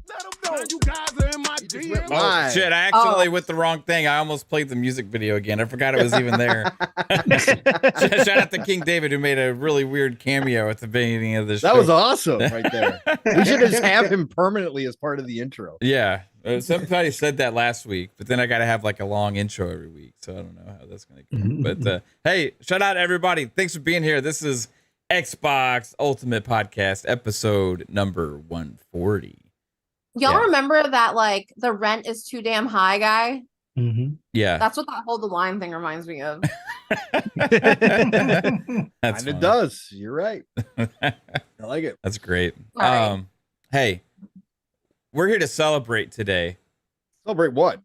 You guys are in my DM. Oh, shit, I accidentally went the wrong thing. I almost played the music video again. I forgot it was even there. Shout out to King David, who made a really weird cameo at the beginning of the show. That was awesome right there. We should just have him permanently as part of the intro. Yeah. Somebody said that last week, but then I got to have like a long intro every week. So I don't know how that's going to go. But hey, shout out everybody. Thanks for being here. This is Xbox Ultimate Podcast, episode number 140. Y'all remember that, like, the rent is too damn high guy? Yeah. That's what that hold the line thing reminds me of. And it does. You're right. I like it. That's great. Right. Hey, we're here to celebrate today. Celebrate what?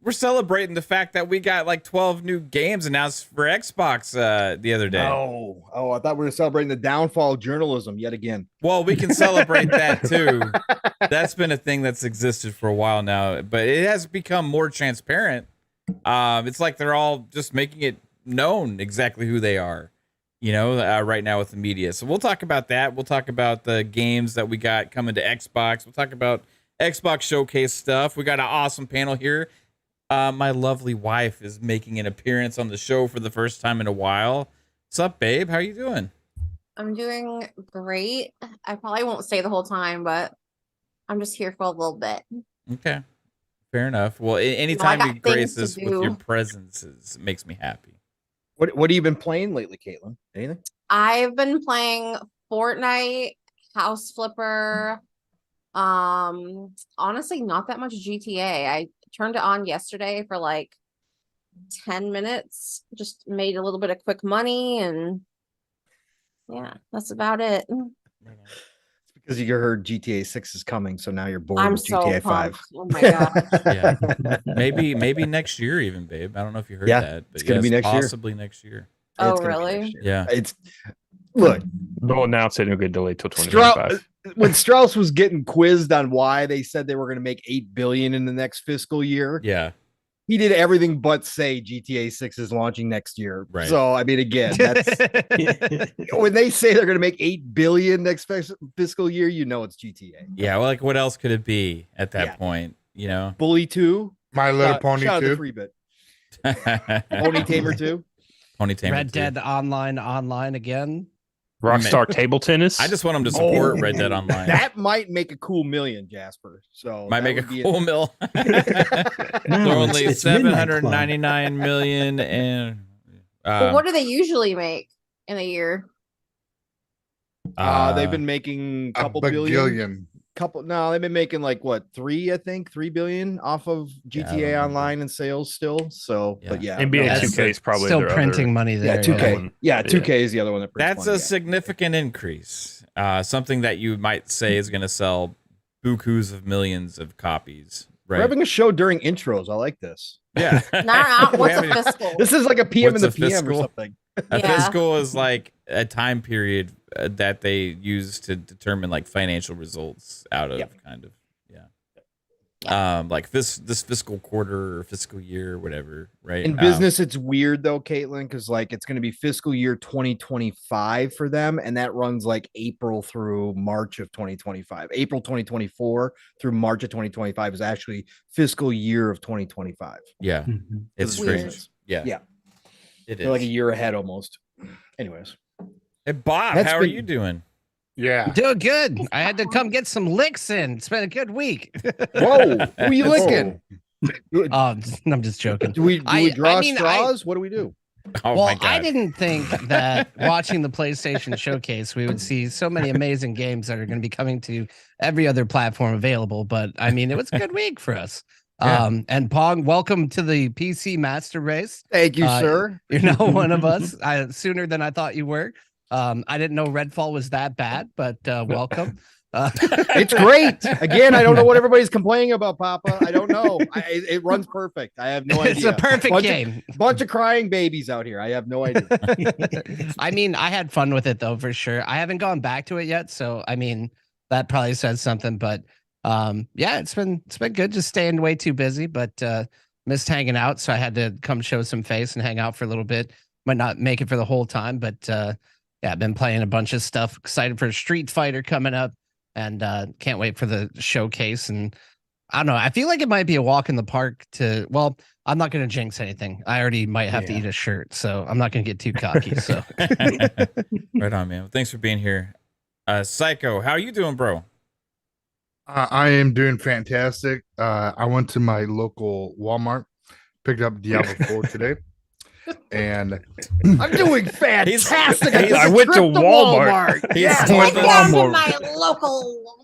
We're celebrating the fact that we got like 12 new games announced for Xbox the other day. Oh, I thought we were celebrating the downfall of journalism yet again. Well, we can celebrate that too. That's been a thing that's existed for a while now, but it has become more transparent. It's like they're all just making it known exactly who they are, you know, right now with the media. So we'll talk about that. We'll talk about the games that we got coming to Xbox. We'll talk about Xbox Showcase stuff. We got an awesome panel here. My lovely wife is making an appearance on the show for the first time in a while. What's up, babe? How are you doing? I'm doing great. I probably won't stay the whole time, but I'm just here for a little bit. Okay. Fair enough. Well, anytime you grace us with your presences, makes me happy. What have you been playing lately, Caitlin? Anything? I've been playing Fortnite, House Flipper. Honestly, not that much GTA. I turned it on yesterday for like 10 minutes. Just made a little bit of quick money, and yeah, that's about it. It's because you heard GTA 6 is coming, so now you're bored I'm with so GTA 5. pumped. Oh my god. Yeah. Maybe next year even, babe. I don't know if you heard that, but it's gonna be next possibly next year. Oh, really? Yeah. It's look. They'll announce it and it'll get delayed till 2025. When Strauss was getting quizzed on why they said they were going to make $8 billion in the next fiscal year, yeah, he did everything but say GTA 6 is launching next year. Right. So I mean, again, that's when they say they're going to make $8 billion next fiscal year, you know it's GTA. Yeah, well, like what else could it be at that point? You know, Bully 2, My Little Pony shout out 2, to Free Bit, Pony Tamer 2, Pony Tamer Red 2. Dead Online again. Rockstar Table Tennis. I just want them to support Red Dead Online. That might make a cool million, Jasper. So might make a cool mill. They're only it's 799 million, and Well, what do they usually make in a year? They've been making a couple billion. They've been making like what, 3 billion off of GTA Online and sales still. So, but yeah, NBA 2K is probably still printing money there. Yeah, 2K. Yeah, 2K is the other one that prints that's money, a significant increase. Something that you might say is going to sell bukus of millions of copies. Right. We're having a show during intros. I like this. Yeah. What's a fiscal? This is like a PM What's in a the PM fiscal? or something. A fiscal is like a time period that they use to determine like financial results out of kind of like this fiscal quarter or fiscal year or whatever, right? In business, it's weird though, Caitlin, because like it's going to be fiscal year 2025 for them, and that runs like April through March of 2025. April 2024 through March of 2025 is actually fiscal year of 2025. Yeah, it's strange. Yeah, it is like a year ahead almost. Anyways, hey Bob, how are you doing? Yeah, doing good. I had to come get some licks in. It's been a good week. Whoa, who are you licking? I'm just joking. Do we draw straws? What do we do? Oh well, my God. I didn't think that watching the PlayStation Showcase, we would see so many amazing games that are going to be coming to every other platform available. But I mean, it was a good week for us. Yeah. And Pong, welcome to the PC Master Race. Thank you, sir. You're now one of us. Sooner than I thought you were. I didn't know Redfall was that bad, but welcome. It's great. Again, I don't know what everybody's complaining about, Papa. I don't know. It runs perfect. I have no idea. It's a perfect game. Bunch of crying babies out here. I have no idea. I mean, I had fun with it though, for sure. I haven't gone back to it yet, so I mean, that probably says something. But yeah, it's been good. Just staying way too busy, but missed hanging out, so I had to come show some face and hang out for a little bit. Might not make it for the whole time, but yeah, I've been playing a bunch of stuff. Excited for Street Fighter coming up. and can't wait for the showcase. And I don't know. I feel like it might be a walk in the park to. Well, I'm not going to jinx anything. I already might have to eat a shirt, so I'm not going to get too cocky. So right on, man. Well, thanks for being here. Psycho, how are you doing, bro? I am doing fantastic. I went to my local Walmart, picked up Diablo 4 today, and I'm doing fantastic. I went to Walmart.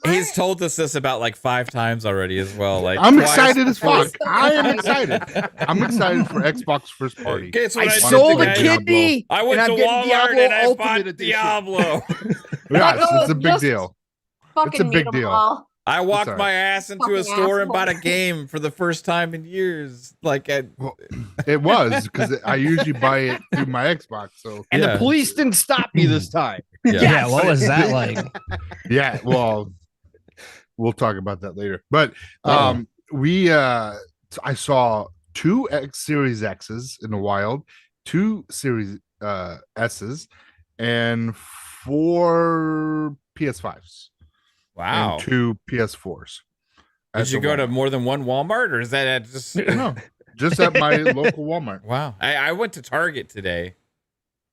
He's told us this about like 5 times already as well. Like I'm twice. excited as fuck. I am excited. I'm excited for Xbox first party. Guess I what did, sold a guys? kidney. I went and to I'm getting Walmart Diablo and I Ultimate bought Edition. Diablo. Yes, it's a big deal. It's a big deal. I walked all right. my ass into a Fucking store and asshole. bought a game for the first time in years. Like, Well, it was because I usually buy it through my Xbox. So And Yeah. the police didn't stop me this time. yeah, what was that like? yeah, well, we'll talk about that later. But Oh. I saw 2 Series X's in the wild, 2 Series S's, and 4 PS5s. wow. And 2 PS4s. Did you go to more than one Walmart, or is that at just? No, just at my local Walmart. Wow. I went to Target today,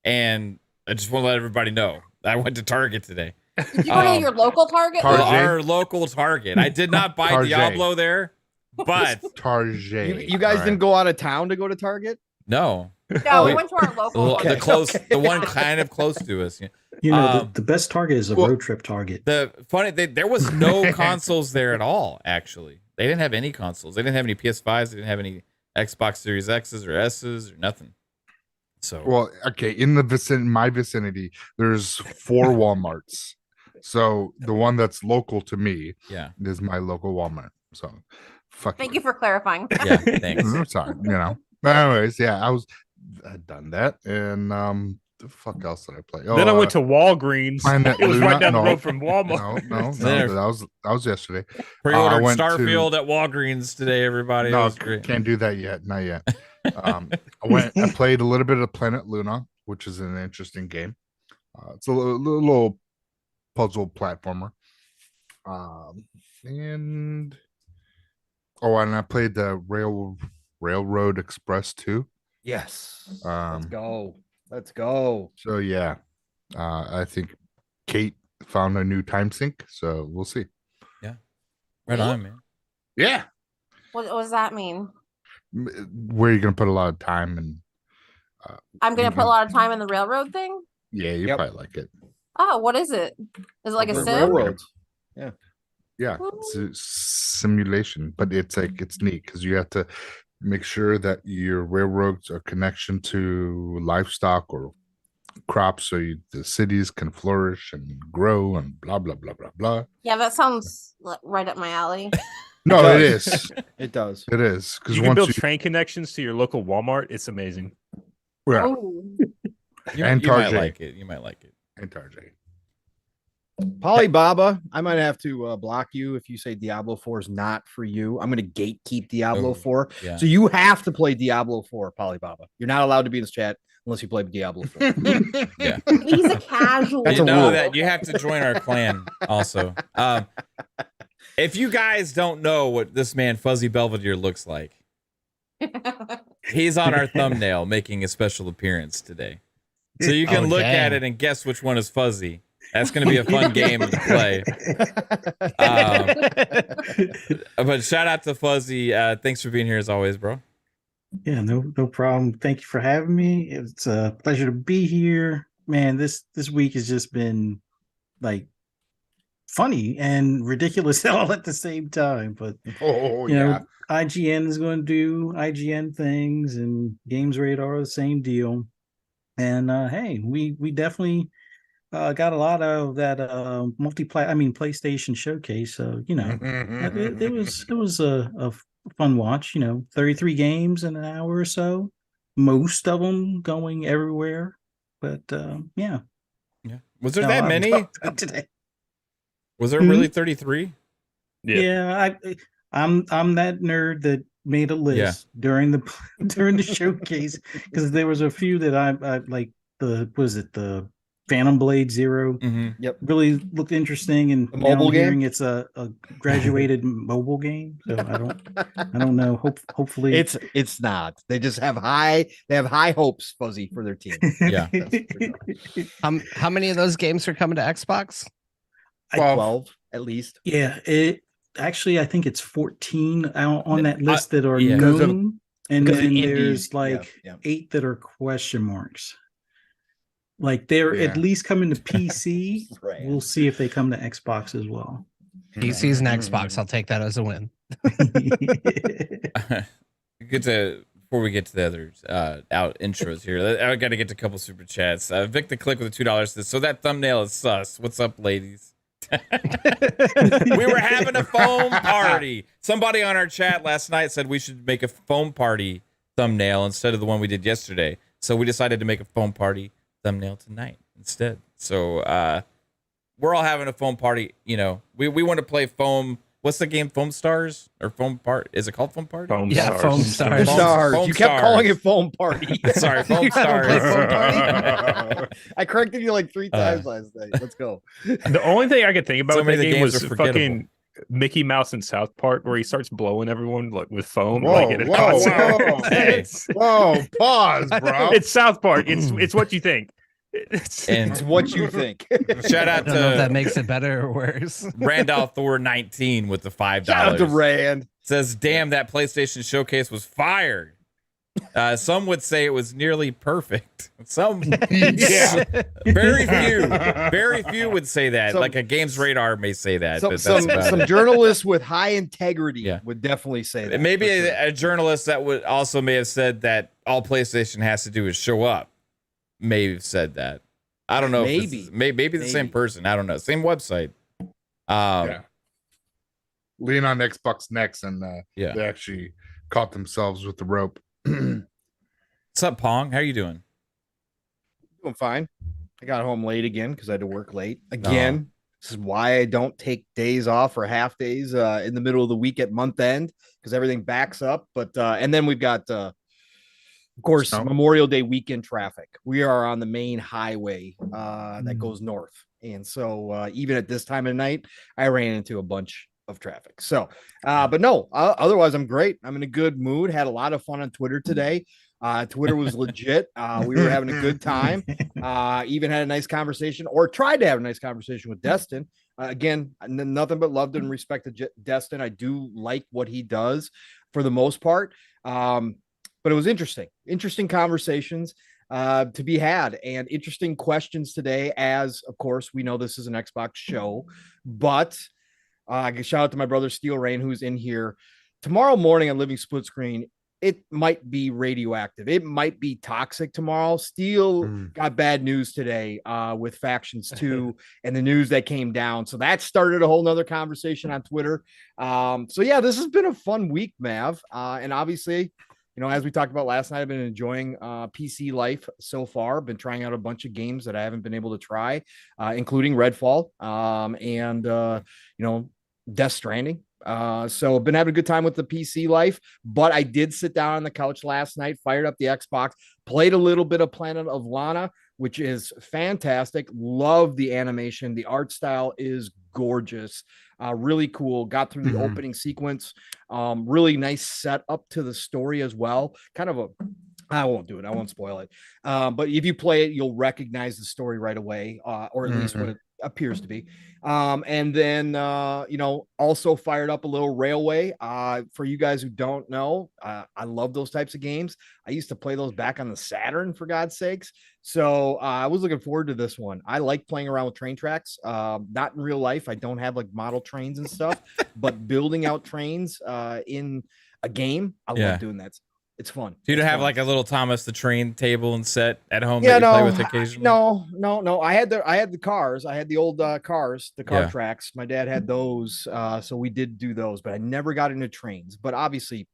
and I just want to let everybody know I went to Target today. Did you go to your local Target? Target. though? Our local Target. I did not buy Target. Diablo there, but Target. You guys All didn't go out of town to go to Target? no. No, we Wait. went to our local. The one. close, the one kind of close to us. Yeah. You know, Um, the best target is a well, road trip target. The funny, there was no consoles there at all. Actually, they didn't have any consoles. They didn't have any PS5s. They didn't have any Xbox Series X's or S's or nothing. So Well, okay, in my vicinity, there's 4 Walmarts. So the one that's local to me yeah, is my local Walmart. So fuck Thank you for clarifying. yeah. Thanks. I'm sorry, But anyways, yeah, I'd done that, and the fuck else did I play? Then I went to Walgreens. Planet It was Luna. right down No. the road from Walmart. no, There. that was yesterday. Pre-ordered went to- Starfield at Walgreens today. Everybody, that No, was great. can't do that yet, not yet. I played a little bit of Planet Luna, which is an interesting game. It's a little puzzle platformer. And I played the Railroad Express 2. Yes. Um, Let's go. So yeah, I think Kate found a new time sync, so we'll see. Right on, man. Yeah, What does that mean? where you're gonna put a lot of time, and I'm gonna put a lot of time in the railroad thing. yeah, you Yep. probably like it. Oh, what is it? Is it like a The sim? railroads. Yeah, it's a simulation, but it's neat because you have to make sure that your railroads are connection to livestock or crops, so the cities can flourish and grow and blah blah blah blah blah. Yeah, that sounds right up my alley. No, It it does. is. It does. It is because You can once build you train connections to your local Walmart. It's amazing. yeah, Oh, You And might Target. like it. You might like it. and Target. PAULIBABBA, I might have to block you if you say Diablo 4 is not for you. I'm going to gatekeep Diablo Oh, 4. yeah. So you have to play Diablo 4, PAULIBABBA. You're not allowed to be in this chat unless you play Diablo 4. Yeah. he's a casual. That's You a know rule. that you have to join our clan also. If you guys don't know what this man Fuzzy Belvedere looks like, he's on our thumbnail making a special appearance today. So you can look at dang. it and guess which one is Fuzzy. That's going to be a fun game to play. But shout out to Fuzzy. Thanks for being here as always, bro. Yeah, no problem. Thank you for having me. It's a pleasure to be here. Man, this week has just been like funny and ridiculous all at the same time. But Oh you yeah, know, IGN is going to do IGN things, and Games Radar the same deal. And hey, we definitely got a lot of that PlayStation showcase. So you know, it was a fun watch. You know, 33 games in an hour or so, most of them going everywhere. But yeah. Yeah. Was there No, that I'm many? talking about today. Was there really 33? Yeah. I'm that nerd that made a list during the showcase, because there was a few that I like. The Phantom Blade Zero. Yep. Really looked interesting, and The mobile now I'm game? hearing it's a graduated mobile game. So I don't know. Hopefully It's not. They just have high hopes, Fuzzy, for their team. Yeah. How many of those games are coming to Xbox? 12 at least. Yeah, actually I think it's 14 on that list that are yeah. known, and because of then indie, there's like yeah. 8 that are question marks. Like they're at least coming to PC. Right. We'll see if they come to Xbox as well. PC's and Xbox. I'll take that as a win. Good to before we get to the others out intros here. I got to get to a couple super chats. Vik The CLiCK with the $2 says, so that thumbnail is sus. What's up, ladies? We were having a foam party. Somebody on our chat last night said we should make a foam party thumbnail instead of the one we did yesterday. So we decided to make a foam party thumbnail tonight instead. So we're all having a foam party. You know, we want to play foam. What's the game? Foam Stars or Foam Part? Is it called Foam Party? Foam Yeah, Stars. Foam Stars. Stars. You kept calling it Foam Party. Sorry, Foam Stars. I corrected you like 3 times last night. Let's go. The only thing I could think about So with many that of the game games was are forgettable. fucking Mickey Mouse in South Park, where he starts blowing everyone like with foam. Whoa, like in a whoa, concert. whoa. It's, Whoa, pause, bro. it's South Park. It's what you think. And It's what you think. shout I out don't know if that to makes it better or worse. Randolph Thor 19 with the $5. Shout out to Rand. Says, damn, that PlayStation showcase was fired. Some would say it was nearly perfect. Some, Yeah. very few would say that. Some- like a Games Radar may say that. Some, but that's some, about some it. journalists with high integrity Yeah. would definitely say that. Maybe for sure. a journalist that would also may have said that all PlayStation has to do is show up. May have said that. I don't know. Maybe. Maybe the same Maybe. person. I don't know. Same website. Yeah. Lean on Xbox next, and Yeah. they actually caught themselves with the rope. What's up, Pong? How you doing? Doing fine. I got home late again because I had to work late again. This is why I don't take days off or half days in the middle of the week at month end, because everything backs up. But and then we've got of course Snow. Memorial Day weekend traffic. We are on the main highway that goes north, and so even at this time of night, I ran into a bunch of traffic. So but no, otherwise I'm great. I'm in a good mood. Had a lot of fun on Twitter today. Twitter was legit. We were having a good time. Even had a nice conversation, or tried to have a nice conversation with Destin. Again, nothing but love and respect to Destin. I do like what he does for the most part. But it was interesting conversations to be had, and interesting questions today, as of course we know this is an Xbox show. But shout out to my brother Steel Rain, who's in here. Tomorrow morning on Living Split Screen, it might be radioactive. It might be toxic tomorrow. Steel got bad news today with Factions 2 and the news that came down. So that started a whole nother conversation on Twitter. So yeah, this has been a fun week, Mav. And obviously, you know, as we talked about last night, I've been enjoying PC life so far. Been trying out a bunch of games that I haven't been able to try, including Redfall and you know, Death Stranding. So I've been having a good time with the PC life, but I did sit down on the couch last night, fired up the Xbox, played a little bit of Planet of Lana, which is fantastic. Love the animation. The art style is gorgeous. Really cool. Got through the opening sequence. Really nice set up to the story as well. Kind of a, I won't do it. I won't spoil it. But if you play it, you'll recognize the story right away, or at least what it appears to be. And then, you know, also fired up a little Railway. For you guys who don't know, I love those types of games. I used to play those back on the Saturn, for God's sakes. So I was looking forward to this one. I like playing around with train tracks. Not in real life. I don't have like model trains and stuff, but building out trains in a game, I love doing that. It's fun. You don't have like a little Thomas the Train table and set at home Yeah, that you play no, with occasionally? no. I had the cars. I had the old cars, the car tracks. My dad had those, so we did do those. But I never got into trains. But obviously,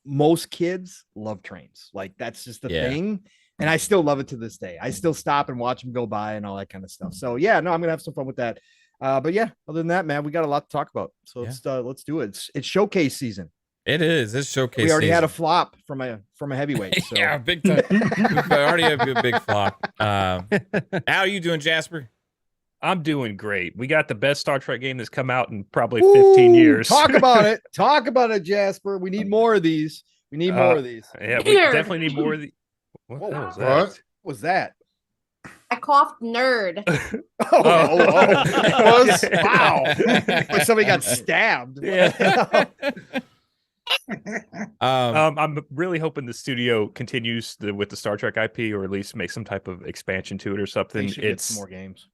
most kids love trains. Like that's just the thing, and I still love it to this day. I still stop and watch them go by and all that kind of stuff. So yeah, no, I'm gonna have some fun with that. But yeah, other than that, man, we got a lot to talk about. So let's do it. It's showcase season. It is. It's showcase. We already had a season. flop from a heavyweight. So. Yeah, big time. We already have a big flop. How are you doing, Jasper? I'm doing great. We got the best Star Trek game that's come out in probably 15 years. Talk about it. Talk about it, Jasper. We need more of these. We need more of these. Yeah, we definitely need more of these. What the hell was that? What? Was that? I coughed nerd. Wow. Like somebody got stabbed. Yeah. I'm really hoping the studio continues with the Star Trek IP, or at least make some type of expansion to it or something. They should get some more games.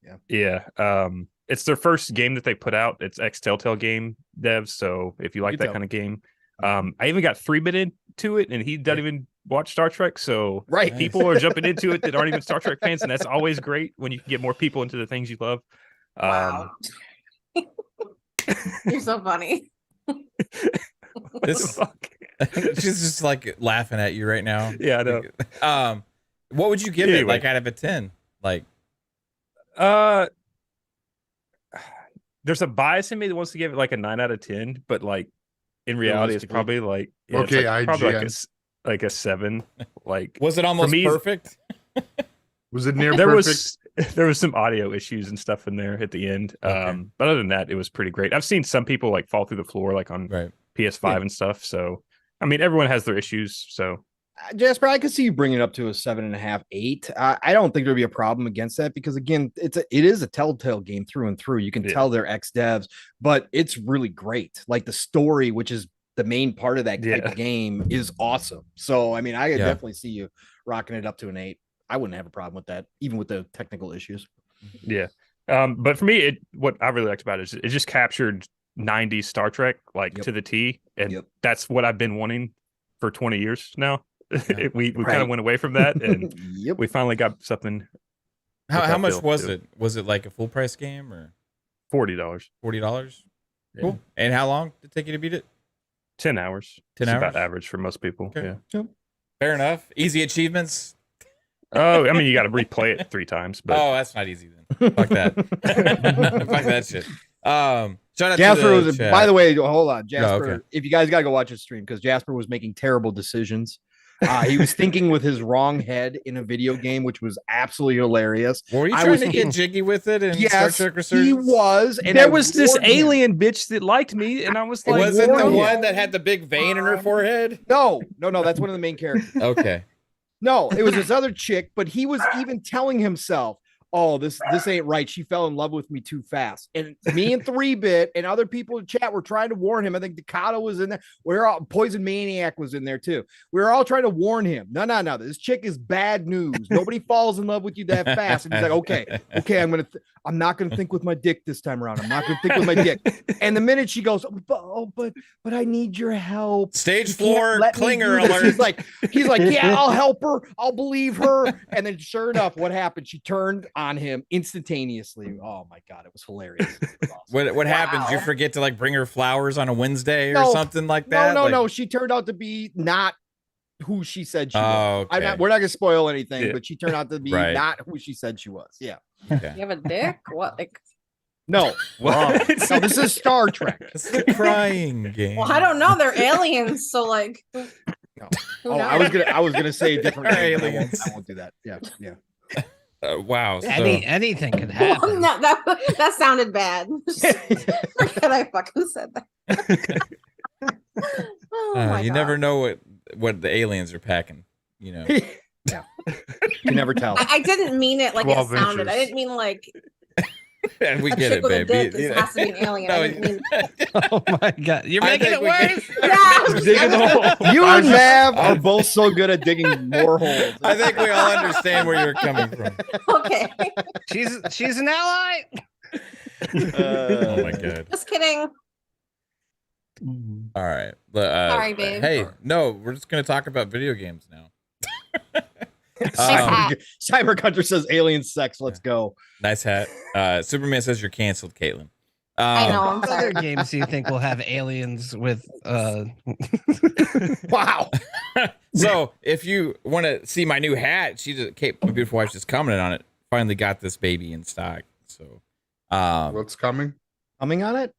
It's their first game that they put out. It's ex-Telltale game devs, so if you like that kind of game, I even got 3-bit into it, and he doesn't even watch Star Trek, so people are jumping into it that aren't even Star Trek fans, and that's always great when you can get more people into the things you love. Wow. You're so funny. This she's just like laughing at you right now. Yeah, I know. What would you give it, like, out of a 10? Like, there's a bias in me that wants to give it like a 9 out of 10, but like in reality, it's probably like okay, probably IGN. like a 7. Like, was it almost perfect? Was it near there perfect? There was some audio issues and stuff in there at the end. Okay. But other than that, it was pretty great. I've seen some people like fall through the floor, like on PS5 and stuff. So, I mean, everyone has their issues. So, Jasper, I could see you bringing it up to a 7.5, 8. I don't think there'd be a problem against that because, again, it is a Telltale game through and through. You can tell they're ex devs, but it's really great. Like the story, which is the main part of that type of game, is awesome. So, I mean, I could definitely see you rocking it up to an 8. I wouldn't have a problem with that, even with the technical issues. Yeah. But for me, what I really liked about it is it just captured 90s Star Trek to the T. And that's what I've been wanting for 20 years now. we kind of went away from that, and we finally got something. How much was it? Was it like a full price game or $40? $40. Cool. And how long did it take you to beat it? 10 hours. 10 hours, about average for most people. Okay. Yeah. Fair enough. Easy achievements. Oh, I mean, you got to replay it 3 times. But that's not easy then. Fuck that. Fuck that shit. Shout out Jasper to was, by the way, hold on, Jasper. okay. If you guys gotta go watch his stream, because Jasper was making terrible decisions. He was thinking with his wrong head in a video game, which was absolutely hilarious. Were you trying to get jiggy with it? And Star Trek Resurgence? He was. And there was this alien bitch that liked me, and I was like, was it the one that had the big vein in her forehead? No, that's one of the main characters. Okay. No, it was this other chick, but he was even telling himself, oh, this ain't right. She fell in love with me too fast. And me and 3-bit and other people in chat were trying to warn him. I think deccaddo was in there. Poison Maniac was in there too. We were all trying to warn him. No. This chick is bad news. Nobody falls in love with you that fast. And he's like, okay, I'm not gonna think with my dick this time around. I'm not gonna think with my dick. And the minute she goes, but I need your help. Stage 4 clinger alert. He's like, yeah, I'll help her. I'll believe her. And then sure enough, what happened? She turned on him instantaneously. Oh my god, it was hilarious. It was awesome. What happened? Did you forget to like bring her flowers on a Wednesday or something like that? No. She turned out to be not who she said she was. Okay. We're not gonna spoil anything, but she turned out to be not who she said she was. Yeah. Okay. You have a dick? What? Like, no, wrong. No, this is Star Trek. It's a crying game. well, I don't know. They're aliens, so like. No. I was gonna say different aliens. I won't do that. Yeah. Wow. So. Anything could happen. Well, no, that sounded bad. Forget I fucking said that. Oh my you God. never know what the aliens are packing. You know. Yeah. You never tell. I didn't mean it like it sounded. inches. I didn't mean like. And we a get chick it, with a baby. dick, it has to be an alien. I didn't mean. Oh my god, you're making it worse. Yeah. You and Mav are both so good at digging more holes. I think we all understand where you're coming from. Okay. She's an ally. Oh my god. Just kidding. All right. Sorry, babe. Hey, no, we're just gonna talk about video games now. Cyber Country says alien sex. Let's go. Nice hat. Superman says you're canceled, Caitlin. I know. I'm What sorry. other games do you think will have aliens with? Wow. So if you want to see my new hat, Kate, my beautiful wife, just commented on it. Finally got this baby in stock. So, What's coming? Coming on it?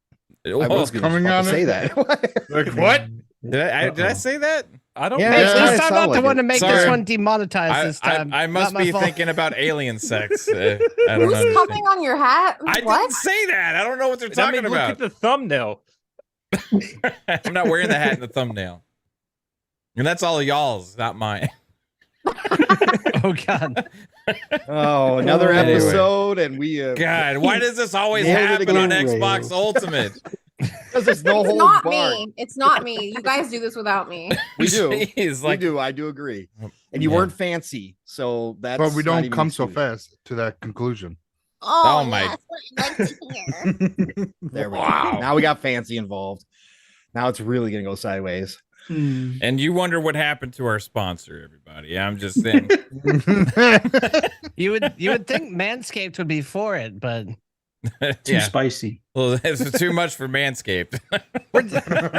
well, I was coming on say it? that. Like what? Did I say that? I don't. Yeah, Hey, yeah, please it try sounded not to like want to it. make Sorry. this one demonetized this time. I must Not my be fault. thinking about alien sex. I don't Who's understand. coming on your hat? I What? didn't say that. I don't know what they're I talking mean, look about. at the thumbnail. I'm not wearing the hat in the thumbnail. And that's all y'all's, not mine. Oh God. Oh, another Anyway. episode, and we God, why does this always Nailed it happen on again. Xbox Ultimate? because there's no It's holds not barred. me. It's not me. You guys do this without me. We do. Jeez, We do. I do agree. And you Yeah. weren't fancy, so that's. But we not don't even come so excuse. fast to that conclusion. Oh my- yes, what I'd like to hear. There we Wow. go. Now we got fancy involved. Now it's really gonna go sideways. And you wonder what happened to our sponsor, everybody. I'm just saying. You would think Manscaped would be for it, but Too Yeah. spicy. Well, it's too much for Manscaped.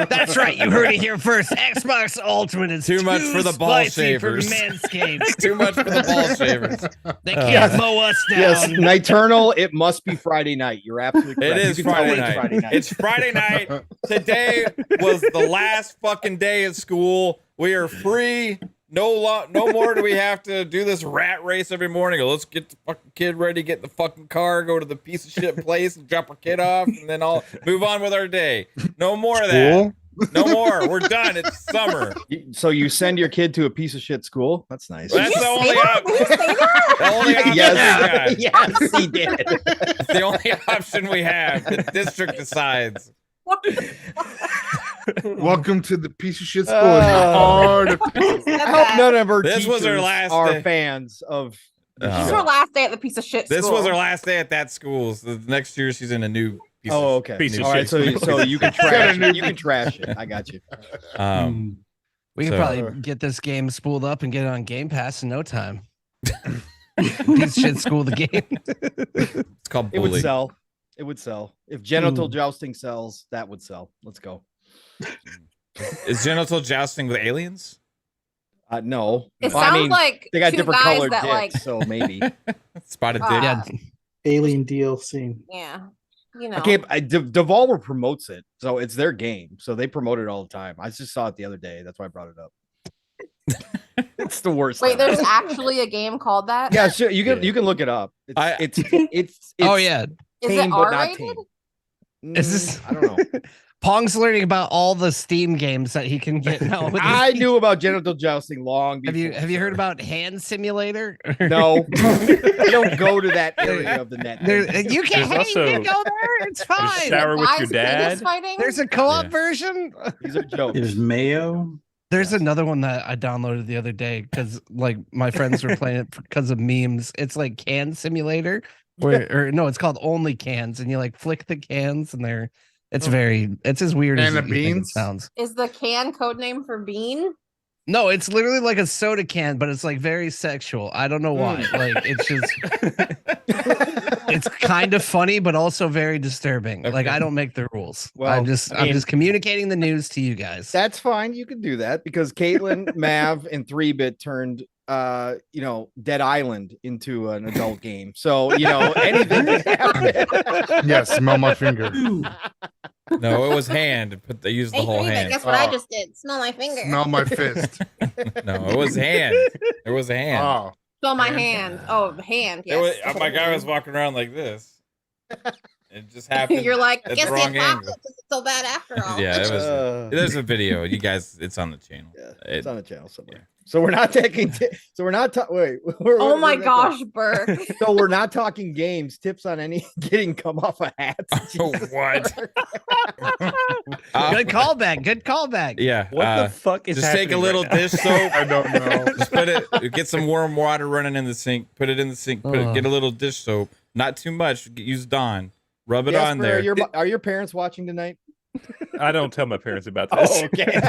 that's right. You heard it here first. Xbox Ultimate is Too much for the ball spicy shavers. For Manscaped. Too much for the ball shavers. They can't Yes. mow us down. Yes, Niturnal. It must be Friday night. You're absolutely It correct. is You can tell Friday it's night. Friday night. It's Friday night. Today was the last fucking day of school. We are free. No more do we have to do this rat race every morning. Go, let's get the fucking kid ready, get in the fucking car, go to the piece of shit place and drop our kid off, and then I'll move on with our day. No more of that. School? No more. We're done. It's summer. So you send your kid to a piece of shit school? That's nice. That's you the say only that? Did you say that? The only option we yes, got. yes, he did. It's the only option we have. The district decides. Welcome to the piece of shit school. Oh. Hard. I hope none of our This was our teachers last are day. fans of. the Oh. This is show. her last day at the piece of shit This school. was her last day at that school. So the next year she's in a new piece Oh, of okay. Piece of All right, shit. so you can trash it. You can trash it. I got you. We can So- probably get this game spooled up and get it on Game Pass in no time. Piece of shit school the game. It's called It would bully. sell. It would sell. If genital jousting sells, that would sell. Let's go. Is genital jousting with aliens? No. It Well, sounds I mean, like they got two different guys colored that dicks, like, so maybe. Spotted dick. Yeah. Alien DLC. yeah, you know. I can't. Devolver promotes it, so it's their game. So they promote it all the time. I just saw it the other day. That's why I brought it up. It's the worst. Wait, ever. there's actually a game called that? Yeah, sure. You can Yeah. you can look it up. It's it's Oh yeah. Is tame, it but not R-rated? tame. Is this- I don't know. Pong's learning about all the Steam games that he can get now. With I his- knew about genital jousting long before. Have you heard about Hand Simulator? No, you don't go to that area of the net. There, you can. There's Hey, you also- can go there. It's fine. shower with your Guys, dad. penis fighting? There's a co-op Yeah. version. These are jokes. There's Mayo. There's another one that I downloaded the other day because like my friends were playing it because of memes. It's like Can Simulator, or no, it's called Only Cans, and you like flick the cans, and they're it's as weird as Can of you think it beans? sounds. Is the can code name for bean? No, it's literally like a soda can, but it's like very sexual. I don't know why. Like it's just it's kind of funny, but also very disturbing. Like Okay. I don't make the rules. Well, I'm I just mean- communicating the news to you guys. That's fine. You can do that because Caitlin, Mav, and 3-Bit turned Dead Island into an adult game. So, anything can happen. Yeah, smell my finger. No, it was hand. But they used the Hey, whole David, hand. guess what I Oh. just did? Smell my finger. Smell my fist. No, it was hand. It was a hand. Oh, Smell my hand. Oh, hand. It was, Yes. my guy was walking around like this. It just happened. You're like, at guess the the wrong apocalypse angle. isn't so bad after all. Yeah, it was. There's a video. You guys, it's on the channel. Yeah, It- it's on the channel somewhere. So we're not taking. So we're not. Wait. Oh my gosh, Burke. So we're not talking games. Tips on any getting come off a hat. Oh, what? Good callback. Good callback. Yeah. What the fuck is just take a happening little right now? dish soap. I don't know. Just put it. Get some warm water running in the sink. Put it in the sink. Get a little dish soap. Not too much. Use Dawn. Rub it on there. Are your parents watching tonight? I don't tell my parents about this. Oh, okay.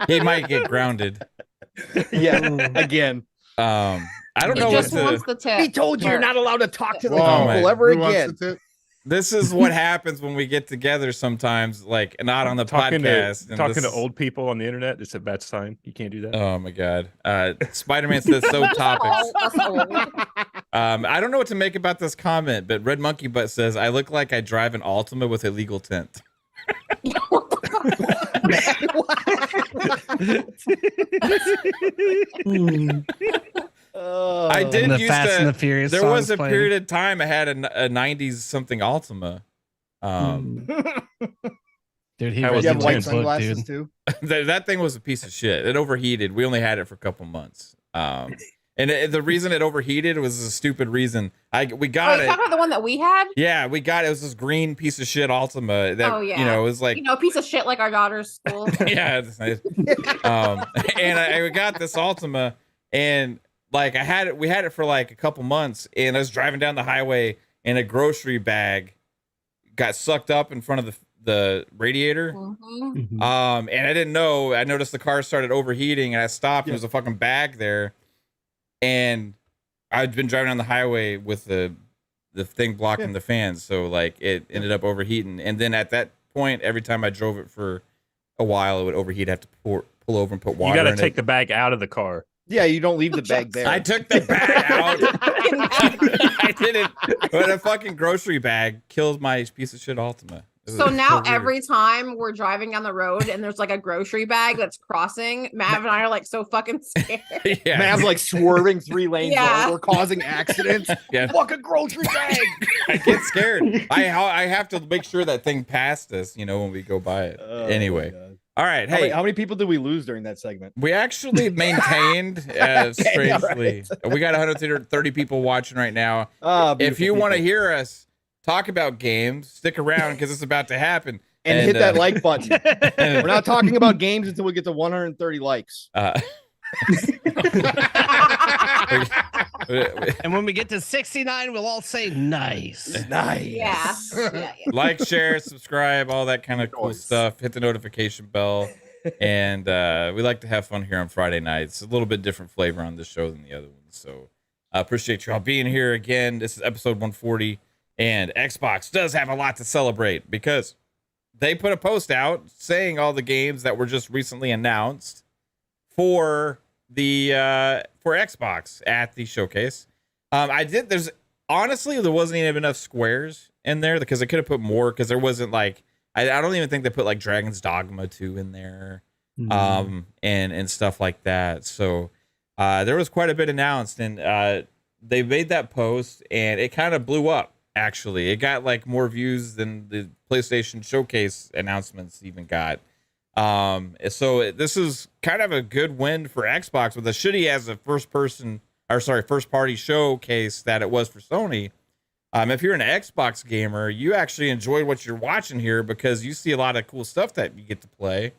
He might get grounded. Yeah. Again. I don't He know just what wants to. the tip. He told you you're Burke. not allowed to talk to the Whoa, people ever who wants again. to tip? This is what happens when we get together sometimes, like not on the Talking podcast. and to this- old people on the internet, it's a bad sign. You can't do that. Oh my god. Spider-Man says so topics. Oh, that's old. I don't know what to make about this comment, but Red Monkey Butt says I look like I drive an Altima with illegal tint. Oh, I did the used Fast to. and the Furious. There was a playing. period of time I had a 90s something Altima. Dude, he How read was You the have it white tinted? book, sunglasses dude. too. that thing was a piece of shit. It overheated. We only had it for a couple months. The reason it overheated was a stupid reason. We got it. Talking about the one that we had? Yeah, we got it. It was this green piece of shit Altima that it was like a piece of shit like our daughter's school. yeah. And I got this Altima, and like we had it for like a couple months, and I was driving down the highway, and a grocery bag got sucked up in front of the radiator. Mm-hmm. And I didn't know. I noticed the car started overheating, and I stopped. And there was a fucking bag there, and I'd been driving on the highway with the thing blocking the fans, so like it ended up overheating. And then at that point, every time I drove it for a while, it would overheat. I have to pull over and put water. You got in to take it. the bag out of the car. Yeah, you don't leave the bag there. I took the bag out. I didn't. But a fucking grocery bag killed my piece of shit Altima. So now every time we're driving down the road and there's like a grocery bag that's crossing, Mav and I are like so fucking scared. Yeah. Mav's like swerving 3 lanes Yeah. over, causing accidents. Yeah. Fucking grocery bag. I get scared. I have to make sure that thing passed us, when we go by it. Anyway. All right. Hey, How many people did we lose during that segment? we actually maintained, strangely. All We got 130 people watching right now. Beautiful If you want to people. hear us talk about games, stick around because it's about to happen. and hit that like button. We're not talking about games until we get to 130 likes. And when we get to 69, we'll all say nice. Nice. Yeah. Like, share, subscribe, all that kind of cool stuff. Hit the notification bell. And we like to have fun here on Friday nights. A little bit different flavor on this show than the other ones. So I appreciate y'all being here again. This is episode 140. And Xbox does have a lot to celebrate because they put a post out saying all the games that were just recently announced for the for Xbox at the showcase. There wasn't even enough squares in there because I could have put more because there wasn't like I don't even think they put like Dragon's Dogma 2 in there. And stuff like that. So there was quite a bit announced, and they made that post and it kind of blew up. Actually, it got like more views than the PlayStation Showcase announcements even got. So this is kind of a good win for Xbox with as shitty as a first party showcase that it was for Sony. If you're an Xbox gamer, you actually enjoyed what you're watching here because you see a lot of cool stuff that you get to play.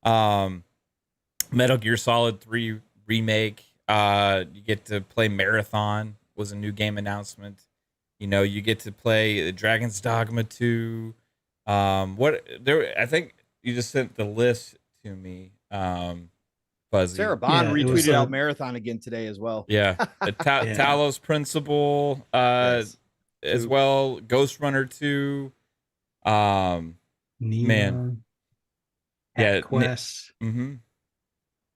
Metal Gear Solid 3 remake. You get to play Marathon was a new game announcement. You get to play Dragon's Dogma 2. I think you just sent the list to me. Fuzzy. Sarah Bond retweeted out Marathon again today as well. Yeah. Talos Principle as well. Ghost Runner 2. Man. Quest.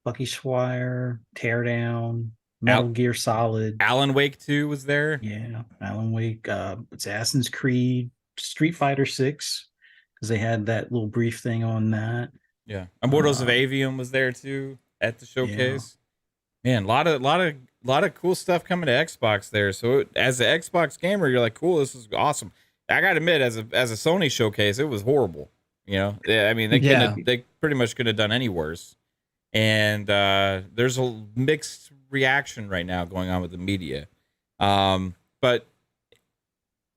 Bucky Swire, Teardown, Metal Gear Solid. Alan Wake 2 was there. Yeah, Alan Wake, Assassin's Creed, Street Fighter 6, because they had that little brief thing on that. Yeah, Immortals of Avium was there too at the showcase. Yeah. Man, a lot of cool stuff coming to Xbox there. So as an Xbox gamer, you're like, cool, this is awesome. I gotta admit, as a Sony showcase, it was horrible. I mean, they pretty much could have done any worse. And there's a mixed reaction right now going on with the media, but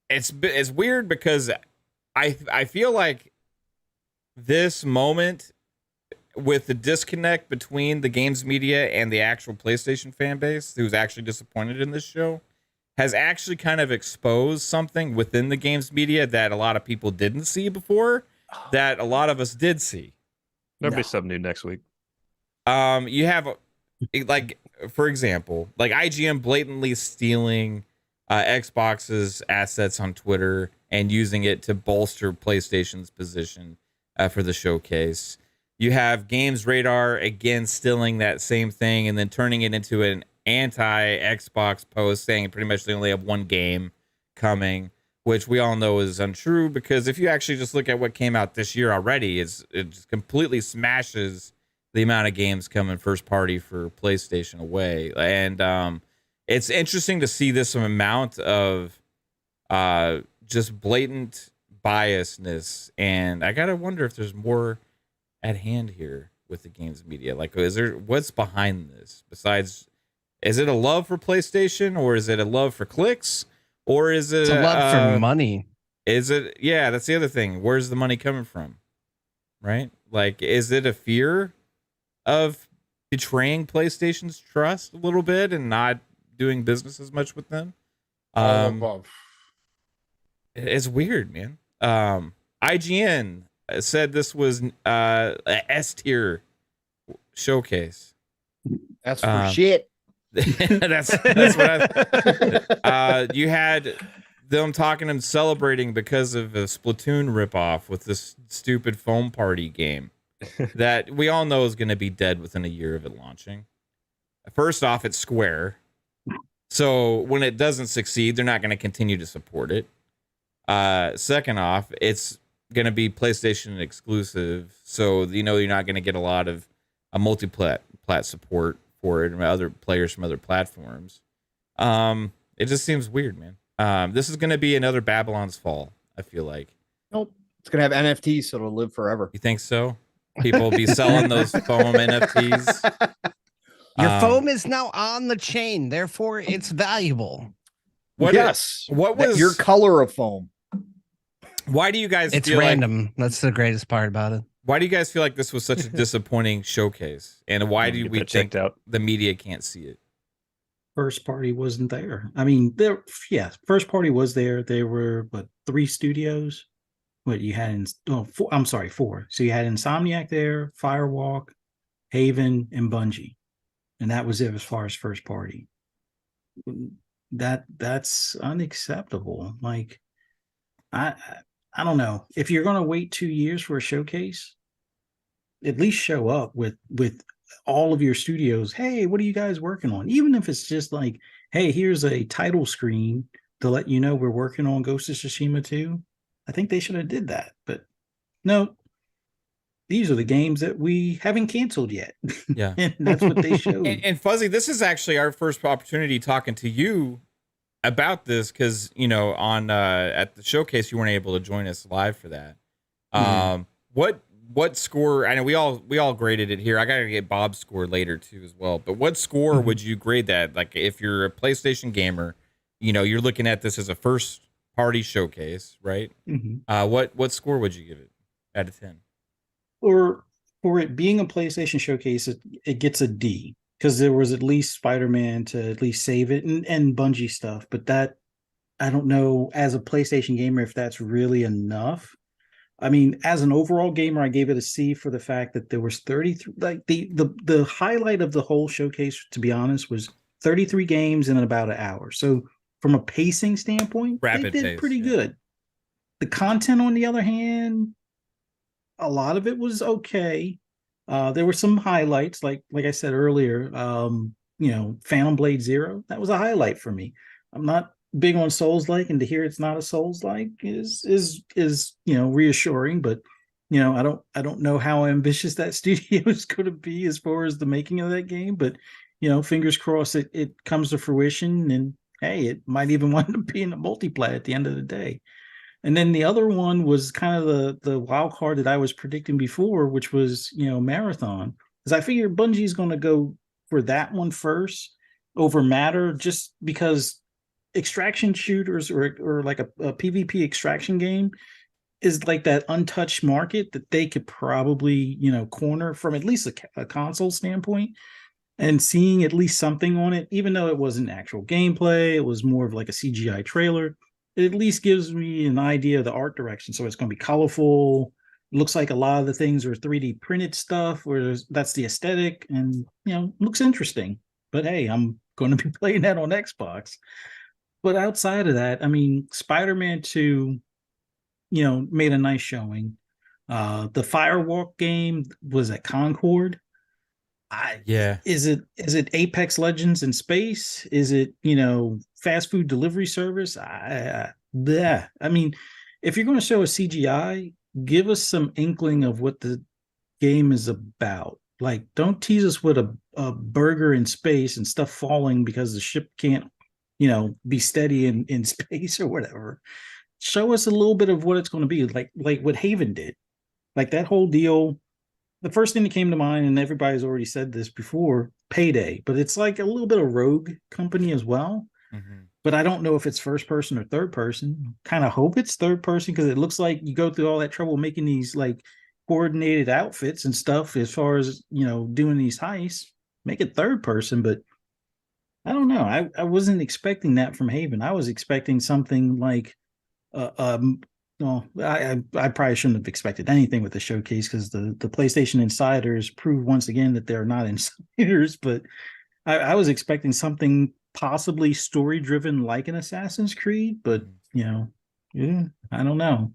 it's weird because I feel like this moment with the disconnect between the games media and the actual PlayStation fan base who's actually disappointed in this show has actually kind of exposed something within the games media that a lot of people didn't see before, that a lot of us did see. There'll be something new next week. You have, like, for example, like IGN blatantly stealing Xbox's assets on Twitter and using it to bolster PlayStation's position for the showcase. You have Games Radar again stealing that same thing and then turning it into an anti-Xbox post saying pretty much they only have one game coming, which we all know is untrue because if you actually just look at what came out this year already, it just completely smashes the amount of games coming first party for PlayStation away. And it's interesting to see this amount of just blatant biasness. And I gotta wonder if there's more at hand here with the games media. Like, what's behind this besides? Is it a love for PlayStation, or is it a love for clicks, or is it a love for money? Is it? Yeah, that's the other thing. Where's the money coming from? Right? Like, is it a fear of betraying PlayStation's trust a little bit and not doing business as much with them? It's weird, man. IGN said this was a S tier showcase. That's for shit. that's what you had them talking and celebrating because of a Splatoon ripoff with this stupid foam party game that we all know is going to be dead within a year of it launching. First off, it's Square, so when it doesn't succeed, they're not going to continue to support it. Second off, it's going to be PlayStation exclusive, so you know you're not going to get a lot of a multi-plat support for it and other players from other platforms. It just seems weird, man. This is going to be another Babylon's Fall, I feel like. Nope. It's going to have NFTs, so it'll live forever. You think so? People will be selling those foam NFTs. Your foam is now on the chain, therefore it's valuable. What was your color of foam? Why do you guys it's feel random? Like, that's the greatest part about it. Why do you guys feel like this was such a disappointing showcase? And why do we think the media can't see it? First party wasn't there. I mean, first party was there. There were 3 studios. What you had four. I'm sorry, 4. So you had Insomniac there, Firewalk, Haven, and Bungie, and that was it as far as first party. That's unacceptable. Like, I don't know. If you're going to wait 2 years for a showcase, at least show up with all of your studios. Hey, what are you guys working on? Even if it's just like, hey, here's a title screen to let you know we're working on Ghost of Tsushima 2. I think they should have did that. But no, these are the games that we haven't canceled yet. Yeah. And that's what they showed. And Fuzzy, this is actually our first opportunity talking to you about this, because on at the showcase you weren't able to join us live for that. What score? I know we all graded it here. I gotta get Bob's score later too as well. But what score would you grade that? Like, if you're a PlayStation gamer, you're looking at this as a first party showcase, right? What score would you give it out of 10? For it being a PlayStation showcase, it gets a D, because there was at least Spider-Man to at least save it, and Bungie stuff. But that, I don't know, as a PlayStation gamer, if that's really enough. I mean, as an overall gamer, I gave it a C for the fact that there was 33. Like the highlight of the whole showcase, to be honest, was 33 games in about an hour. So from a pacing standpoint, they did pretty good. The content, on the other hand, a lot of it was okay. There were some highlights, like I said earlier. Phantom Blade Zero, that was a highlight for me. I'm not big on Souls-like, and to hear it's not a Souls-like is reassuring. But I don't know how ambitious that studio is going to be as far as the making of that game. But fingers crossed it comes to fruition, and hey, it might even wind up being a multiplayer at the end of the day. And then the other one was kind of the wild card that I was predicting before, which was Marathon, because I figured Bungie's going to go for that one first over Matter, just because extraction shooters or like a PvP extraction game is like that untouched market that they could probably corner from at least a console standpoint. And seeing at least something on it, even though it wasn't actual gameplay, it was more of like a CGI trailer, it at least gives me an idea of the art direction. So it's going to be colorful. It looks like a lot of the things are 3D printed stuff, where that's the aesthetic, and looks interesting. But hey, I'm going to be playing that on Xbox. But outside of that, I mean, Spider-Man 2, made a nice showing. The Firewalk game was at Concord. Is it Apex Legends in space? Is it fast food delivery service? I mean, if you're going to show a CGI, give us some inkling of what the game is about. Like, don't tease us with a burger in space and stuff falling because the ship can't, be steady in space or whatever. Show us a little bit of what it's going to be, like what Haven did. Like that whole deal. The first thing that came to mind, and everybody's already said this before, Payday, but it's like a little bit of Rogue Company as well. Mm-hmm. But I don't know if it's first person or third person. Kind of hope it's third person because it looks like you go through all that trouble making these like coordinated outfits and stuff as far as, doing these heists. Make it third person, but I don't know. I wasn't expecting that from Haven. I was expecting something like well, I probably shouldn't have expected anything with the showcase because the PlayStation insiders proved once again that they're not insiders. But I was expecting something possibly story driven like an Assassin's Creed, but I don't know.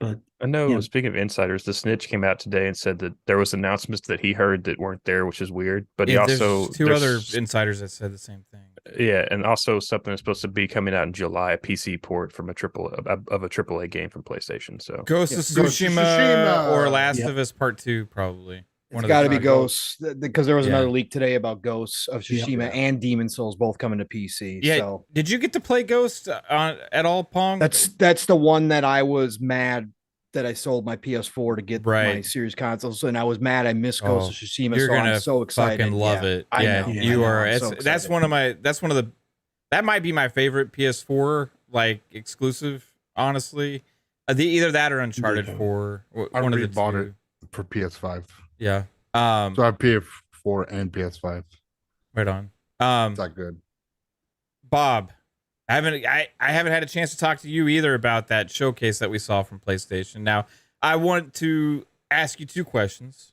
But I know. Speaking of insiders, the Snitch came out today and said that there was announcements that he heard that weren't there, which is weird. But he also there's two other insiders that said the same thing. Yeah, and also something that's supposed to be coming out in July, a PC port from a AAA game from PlayStation. So Ghost of Tsushima or Last of Us Part 2, probably. It's got to be Ghosts because there was another leak today about Ghosts of Tsushima and Demon Souls both coming to PC. Yeah. So. Did you get to play Ghost at all, Pong? That's the one that I was mad that I sold my PS4 to get my Series consoles, and I was mad I missed Ghost of Tsushima. You're I'm so excited. Fucking love it. I know. You are. So that's one of the. That might be my favorite PS4 like exclusive. Honestly, either that or Uncharted 4. I one of the bought two. it for PS5. Yeah. So I have PS4 and PS5. Right on. It's not good. Bob, I haven't had a chance to talk to you either about that showcase that we saw from PlayStation. Now, I want to ask you two questions.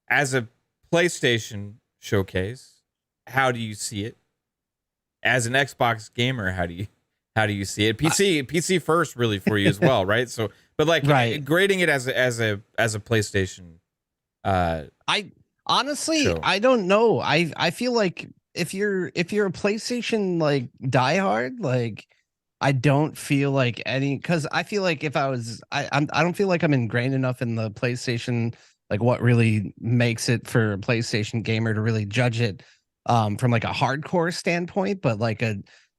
As a PlayStation showcase, how do you see it? As an Xbox gamer, how do you see it? PC first, really, for you as well, right? So, but like grading it as a PlayStation. I honestly, show. I don't know. I feel like if you're a PlayStation like diehard, like I don't feel like because I feel like if I was, I don't feel like I'm ingrained enough in the PlayStation, like what really makes it for a PlayStation gamer to really judge it from like a hardcore standpoint. But like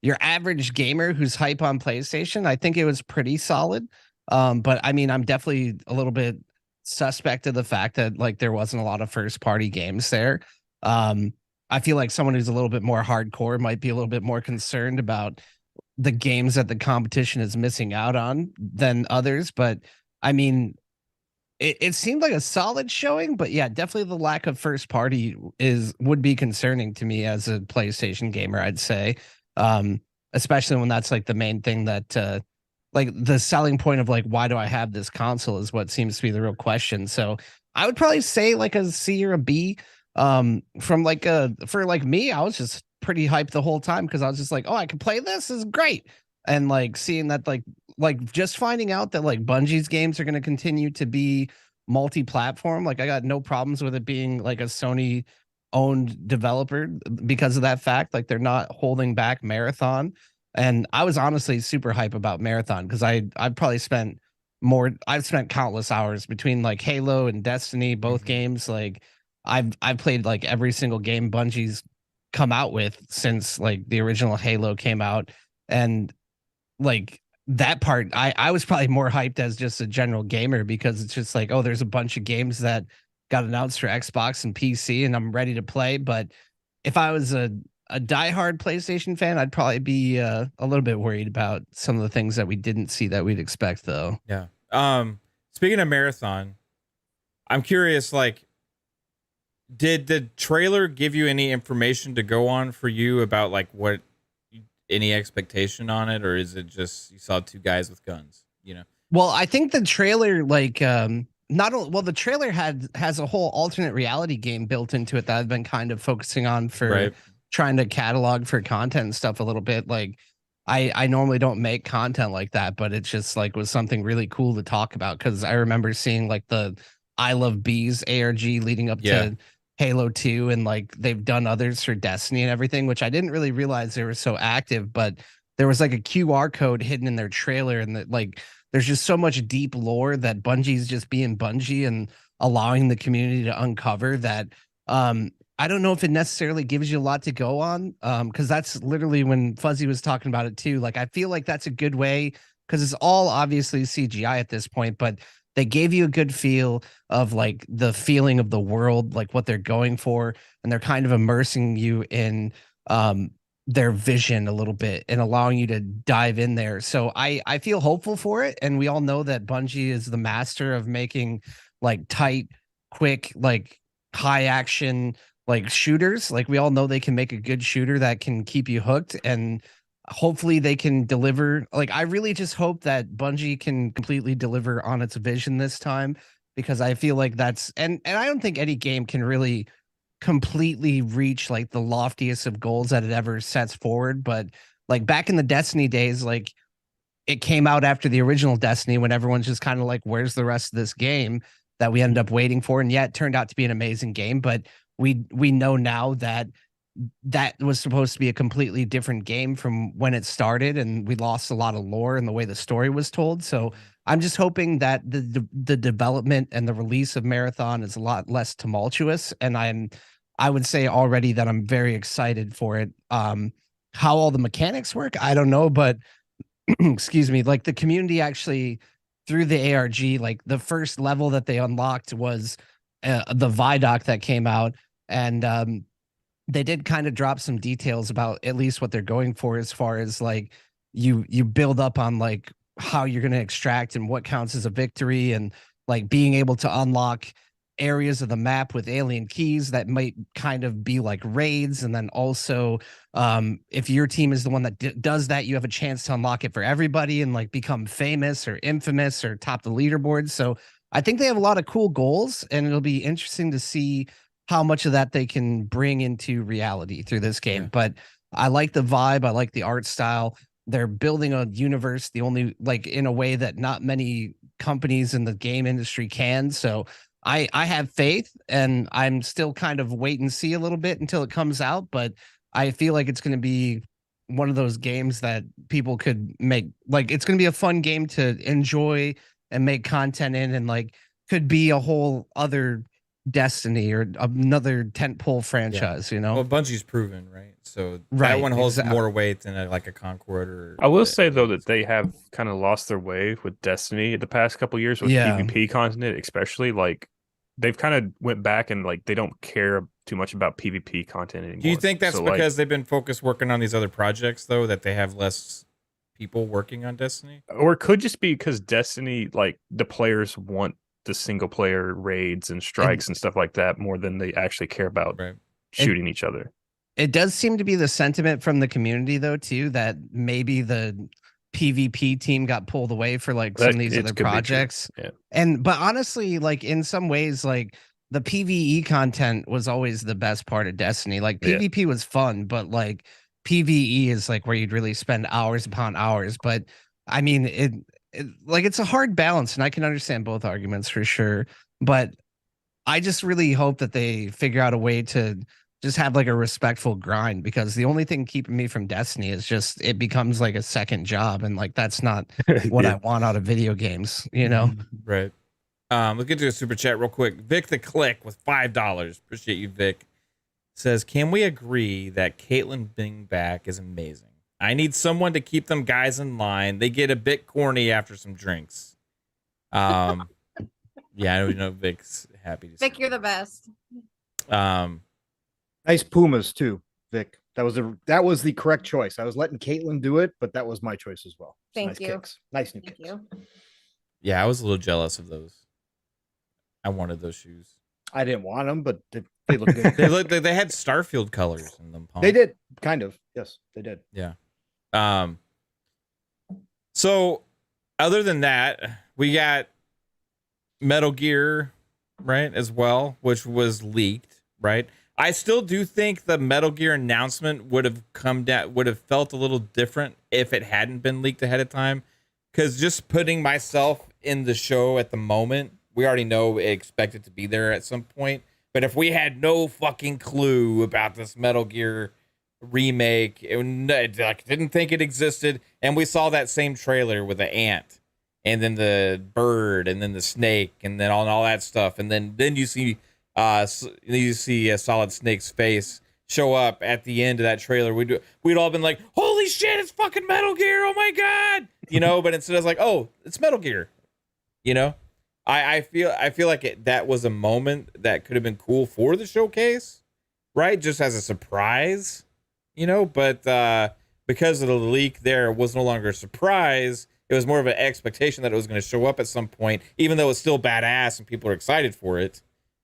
your average gamer who's hype on PlayStation, I think it was pretty solid. But I mean, I'm definitely a little bit suspect of the fact that like there wasn't a lot of first party games there. I feel like someone who's a little bit more hardcore might be a little bit more concerned about the games that the competition is missing out on than others. But I mean, it seemed like a solid showing, but yeah, definitely the lack of first party would be concerning to me as a PlayStation gamer, I'd say. Especially when that's like the main thing that like the selling point of like, why do I have this console is what seems to be the real question. So I would probably say like a C or a B. From like for like me, I was just pretty hyped the whole time because I was just like, oh, I can play this is great. And like seeing that like just finding out that like Bungie's games are going to continue to be multi-platform. Like I got no problems with it being like a Sony owned developer because of that fact. Like they're not holding back Marathon. And I was honestly super hype about Marathon because I've spent countless hours between like Halo and Destiny, both games. Like I've played like every single game Bungie's come out with since like the original Halo came out. And like that part, I was probably more hyped as just a general gamer because it's just like, oh, there's a bunch of games that got announced for Xbox and PC and I'm ready to play. But if I was a diehard PlayStation fan, I'd probably be a little bit worried about some of the things that we didn't see that we'd expect though. Yeah. Speaking of Marathon, I'm curious, like, did the trailer give you any information to go on for you about like what any expectation on it, or is it just you saw two guys with guns? Well, I think the trailer the trailer has a whole alternate reality game built into it that I've been kind of focusing on for trying to catalog for content and stuff a little bit. Like I normally don't make content like that, but it just like was something really cool to talk about because I remember seeing like the I Love Bees ARG leading up to Halo 2 and like they've done others for Destiny and everything, which I didn't really realize they were so active, but there was like a QR code hidden in their trailer and that like there's just so much deep lore that Bungie's just being Bungie and allowing the community to uncover that. I don't know if it necessarily gives you a lot to go on, because that's literally when Fuzzy was talking about it too. Like, I feel like that's a good way, because it's all obviously CGI at this point, but they gave you a good feel of like the feeling of the world, like what they're going for, and they're kind of immersing you in their vision a little bit and allowing you to dive in there. So I feel hopeful for it, and we all know that Bungie is the master of making like tight, quick, like high action like shooters. Like, we all know they can make a good shooter that can keep you hooked, and hopefully they can deliver. Like, I really just hope that Bungie can completely deliver on its vision this time, because I feel like that's and I don't think any game can really completely reach like the loftiest of goals that it ever sets forward. But like back in the Destiny days, like it came out after the original Destiny when everyone's just kind of like, where's the rest of this game that we ended up waiting for? And yet it turned out to be an amazing game. But we know now that that was supposed to be a completely different game from when it started, and we lost a lot of lore in the way the story was told. So I'm just hoping that the development and the release of Marathon is a lot less tumultuous, and I would say already that I'm very excited for it. How all the mechanics work, I don't know, but excuse me, like the community actually through the ARG, like the first level that they unlocked was the Vidoc that came out, and they did kind of drop some details about at least what they're going for, as far as like you build up on like how you're going to extract and what counts as a victory, and like being able to unlock areas of the map with alien keys that might kind of be like raids. And then also if your team is the one that does that, you have a chance to unlock it for everybody and like become famous or infamous or top the leaderboard. So I think they have a lot of cool goals, and it'll be interesting to see how much of that they can bring into reality through this game. But I like the vibe. I like the art style. They're building a universe the only like in a way that not many companies in the game industry can. So I have faith, and I'm still kind of wait and see a little bit until it comes out. But I feel like it's going to be one of those games that people could make, like, it's going to be a fun game to enjoy and make content in, and like could be a whole other Destiny or another tentpole franchise, you know? Well, Bungie's proven, right? So that one holds more weight than like a Concord or. I will say though that they have kind of lost their way with Destiny the past couple years with PvP content, especially. Like they've kind of went back and like they don't care too much about PvP content anymore. Do you think that's because they've been focused working on these other projects though, that they have less people working on Destiny? Or it could just be because Destiny, like the players want the single player raids and strikes and stuff like that more than they actually care about shooting each other. It does seem to be the sentiment from the community though too, that maybe the PvP team got pulled away for like some of these other projects. But honestly, like in some ways, like the PvE content was always the best part of Destiny. Like PvP was fun, but like PvE is like where you'd really spend hours upon hours. But I mean, like it's a hard balance, and I can understand both arguments for sure. But I just really hope that they figure out a way to just have like a respectful grind, because the only thing keeping me from Destiny is just it becomes like a second job, and like that's not what I want out of video games, you know? Right. Let's get to a super chat real quick. Vik The CLiCK with $5. Appreciate you, Vic. Says, can we agree that Caitlyn being back is amazing? I need someone to keep them guys in line. They get a bit corny after some drinks. Yeah, I know Vic's happy to see Vic, you're the best. Nice Pumas too, Vic. That was the correct choice. I was letting Caitlyn do it, but that was my choice as well. Thank nice you. Kicks. Nice new kicks. Yeah, I was a little jealous of those. I wanted those shoes. I didn't want them, but they look good. They had Starfield colors in them. They did, kind of. Yes, they did. Yeah. So other than that, we got Metal Gear, right, as well, which was leaked, right? I still do think the Metal Gear announcement would have felt a little different if it hadn't been leaked ahead of time. Because just putting myself in the show at the moment, we already know we expect it to be there at some point. But if we had no fucking clue about this Metal Gear remake, didn't think it existed, and we saw that same trailer with the ant, and then the bird, and then the snake, and then all that stuff, and then you see Solid Snake's face show up at the end of that trailer. We'd all been like, holy shit, it's fucking Metal Gear, oh my god, you know. But instead, it's like, oh, it's Metal Gear, you know. I feel like that was a moment that could have been cool for the showcase, right? Just as a surprise, you know. But because of the leak, there it was no longer a surprise. It was more of an expectation that it was going to show up at some point, even though it's still badass and people are excited for it,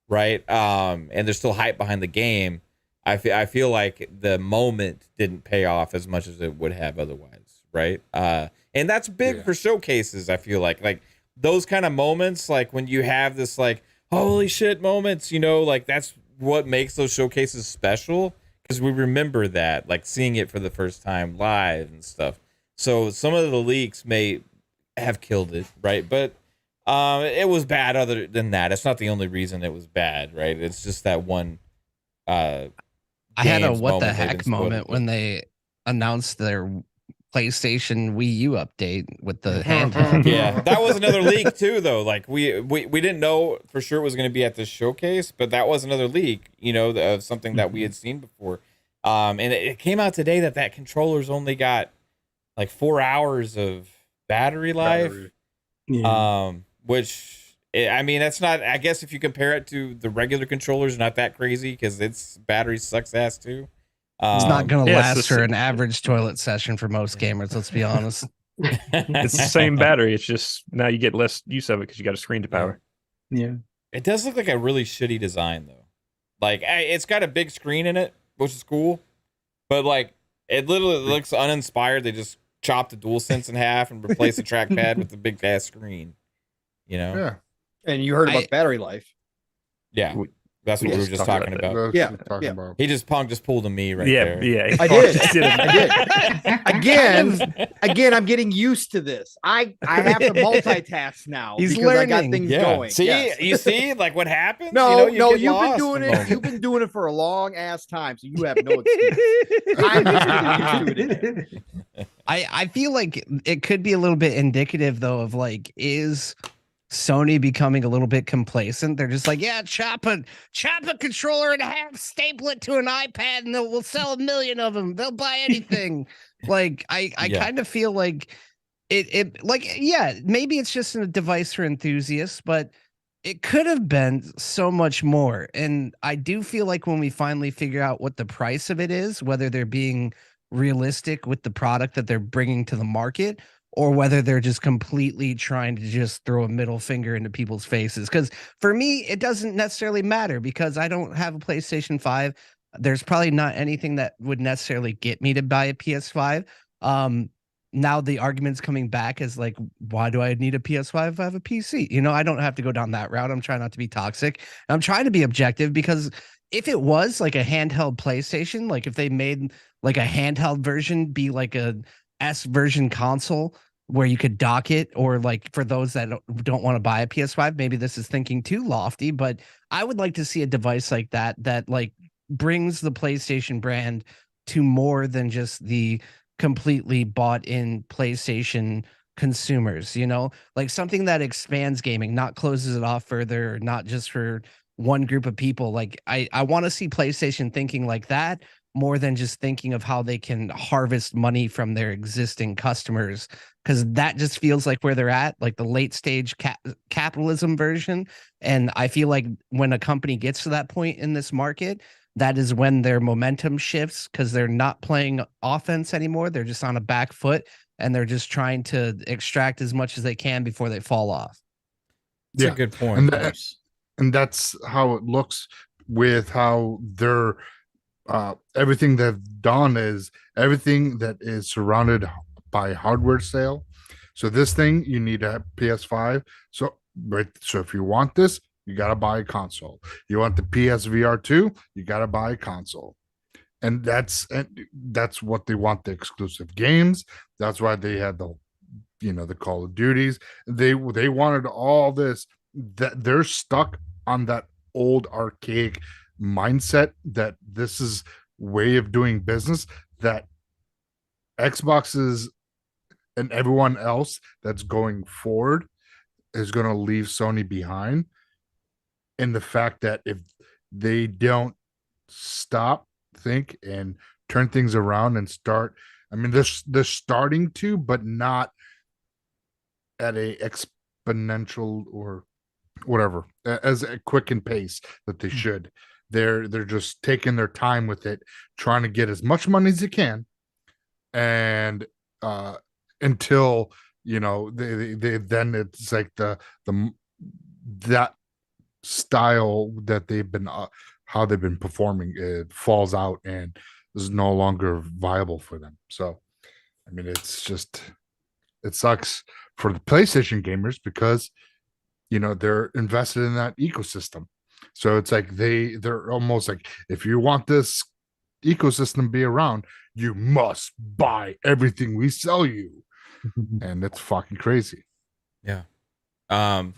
right? And there's still hype behind the game. I feel like the moment didn't pay off as much as it would have otherwise, right? And that's big for showcases. I feel like those kind of moments, like when you have this like holy shit moments, you know, like that's what makes those showcases special, because we remember that, like seeing it for the first time live and stuff. So some of the leaks may have killed it, right? But it was bad. Other than that, it's not the only reason it was bad, right? It's just that one. I had a what the heck moment when they announced their PlayStation Wii U update with the handheld. Yeah, that was another leak too, though. Like we didn't know for sure it was going to be at this showcase, but that was another leak, you know, of something that we had seen before. And it came out today that controller's only got like 4 hours of battery life. Yeah. Which I mean, that's not. I guess if you compare it to the regular controllers, not that crazy because its battery sucks ass too. It's not going to last for an average toilet session for most gamers. Let's be honest. It's the same battery. It's just now you get less use of it because you got a screen to power. Yeah. It does look like a really shitty design though. Like it's got a big screen in it, which is cool, but like it literally looks uninspired. They just chopped the DualSense in half and replaced the trackpad with the big ass screen. You know. Yeah. And you heard about battery life. Yeah. That's what we were just talking about. Yeah. Pong just pulled a me right there. Yeah. I did. Again, I'm getting used to this. I have to multitask now. He's because learning. I got things going. See, you see, like what happens? No, you've been doing it. You've been doing it for a long ass time, so you have no excuse. I'm just getting used to it. I feel like it could be a little bit indicative though of like, is Sony becoming a little bit complacent? They're just like, yeah, chop a controller in half, staple it to an iPad, and we'll sell 1 million of them. They'll buy anything. Like I kind of feel like it like, yeah, maybe it's just a device for enthusiasts, but it could have been so much more. And I do feel like when we finally figure out what the price of it is, whether they're being realistic with the product that they're bringing to the market, or whether they're just completely trying to just throw a middle finger into people's faces. Because for me, it doesn't necessarily matter because I don't have a PlayStation 5. There's probably not anything that would necessarily get me to buy a PS5. Now the argument's coming back is like, why do I need a PS5 if I have a PC? You know, I don't have to go down that route. I'm trying not to be toxic. I'm trying to be objective, because if it was like a handheld PlayStation, like if they made like a handheld version be like a S version console where you could dock it, or like for those that don't want to buy a PS5, maybe this is thinking too lofty, but I would like to see a device like that like brings the PlayStation brand to more than just the completely bought in PlayStation consumers, you know, like something that expands gaming, not closes it off further, not just for one group of people. Like I want to see PlayStation thinking like that, more than just thinking of how they can harvest money from their existing customers, because that just feels like where they're at, like the late stage capitalism version. And I feel like when a company gets to that point in this market, that is when their momentum shifts, because they're not playing offense anymore. They're just on a back foot, and they're just trying to extract as much as they can before they fall off. That's a good point. And that's how it looks with how they're everything they've done is everything that is surrounded by hardware sale. So this thing, you need a PS5. So if you want this, you got to buy a console. You want the PSVR 2, you got to buy a console. And that's what they want, the exclusive games. That's why they had the Call of Duties. They wanted all this. That they're stuck on that old archaic mindset that this is way of doing business, that Xbox is and everyone else that's going forward is going to leave Sony behind. And the fact that if they don't stop, think, and turn things around and start, I mean, they're starting to, but not at a exponential or whatever, as a quick pace that they should. They're just taking their time with it, trying to get as much money as they can, and until they then it's like the that style that they've been how they've been performing, it falls out and is no longer viable for them. So I mean, it's just, it sucks for the PlayStation gamers because they're invested in that ecosystem. So it's like they're almost like, if you want this ecosystem to be around, you must buy everything we sell you. And it's fucking crazy. Yeah. What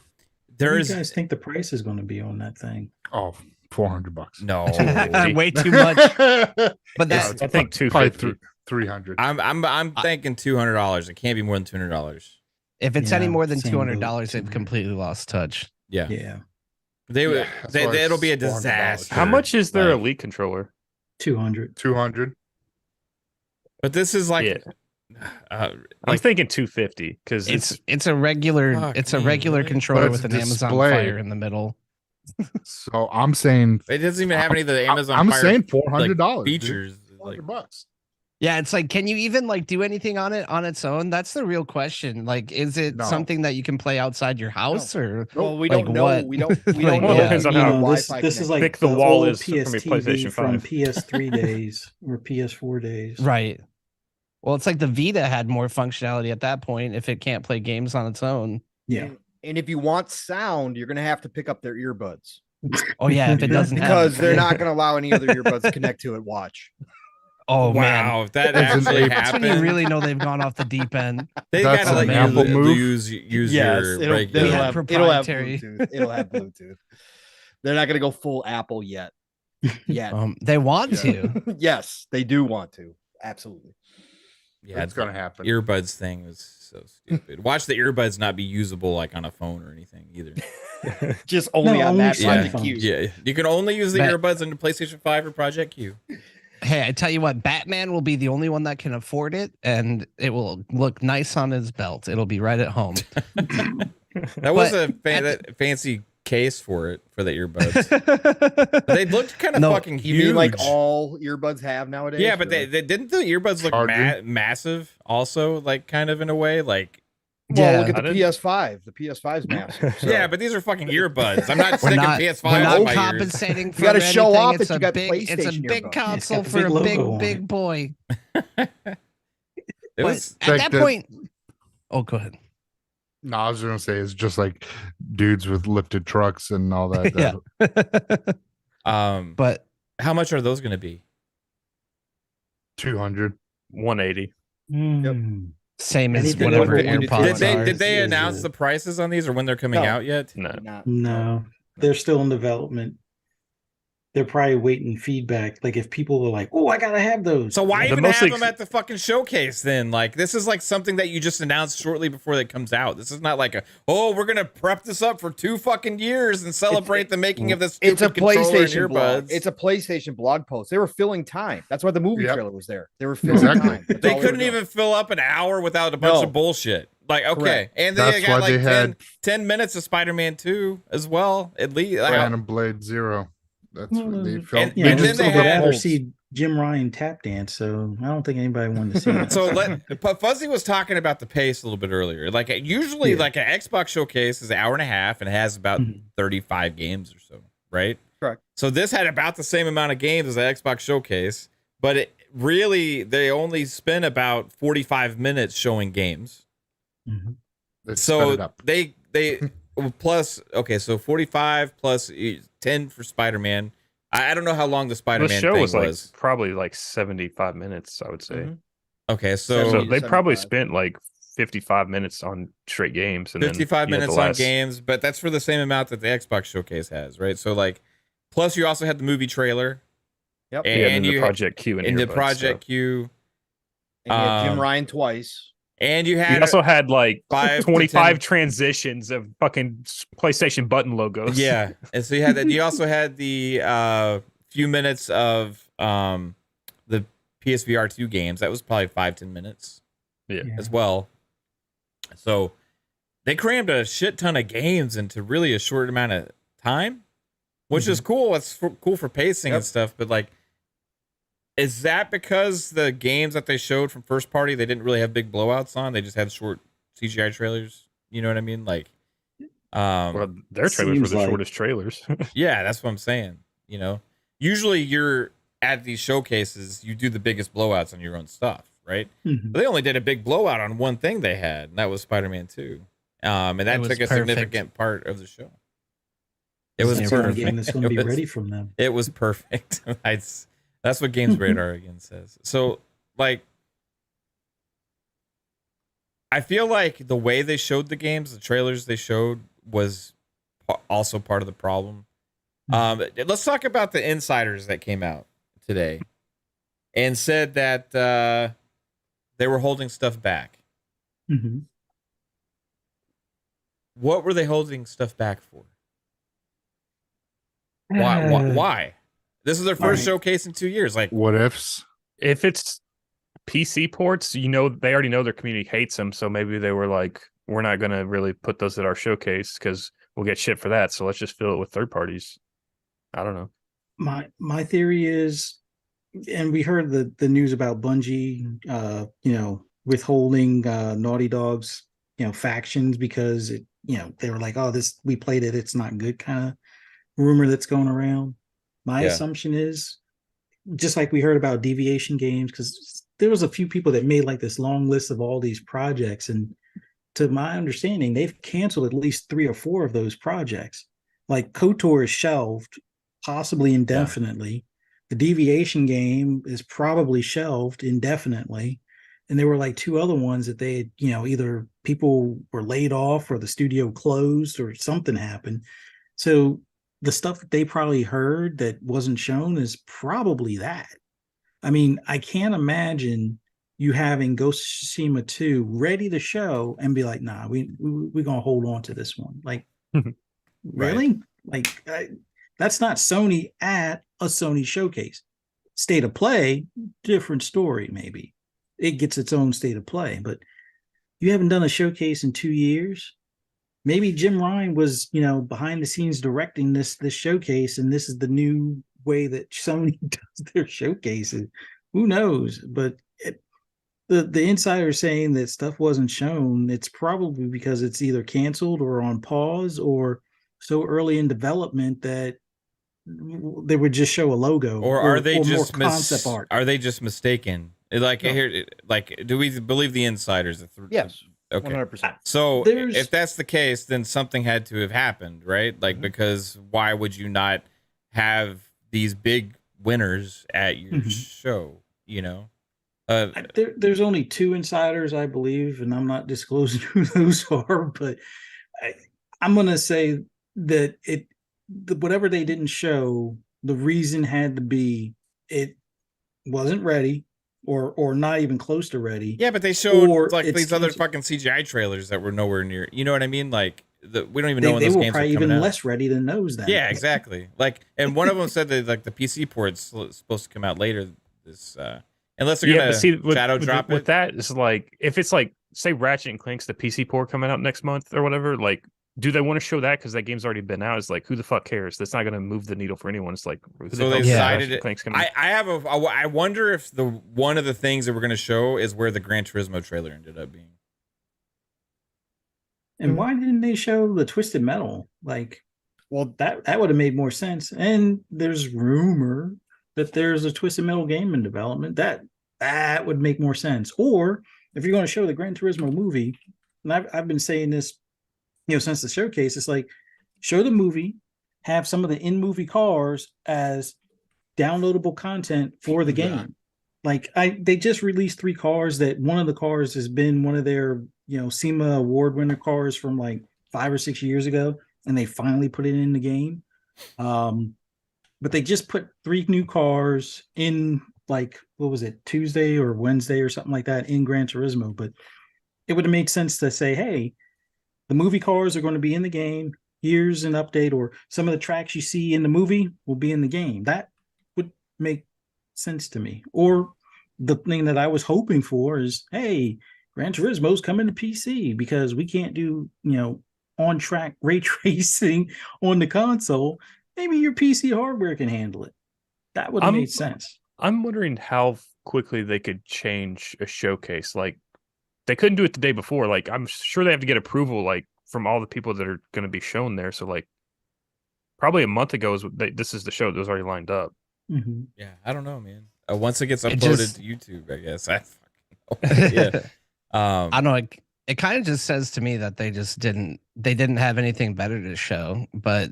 do you guys think the price is going to be on that thing? Oh, $400. No. Way too much. But that's I think 250. 300. I'm thinking $200. It can't be more than $200. if it's any more than same $200, boat. they've completely lost touch. Yeah. Yeah, It'll be a disaster. How much is their Like, Elite controller? 200. 200. But this is like, I'm like thinking 250 because It's a regular really? controller But with it's an Amazon display. Fire in the middle. So I'm saying, it doesn't even have any of the Amazon I'm Fire, saying like, $400 features. Like, $400. Yeah, it's like, can you even like do anything on it on its own? That's the real question. Like, is it No. something that you can play outside your house or? Well, we Like don't know. what? We don't Like, know. yeah. Depends on if you how need this Wi-Fi is like thick the the wall old is from your PSTV PlayStation from 5. PS3 days or PS4 days. Right. Well, it's like the Vita had more functionality at that point if it can't play games on its own. Yeah. And if you want sound, you're gonna have to pick up their earbuds Oh yeah, if it doesn't because have they're not gonna allow any other earbuds to connect to it. Watch. Oh man. wow, if that That's actually That's when you happened, really know they've gone off the deep end. they That's gotta an let Apple you move. use Yes, your it'll regular. have have proprietary. Bluetooth. It'll have Bluetooth. They're not gonna go full Apple yet. Yet. They want Yeah. to. Yes, they do want to. Absolutely. Yeah, It's gonna happen. earbuds thing was so stupid. Watch the earbuds not be usable like on a phone or anything either. Just only No, on only that cell Project phones. Q. Yeah, you can only use the But- earbuds on the PlayStation 5 or Project Q. Hey, I tell you what, Batman will be the only one that can afford it, and it will look nice on his belt. It'll be right at home. That was But that fancy case for it for the earbuds. They looked kind of No, fucking You huge. mean like all earbuds have nowadays? yeah, but Really? they didn't the earbuds look Charging. massive also, like kind of in a way, like Well, Yeah. look at I the didn't- PS5. The PS5's massive. so- yeah, but these are fucking earbuds. I'm not We're sticking not, PS5 we're in not my ears. compensating for gotta show anything. off It's that you a got big, it's a PlayStation big earbuds. console It's got the for big a big, logo on big it. boy. It But was at like that the- point, oh, go ahead. No, I was gonna say it's just like dudes with lifted trucks and all that. Yeah. But how much are those going to be? 200. 180. same as Anything whatever over 180 AirPods are. Did they is announce it. the prices on these or when they're coming No. out yet? No. No, they're still in development. They're probably waiting feedback. Like if people are like, "Oh, I gotta have those." So why The even most have ex- them at the fucking showcase then? Like this is like something that you just announced shortly before that comes out. This is not like we're gonna prep this up for 2 fucking years and celebrate the making of this It's a stupid controller and PlayStation blog. earbuds. It's a PlayStation blog post. They were filling time. That's why the movie Yep. trailer was there. They were filling Exactly. time. That's They all were couldn't doing. even fill up an hour without a bunch No. of bullshit. Like, okay. Correct. And they That's got why they like had 10 minutes of Spider-Man 2 as well, at least. Like, Phantom Blade Zero. That's what they felt. And- Yeah, and most then they people would had- rather see Jim Ryan tap dance. So I don't think anybody wanted to see that. So Fuzzy was talking about the pace a little bit earlier. Like usually, Yeah. like an Xbox showcase is an hour and a half and has about Mhm. 35 games or so, right? Correct. So this had about the same amount of games as the Xbox showcase, but it really they only spent about 45 minutes showing games. Mhm. They sped So it up. they plus okay, so 45 plus 10 for Spider-Man. I don't know how long the The Spider-Man show thing was like probably like 75 minutes, I would say. Mhm. Okay, So, so 70 they probably 75. spent like 55 minutes on straight games and 55 then you had minutes the on last- games, but that's for the same amount that the Xbox showcase has, right? So like, plus you also had the movie trailer, Yep. Yeah, and and then you the Project Q and in the earbuds, Project Q, And you had Jim Um, Ryan twice. And you also had like 25 10 transitions of fucking PlayStation button logos. Yeah, and so you had that. You also had the few minutes of the PSVR 2 games. That was probably 5-10 minutes. Yeah, as well. So they crammed a shit ton of games into really a short amount of time, which is cool. It's cool for pacing and stuff. But like, is that because the games that they showed from first party, they didn't really have big blowouts on? They just had short CGI trailers. You know what I mean? Like, well, their trailers were the shortest trailers. Yeah, that's what I'm saying. You know, usually you're at these showcases, you do the biggest blowouts on your own stuff, right? But they only did a big blowout on one thing they had, and that was Spider-Man 2. And that took a significant part of the show. It was perfect. Game that's going to be ready from them. It was perfect. That's what Games Radar again says. So, like, I feel like the way they showed the games, the trailers they showed, was also part of the problem. Let's talk about the insiders that came out today and said that they were holding stuff back. What were they holding stuff back for? Why? This is their first showcase in 2 years. Like, what ifs? If it's PC ports, you know, they already know their community hates them, so maybe they were like, we're not going to really put those at our showcase because we'll get shit for that, so let's just fill it with third parties. I don't know. My theory is, and we heard the news about Bungie, you know, withholding Naughty Dog's, you know, factions because it, you know, they were like, oh, this, we played it, it's not good kind of rumor that's going around. My assumption is, just like we heard about Deviation Games, because there was a few people that made like this long list of all these projects, and to my understanding, they've canceled at least 3 or 4 of those projects. Like KOTOR is shelved, possibly indefinitely. The Deviation game is probably shelved indefinitely. And there were like 2 other ones that they had, you know, either people were laid off or the studio closed or something happened. So the stuff that they probably heard that wasn't shown is probably that. I mean, I can't imagine you having Ghost of Tsushima 2 ready to show and be like, nah, we're going to hold on to this one. Like, really? Like, that's not Sony at a Sony showcase. State of play, different story, maybe. It gets its own state of play, but you haven't done a showcase in 2 years. Maybe Jim Ryan was, you know, behind the scenes directing this showcase, and this is the new way that Sony does their showcases. Who knows? But the insider saying that stuff wasn't shown, it's probably because it's either canceled or on pause or so early in development that they would just show a logo, or are they just concept art? Are they just mistaken? Like, here, like, do we believe the insiders? Yes. Okay. 100%. So if that's the case, then something had to have happened, right? Like, because why would you not have these big winners at your show? You know, there's only 2 insiders, I believe, and I'm not disclosing who those are, but I'm gonna say that whatever they didn't show, the reason had to be it wasn't ready. Or not even close to ready. Yeah, but they showed like these other fucking CGI trailers that were nowhere near. You know what I mean? Like, we don't even know when those games are coming out. They were probably even less ready than those. Then. Yeah, exactly. Like, and one of them said that like the PC port's supposed to come out later. This unless they're gonna shadow drop it. With that, it's like if it's like say Ratchet and Clank's the PC port coming out next month or whatever. Like, do they want to show that because that game's already been out? It's like, who the fuck cares? That's not going to move the needle for anyone. It's like, so they decided it. I wonder if one of the things that we're going to show is where the Gran Turismo trailer ended up being. And why didn't they show the Twisted Metal? Like, well, that would have made more sense. And there's rumor that there's a Twisted Metal game in development. That would make more sense. Or if you're going to show the Gran Turismo movie, and I've been saying this, you know, since the showcase, it's like show the movie, have some of the in-movie cars as downloadable content for the game. Like they just released 3 cars that one of the cars has been one of their, you know, SEMA award winner cars from like 5 or 6 years ago, and they finally put it in the game. But they just put 3 new cars in, like, what was it, Tuesday or Wednesday or something like that in Gran Turismo. But it would have made sense to say, hey, the movie cars are going to be in the game. Here's an update, or some of the tracks you see in the movie will be in the game. That would make sense to me. Or the thing that I was hoping for is, hey, Gran Turismo's coming to PC because we can't do, on track ray tracing on the console. Maybe your PC hardware can handle it. That would have made sense. I'm wondering how quickly they could change a showcase. Like, they couldn't do it the day before. Like, I'm sure they have to get approval, like, from all the people that are going to be shown there. So, like, probably a month ago this is the show that was already lined up. Mm-hmm. Yeah, I don't know, man. Once it gets uploaded to YouTube, I guess. I fucking know. Yeah. I don't know. It kind of just says to me that they didn't have anything better to show. But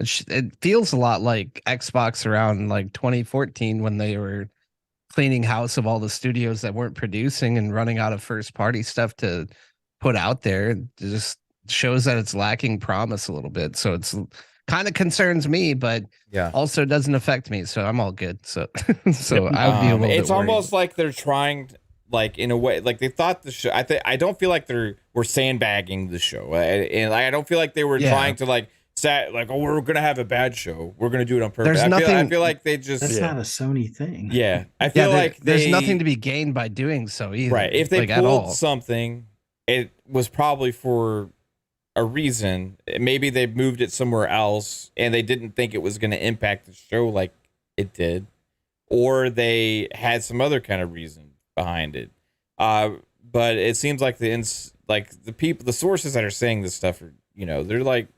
it feels a lot like Xbox around like 2014 when they were cleaning house of all the studios that weren't producing and running out of first party stuff to put out there. It just shows that it's lacking promise a little bit. So it's kind of concerns me, but also doesn't affect me. So I'm all good. So I would be a little bit it's worried. almost like they're trying, like, in a way, like they thought the show. I don't feel like we're sandbagging the show, and I don't feel like they were trying to like we're gonna have a bad show. We're gonna do it on purpose. I feel like they just that's not a Sony thing. Yeah, I feel like there's nothing to be gained by doing so either. Right. If they pulled something, it was probably for a reason. Maybe they moved it somewhere else and they didn't think it was going to impact the show like it did, or they had some other kind of reason behind it. But it seems like the sources that are saying this stuff are, they're like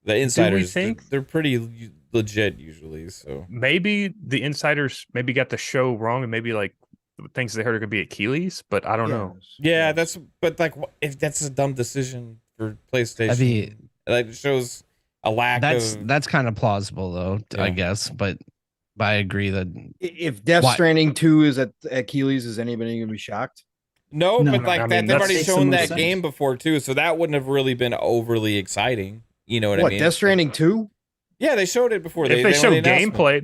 the insiders. They're pretty legit usually. So maybe the insiders got the show wrong, and maybe like things they heard are gonna be at KhAo's, but I don't know. Yeah, if that's a dumb decision for PlayStation, it shows a lack of. That's kind of plausible though, I guess. But I agree that if Death Stranding 2 is at KhAo's, is anybody gonna be shocked? No, but they've already shown that game before too, so that wouldn't have really been overly exciting. You know what I mean? Death Stranding 2? Yeah, they showed it before. If they showed gameplay,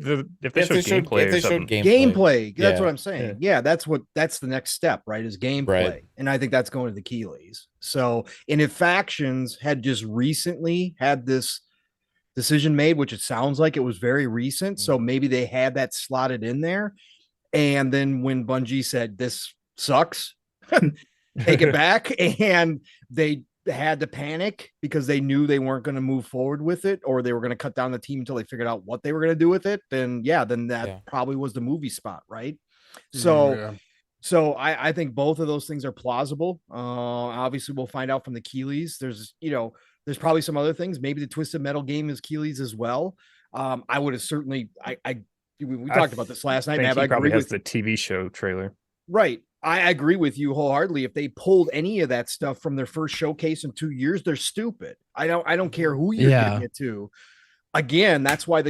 gameplay, that's what I'm saying. Yeah, that's the next step, right? Is gameplay, right. And I think that's going to the KhAo's. So, and if Factions had just recently had this decision made, which it sounds like it was very recent, so maybe they had that slotted in there, and then when Bungie said this sucks, take it back, and they had to panic because they knew they weren't going to move forward with it, or they were going to cut down the team until they figured out what they were going to do with it, then that probably was the movie spot, right? So I think both of those things are plausible. Obviously we'll find out from the KhAo's. There's probably some other things. Maybe the Twisted Metal game is KhAo's as well. I would have certainly we talked about this last night. I probably has the TV show trailer. Right. I agree with you wholeheartedly. If they pulled any of that stuff from their first showcase in 2 years, they're stupid. I don't care who you're getting it to. Again, that's why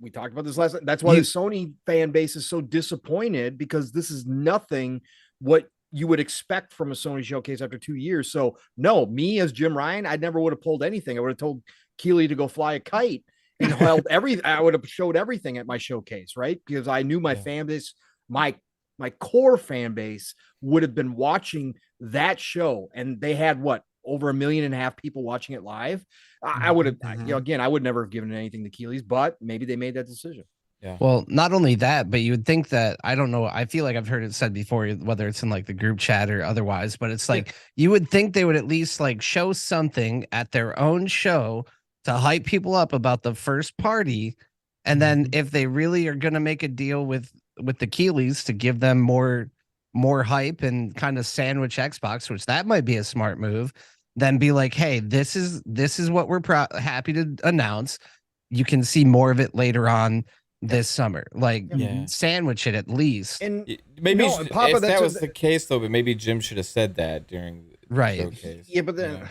we talked about this last night. That's why the Sony fan base is so disappointed, because this is nothing what you would expect from a Sony showcase after 2 years. So no, me as Jim Ryan, I never would have pulled anything. I would have told Keeley to go fly a kite and held I would have showed everything at my showcase, right? Because I knew my fan base, my core fan base would have been watching that show, and they had over 1.5 million people watching it live. I would have, again, I would never have given anything to KhAo's, but maybe they made that decision. Yeah. Well, not only that, but you would think that, I don't know, I feel like I've heard it said before, whether it's in like the group chat or otherwise, but it's like, you would think they would at least like show something at their own show to hype people up about the first party. And then if they really are going to make a deal with the KhAo's to give them more hype and kind of sandwich Xbox, which that might be a smart move, then be like, hey, this is what we're happy to announce. You can see more of it later on this summer. Like, sandwich it at least. And maybe Papa, if that was the case though, but maybe Jim should have said that during the showcase. Yeah, but then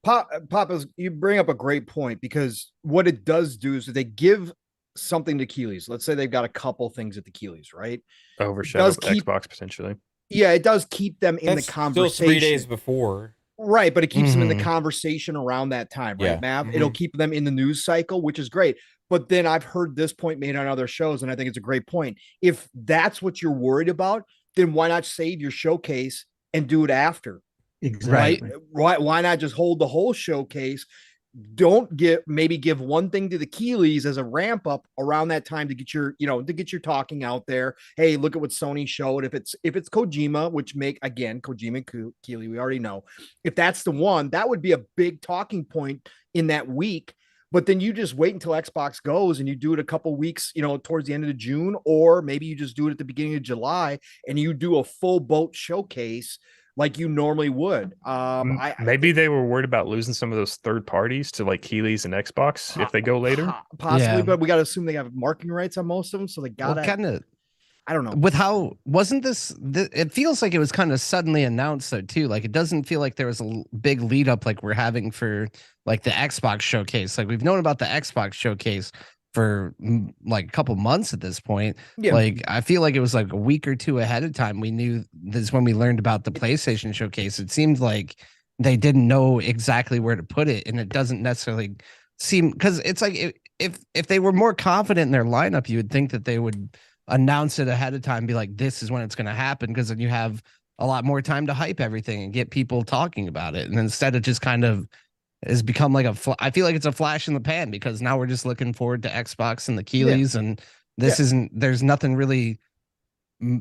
Papa, you bring up a great point, because what it does do is they give something to KhAo's. Let's say they've got a couple things at the KhAo's, right? Overshadow Xbox potentially. Yeah, it does keep them in the conversation. Still 3 days before. Right, but it keeps them in the conversation around that time, right, Mav? It'll keep them in the news cycle, which is great. But then I've heard this point made on other shows, and I think it's a great point. If that's what you're worried about, then why not save your showcase and do it after. Exactly. Right? Why not just hold the whole showcase? Don't give one thing to the Keighley's as a ramp up around that time to get your, to get your talking out there. Hey, look at what Sony showed. If it's Kojima, which Kojima and Keighley, we already know. If that's the one, that would be a big talking point in that week. But then you just wait until Xbox goes and you do it a couple weeks, towards the end of June, or maybe you just do it at the beginning of July and you do a full boat showcase like you normally would. Maybe they were worried about losing some of those third parties to like Keighley's and Xbox if they go later. Possibly, but we got to assume they have marketing rights on most of them, so they got to. I don't know. With how wasn't this? It feels like it was kind of suddenly announced though too. Like it doesn't feel like there was a big lead up like we're having for like the Xbox showcase. Like we've known about the Xbox showcase for like a couple months at this point. Yeah. Like I feel like it was like a week or two ahead of time. We knew this when we learned about the PlayStation showcase. It seemed like they didn't know exactly where to put it, and it doesn't necessarily seem because it's like if they were more confident in their lineup, you would think that they would announce it ahead of time and be like, this is when it's going to happen, because then you have a lot more time to hype everything and get people talking about it. And instead it just kind of has become like I feel like it's a flash in the pan, because now we're just looking forward to Xbox and the Keighley's, and this there's nothing really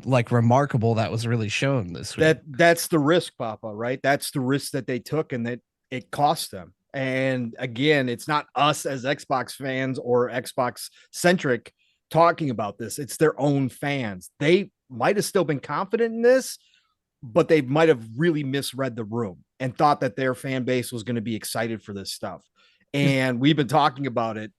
like remarkable that was really shown this week. That's the risk, Papa, right? That's the risk that they took, and that it cost them. And again, it's not us as Xbox fans or Xbox centric talking about this. It's their own fans. They might have still been confident in this, but they might have really misread the room and thought that their fan base was going to be excited for this stuff. And we've been talking about it.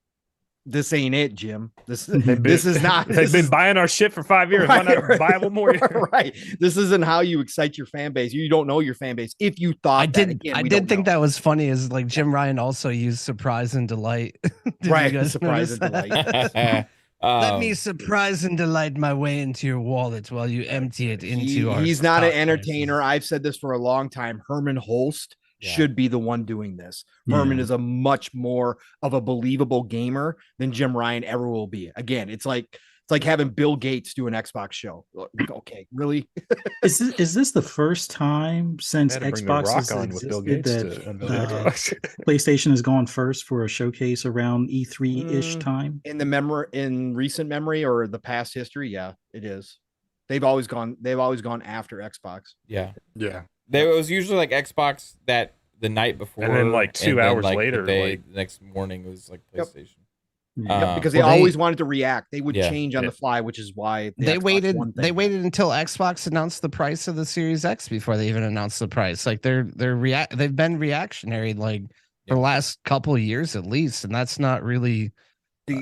This ain't it, Jim. This is not. They've been buying our shit for 5 years. Why not buy one more year? Right. This isn't how you excite your fan base. You don't know your fan base. If you thought I did think that was funny, is like Jim Ryan also used surprise and delight. Right. Surprise and delight. Let me surprise and delight my way into your wallet while you empty it into our. He's not an entertainer. I've said this for a long time. Herman Holst should be the one doing this. Herman is a much more of a believable gamer than Jim Ryan ever will be. Again, it's like having Bill Gates do an Xbox show. Okay, really? Is this the first time since Xbox has existed that PlayStation has gone first for a showcase around E3-ish time? In recent memory or the past history, yeah, it is. They've always gone after Xbox. Yeah. It was usually like Xbox that the night before, and then like 2 hours later, the next morning it was like PlayStation. Because they always wanted to react. They would change on the fly, which is why they waited. They waited until Xbox announced the price of the Series X before they even announced the price. Like they've been reactionary like for the last couple of years at least, and that's not really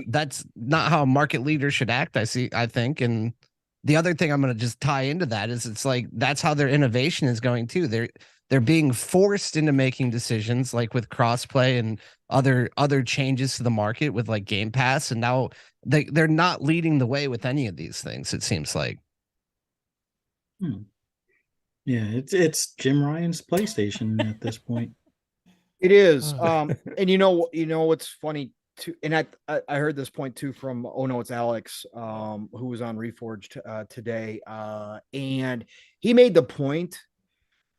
that's not how a market leader should act. I think. And the other thing I'm going to just tie into that is it's like that's how their innovation is going too. They're being forced into making decisions like with crossplay and other changes to the market with like Game Pass, and now they're not leading the way with any of these things, it seems like. Yeah, it's Jim Ryan's PlayStation at this point. It is. And you know what's funny too, and I heard this point too from it's Alex, who was on Reforged today, and he made the point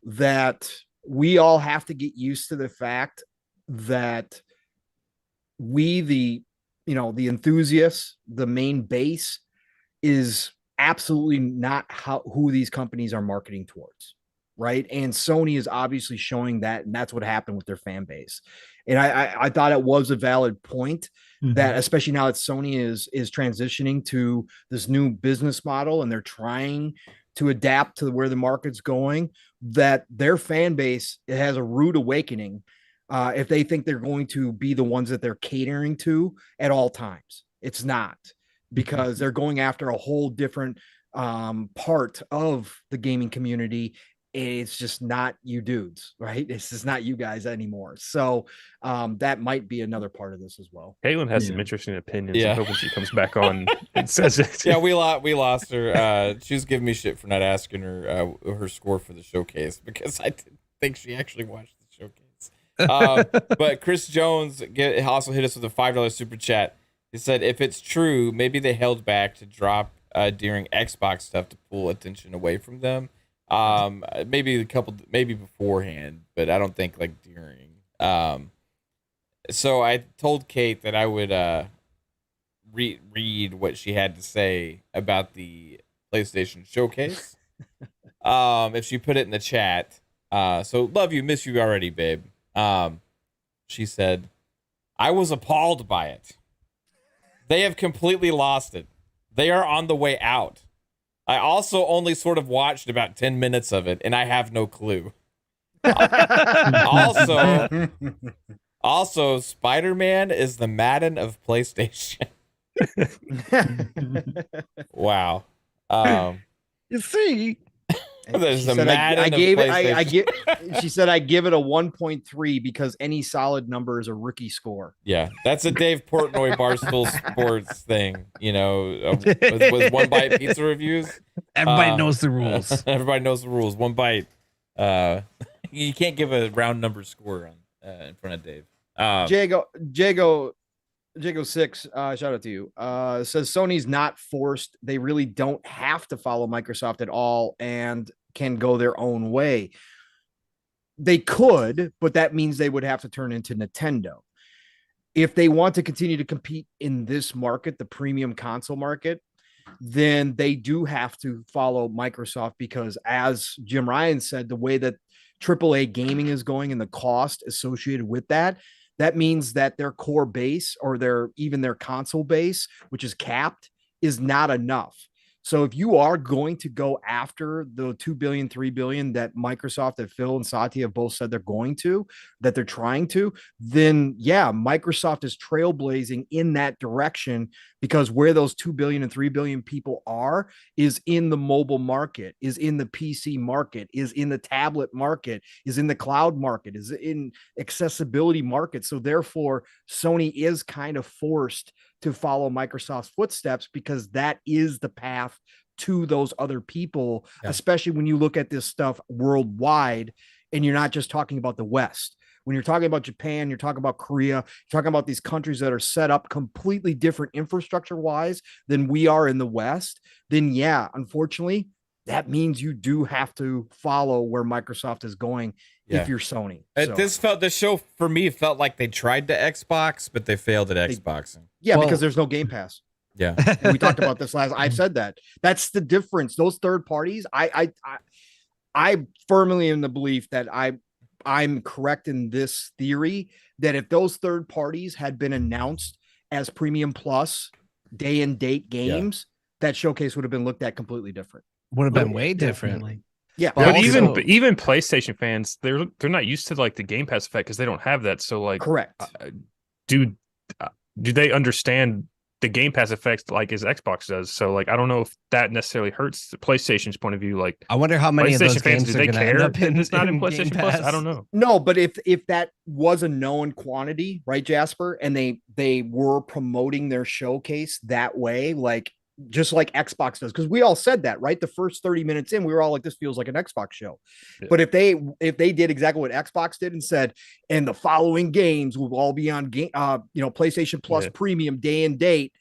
that we all have to get used to the fact that we, the enthusiasts, the main base, is absolutely not who these companies are marketing towards, right? And Sony is obviously showing that, and that's what happened with their fan base. And I thought it was a valid point that, especially now that Sony is transitioning to this new business model and they're trying to adapt to where the market's going, that their fan base has a rude awakening if they think they're going to be the ones that they're catering to at all times. It's not, because they're going after a whole different part of the gaming community. It's just not you dudes, right? It's just not you guys anymore. So that might be another part of this as well. Caitlin has some interesting opinions. I'm hoping she comes back on and says it. Yeah, we lost her. She was giving me shit for not asking her score for the showcase, because I didn't think she actually watched the showcase. But Chris Jones also hit us with a $5 super chat. He said, if it's true, maybe they held back to drop during Xbox stuff to pull attention away from them. Maybe beforehand, but I don't think like during. So I told Kate that I would read what she had to say about the PlayStation Showcase. If she put it in the chat. So love you, miss you already, babe. She said, I was appalled by it. They have completely lost it. They are on the way out. I also only sort of watched about 10 minutes of it, and I have no clue. Also, Spider-Man is the Madden of PlayStation. Wow. You see, There's a she said I give it a 1.3 because any solid number is a rookie score. Yeah, that's a Dave Portnoy Barstool Sports thing, with one bite pizza reviews. Everybody knows the rules. Everybody knows the rules. One bite. You can't give a round number score in front of Dave. Jago 6, shout out to you. Says Sony's not forced. They really don't have to follow Microsoft at all and can go their own way. They could, but that means they would have to turn into Nintendo. If they want to continue to compete in this market, the premium console market, then they do have to follow Microsoft because, as Jim Ryan said, the way that AAA gaming is going and the cost associated with that, that means that their core base or their console base, which is capped, is not enough. So if you are going to go after the 2 billion, 3 billion that Microsoft, that Phil and Satya have both said that they're trying to, then yeah, Microsoft is trailblazing in that direction because where those 2 billion and 3 billion people are is in the mobile market, is in the PC market, is in the tablet market, is in the cloud market, is in accessibility market. So therefore, Sony is kind of forced to follow Microsoft's footsteps because that is the path to those other people, especially when you look at this stuff worldwide and you're not just talking about the West. When you're talking about Japan, you're talking about Korea, you're talking about these countries that are set up completely different infrastructure wise than we are in the West, then yeah, unfortunately, that means you do have to follow where Microsoft is going if you're Sony. This show for me felt like they tried to Xbox, but they failed at Xboxing. Yeah, because there's no Game Pass. Yeah. And we talked about this last. I've said that. That's the difference. Those third parties, I firmly in the belief that I'm correct in this theory that if those third parties had been announced as Premium Plus day and date games, that showcase would have been looked at completely different. Would have been way different. Yeah, but even PlayStation fans, they're not used to like the Game Pass effect because they don't have that. So like, correct. Do they understand the Game Pass effect like as Xbox does? So like, I don't know if that necessarily hurts the PlayStation's point of view. Like, I wonder how many of those fans games are going to end up in, it's not in PlayStation PlayStation Plus. I don't know. No, but if that was a known quantity, right, Jasper, and they were promoting their showcase that way, like. Just like Xbox does, because we all said that, right? The first 30 minutes in, we were all like, this feels like an Xbox show. Yeah. But if they did exactly what Xbox did and said, and the following games will all be on PlayStation Plus Premium day and date,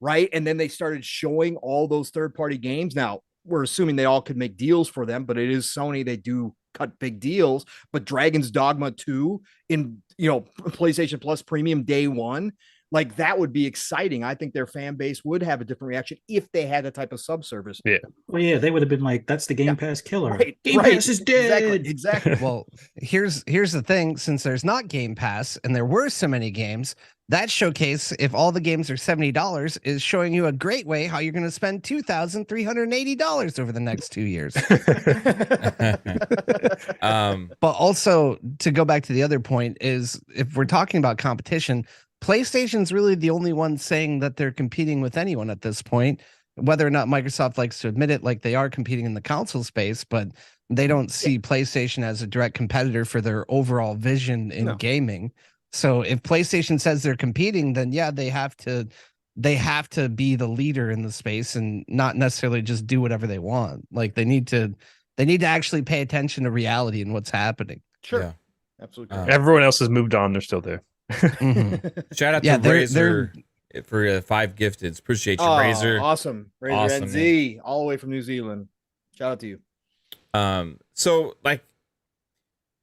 right? And then they started showing all those third-party games. Now, we're assuming they all could make deals for them, but it is Sony. They do cut big deals. But Dragon's Dogma 2 in PlayStation Plus Premium day one. Like that would be exciting. I think their fan base would have a different reaction if they had a type of subservice. Yeah. Well, yeah, they would have been like, "That's the Game Pass killer. Right. Game Pass is dead." Exactly. Well, here's the thing: since there's not Game Pass and there were so many games, that showcase, if all the games are $70, is showing you a great way how you're going to spend $2,380 over the next 2 years. But also to go back to the other point is, if we're talking about competition. PlayStation's really the only one saying that they're competing with anyone at this point, whether or not Microsoft likes to admit it, like they are competing in the console space, but they don't see PlayStation as a direct competitor for their overall vision in gaming. So if PlayStation says they're competing, then yeah, they have to be the leader in the space and not necessarily just do whatever they want. Like they need to actually pay attention to reality and what's happening. Sure. Yeah. Absolutely. Everyone else has moved on. They're still there. Shout out to Razor for 5 gifteds. Appreciate you, Razor. Awesome. Razor NZ, all the way from New Zealand. Shout out to you. So like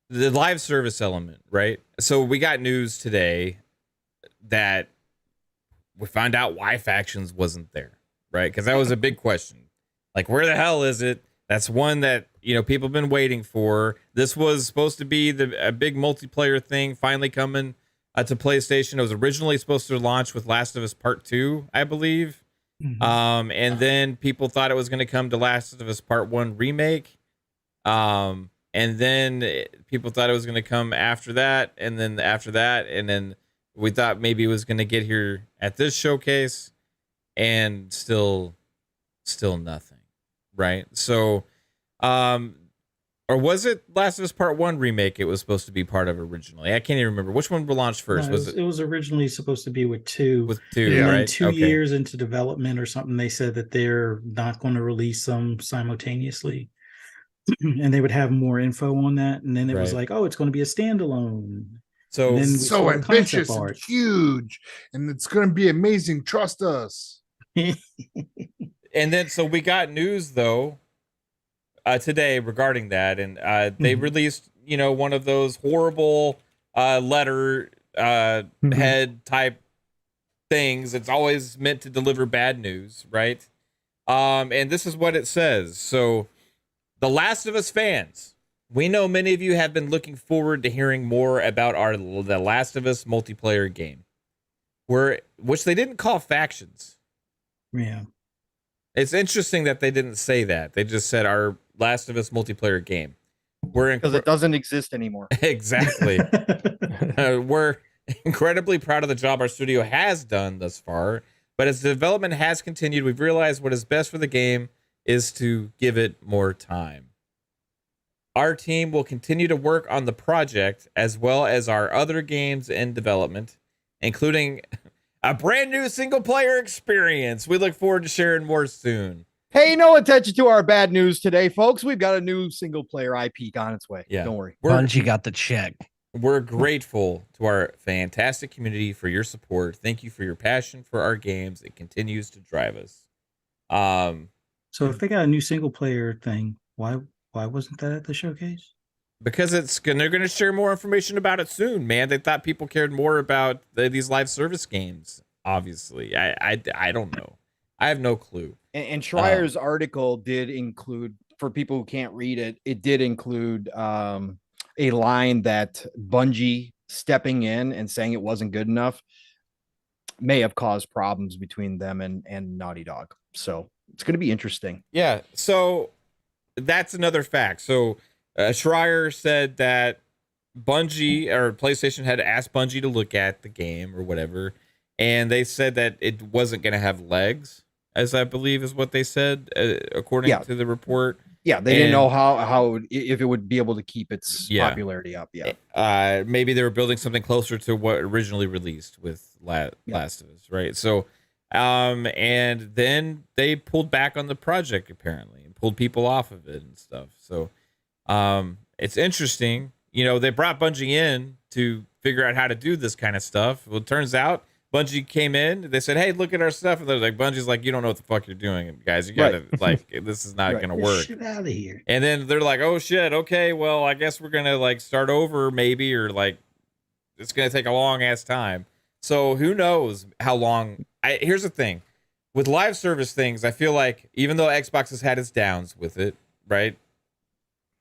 the live service element, right? So we got news today that we found out why Factions wasn't there, right? Because that was a big question. Like, where the hell is it? That's one that, you know, people have been waiting for. This was supposed to be a big multiplayer thing finally coming to PlayStation. It was originally supposed to launch with Last of Us Part 2, I believe. Mm-hmm. And then people thought it was going to come to Last of Us Part 1 remake. And then people thought it was going to come after that. And then after that. And then we thought maybe it was going to get here at this showcase. And still nothing. Right. So, or was it Last of Us Part 1 remake it was supposed to be part of originally? I can't even remember. Which one launched first? No, it was originally supposed to be with 2. With 2, and then right? 2 years into development or something, they said that they're not going to release them simultaneously. And they would have more info on that. And then it was like, oh, it's going to be a standalone. So, then so ambitious and huge. And it's going to be amazing. Trust us. And then, so we got news, though, today regarding that, and they released, you know, one of those horrible letter head type things. It's always meant to deliver bad news, right? And this is what it says. So, The Last of Us fans, we know many of you have been looking forward to hearing more about The Last of Us multiplayer game, which they didn't call Factions. Yeah. It's interesting that they didn't say that. They just said our Last of Us multiplayer game. Because it doesn't exist anymore. Exactly. We're incredibly proud of the job our studio has done thus far, but as the development has continued, we've realized what is best for the game is to give it more time. Our team will continue to work on the project as well as our other games in development, including a brand new single player experience. We look forward to sharing more soon. Hey, no attention to our bad news today, folks. We've got a new single player IP on its way. Yeah. Don't worry. Bungie got the check. We're grateful to our fantastic community for your support. Thank you for your passion for our games. It continues to drive us. So if they got a new single player thing, why wasn't that at the showcase? Because they're going to share more information about it soon, man. They thought people cared more about these live service games. Obviously, I don't know. I have no clue. And Schreier's article did include, for people who can't read it, it did include a line that Bungie stepping in and saying it wasn't good enough may have caused problems between them and Naughty Dog. So it's going to be interesting. Yeah. So that's another fact. So Schreier said that Bungie or PlayStation had asked Bungie to look at the game or whatever, and they said that it wasn't going to have legs, as I believe is what they said, according to the report. Yeah, they didn't know how if it would be able to keep its popularity up. Yeah, maybe they were building something closer to what originally released with Last of Us, right? So, and then they pulled back on the project apparently and pulled people off of it and stuff. So, it's interesting. You know, they brought Bungie in to figure out how to do this kind of stuff. Well, it turns out Bungie came in. They said, "Hey, look at our stuff." And they're like, "Bungie's like, you don't know what the fuck you're doing, guys. You gotta like, this is not gonna work. Get out of here." And then they're like, "Oh shit, okay, well, I guess we're gonna like start over, maybe, or like, it's gonna take a long ass time." So who knows how long? Here's the thing, with live service things, I feel like even though Xbox has had its downs with it, right?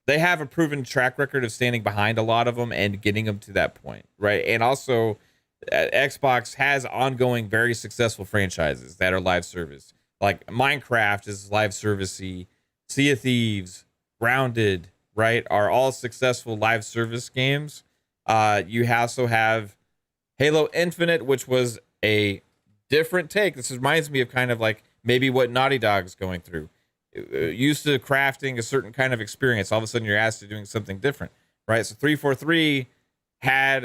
They have a proven track record of standing behind a lot of them and getting them to that point, right? And also, Xbox has ongoing, very successful franchises that are live service. Like Minecraft is live servicey, Sea of Thieves, Grounded, right, are all successful live service games. You also have Halo Infinite, which was a different take. This reminds me of kind of like maybe what Naughty Dog's going through. Used to crafting a certain kind of experience, all of a sudden you're asked to doing something different, right? So 343 had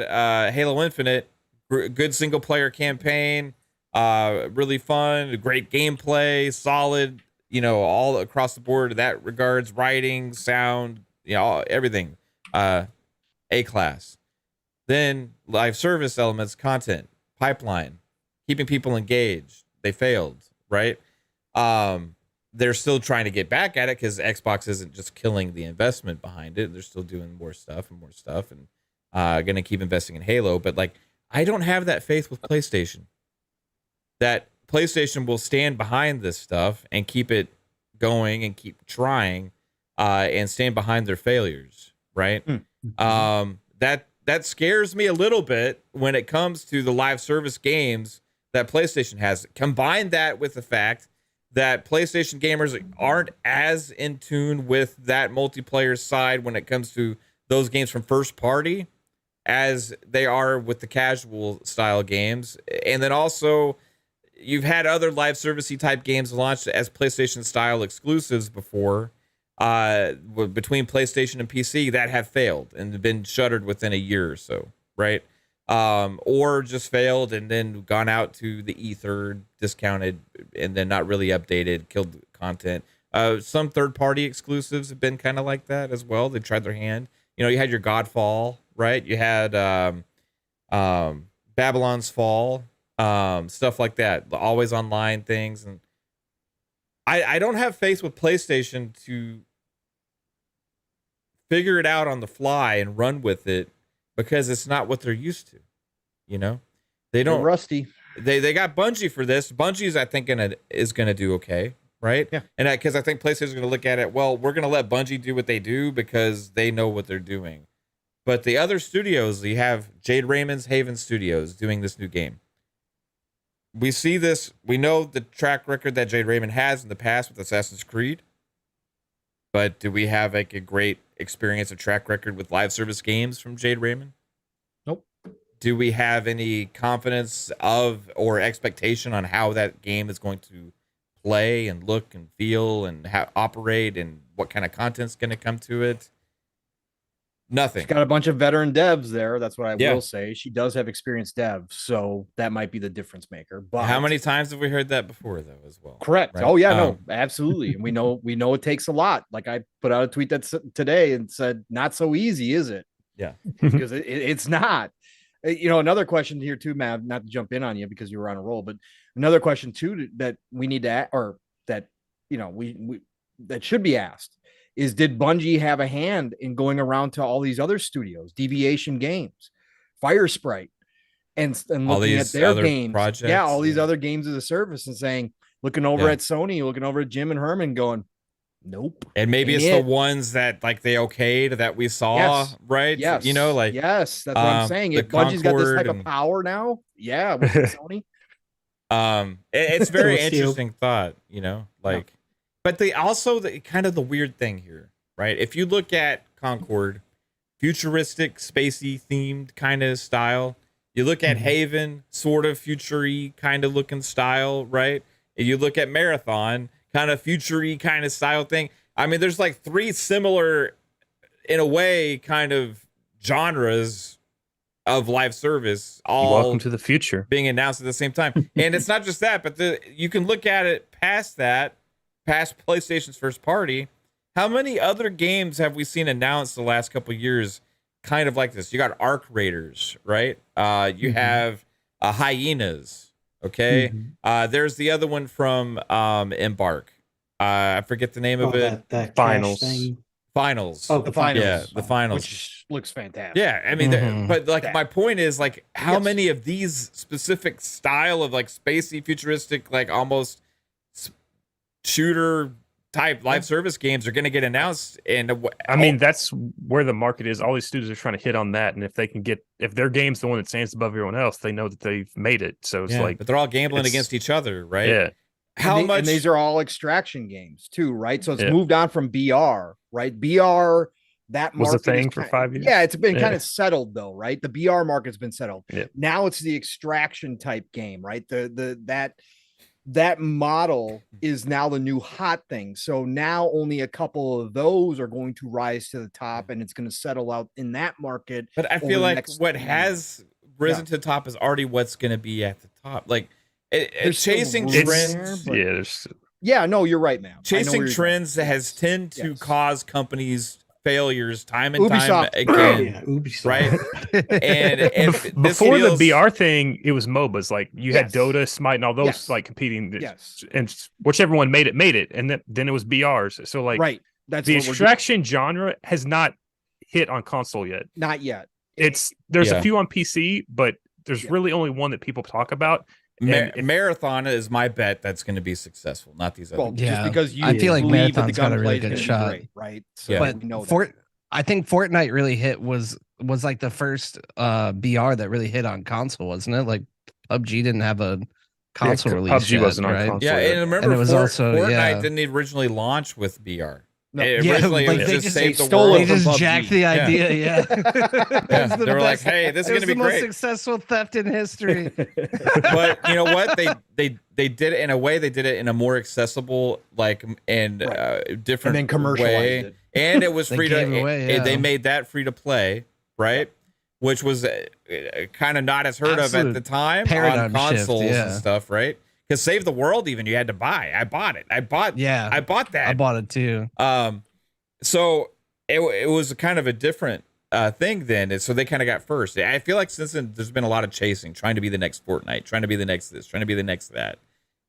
Halo Infinite, good single player campaign, really fun, great gameplay, solid, you know, all across the board in that regards, writing, sound, you know, everything, A-class. Then live service elements, content, pipeline, keeping people engaged. They failed, right? they're still trying to get back at it because Xbox isn't just killing the investment behind it. They're still doing more stuff and going to keep investing in Halo. But like, I don't have that faith with PlayStation. That PlayStation will stand behind this stuff and keep it going and keep trying and stand behind their failures, right? That scares me a little bit when it comes to the live service games that PlayStation has. Combine that with the fact that PlayStation gamers aren't as in tune with that multiplayer side when it comes to those games from first party as they are with the casual style games. And then also, you've had other live servicey type games launched as PlayStation style exclusives before, between PlayStation and PC, that have failed and been shuttered within a year or so, right? Or just failed and then gone out to the ether, discounted, and then not really updated, killed content. Some third-party exclusives have been kind of like that as well. They tried their hand. You know, you had your Godfall, right? You had Babylon's Fall, stuff like that, always online things. And I don't have faith with PlayStation to figure it out on the fly and run with it, because it's not what they're used to. You know, they don't. They're rusty. They got Bungie for this. Bungie's, I think, is gonna do okay, right? Yeah. And because I think PlayStation's gonna look at it. Well, we're gonna let Bungie do what they do because they know what they're doing. But the other studios, you have Jade Raymond's Haven Studios doing this new game. We see this. We know the track record that Jade Raymond has in the past with Assassin's Creed. But do we have like a great experience or track record with live service games from Jade Raymond? Nope. Do we have any confidence of or expectation on how that game is going to play and look and feel and operate and what kind of content's going to come to it? Nothing. She's got a bunch of veteran devs there. That's what I will say. She does have experienced devs, so that might be the difference maker. But how many times have we heard that before, though, as well? Correct. Right? Oh yeah, no, absolutely. And we know it takes a lot. Like I put out a tweet today and said, "Not so easy, is it?" Yeah, because it's not. You know, another question here too, Mav. Not to jump in on you because you were on a roll, but another question too that we need to, or that we that should be asked is, did Bungie have a hand in going around to all these other studios, Deviation Games, Fire Sprite, and looking at their games, projects, all these other games as a service, and saying, looking over at Sony, looking over at Jim and Herman, going, nope. And maybe it's the ones that like they okayed that we saw, right? Yes, you know, like that's what I'm saying. If Bungie's got this type of power now, with Sony. It's very interesting thought, like. But they also kind of the weird thing here, right? If you look at Concord, futuristic, spacey themed kind of style. You look at Haven, sort of future-y kind of looking style, right? And you look at Marathon, kind of future-y kind of style thing. I mean, there's like three similar, in a way, kind of genres of live service, all welcome to the future being announced at the same time. And it's not just that, but you can look at it past that. Past PlayStation's first party, how many other games have we seen announced the last couple of years kind of like this? You got Arc Raiders, right? You have Hyenas, okay? There's the other one from Embark. I forget the name of it. That Finals. Finals. Oh, the Finals. Yeah, the Finals. Which looks fantastic. Yeah, I mean, but like my point is, like, how many of these specific style of like spacey, futuristic, like almost shooter type live service games are going to get announced? And I mean, that's where the market is. All these studios are trying to hit on that, and if their game's the one that stands above everyone else, they know that they've made it. So it's like, but they're all gambling against each other, right? Yeah. How much? And these are all extraction games too, right? So it's moved on from BR, right? BR, that was a thing for 5 years. Yeah, it's been kind of settled though, right? The BR market's been settled. Yeah. Now it's the extraction type game, right? That model is now the new hot thing. So now only a couple of those are going to rise to the top, and it's going to settle out in that market. But I feel like what has risen to the top is already what's going to be at the top. Like it's chasing trends. No, you're right, man. Chasing trends has tend to cause companies failures time and time Ubisoft. again. Yeah, Ubisoft. Right? And if this Before feels, the BR thing, it was MOBAs. Like you had Yes. Dota, Smite, and all those Yes. like competing. Yes. And whichever one made it, and then it was BRs. So like, Right. That's the what we're extraction genre has not hit on console yet. not yet. There's Yeah. a few on PC, but there's really only one that people talk about. And if- Marathon is my bet that's going to be successful, not these other. Well, games. Yeah. just because you I feel like believe that the Marathon's got a gunplay really is good gonna be shot. great, right? So Yeah. But we know that. I think Fortnite really hit was like the first BR that really hit on console, wasn't it? Like PUBG didn't have a console release. PUBG yet, wasn't on right? console. Yeah, yet. and remember, And it was also, Fortnite yeah. didn't originally launch with BR. No. It Yeah, originally like it they just just- saved they the stole it world. They just from PUBG. jacked the idea. Yeah, Yeah, It was the they were like, best- "Hey, this is it going was to be the most great." successful theft in history. But you know what? They did it in a way. They did it in a more accessible, like, and different And then commercialized way. it. And it was They free to. gave it away, They yeah. made that free to play, right? Which was kind of not as heard of Absolute at the time paradigm on shift, consoles yeah. and stuff, right? Because Save the World, even you had to buy. I bought it. I bought that. I bought it too. So it was kind of a different thing then. So they kind of got first. I feel like since then, there's been a lot of chasing, trying to be the next Fortnite, trying to be the next this, trying to be the next that.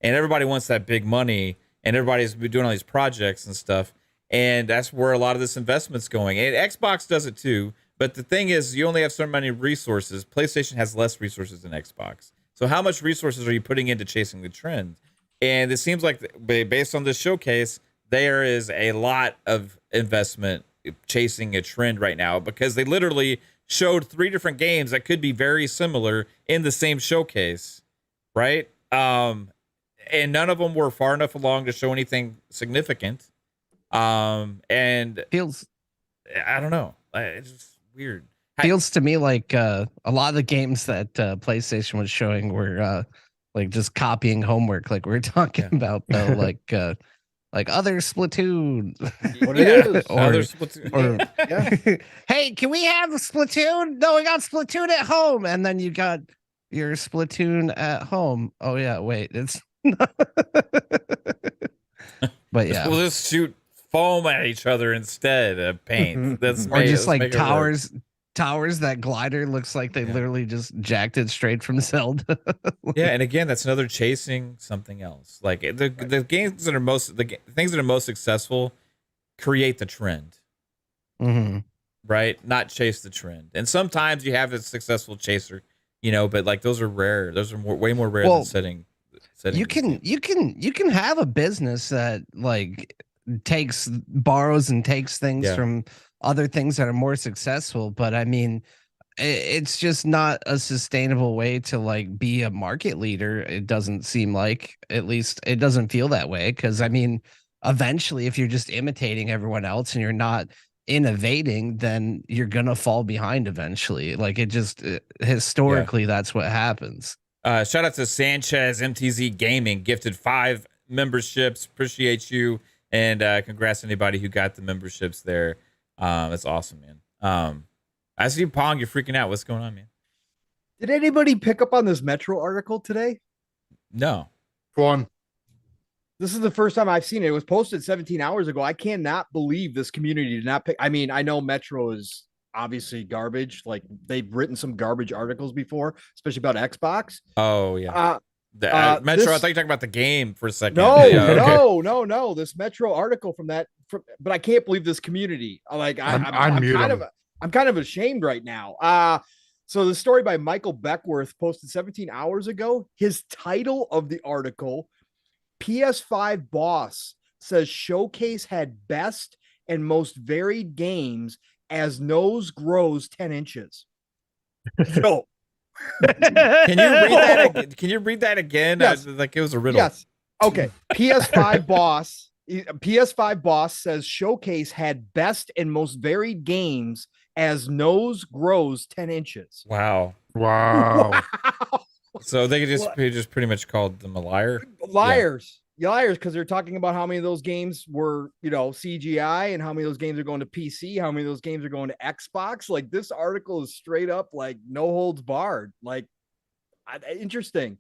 And everybody wants that big money, and everybody's been doing all these projects and stuff. And that's where a lot of this investment's going. And Xbox does it too. But the thing is, you only have so many resources. PlayStation has less resources than Xbox. So how much resources are you putting into chasing the trend? And it seems like based on this showcase, there is a lot of investment chasing a trend right now, because they literally showed 3 different games that could be very similar in the same showcase, right? And none of them were far enough along to show anything significant. And Feels I don't know. It's just weird. feels to me like a lot of the games that PlayStation was showing were like just copying homework, like we were talking about, though, like other Splatoon. What it is. Or Yeah. hey, can we have Splatoon? No, we got Splatoon at home, and then you got your Splatoon at home. Oh yeah, wait, it's. But yeah, We'll just shoot foam at each other instead of paint. That's or just let's like make it work. towers. That glider looks like they literally just jacked it straight from Zelda. Yeah, and again, that's another chasing something else. Like the games that are things that are most successful create the trend, Mm-hmm. right? Not chase the trend. And sometimes you have a successful chaser, but like those are rare. Those are way more rare than setting. You can have a business that like borrows and takes things from other things that are more successful, but I mean, it's just not a sustainable way to like be a market leader. It doesn't seem like, at least it doesn't feel that way. Cause I mean, eventually if you're just imitating everyone else and you're not innovating, then you're going to fall behind eventually. Like it just, historically, that's what happens. Shout out to Sanchez MTZ Gaming, gifted 5 memberships. Appreciate you. And congrats to anybody who got the memberships there. That's awesome, man. I see Pong, you're freaking out. What's going on, man? Did anybody pick up on this Metro article today? No. Go on. This is the first time I've seen it. It was posted 17 hours ago. I cannot believe this community did not pick. I mean, I know Metro is obviously garbage. Like they've written some garbage articles before, especially about Xbox. Oh yeah. Metro. I thought you were talking about the game for a second. No, Yeah, okay. no. This Metro article but I can't believe this community. Like I'm kind of ashamed right now. So the story by Michael Beckworth posted 17 hours ago. His title of the article: PS5 boss says showcase had best and most varied games as nose grows 10 inches. So Can you read that again? Yes. Like it was a riddle. yes. Okay. PS5 boss says showcase had best and most varied games as nose grows 10 inches. Wow. Wow. So they just pretty much called them a liar. Liars, because they're talking about how many of those games were, CGI, and how many of those games are going to PC, how many of those games are going to Xbox. Like this article is straight up like no holds barred. Like interesting.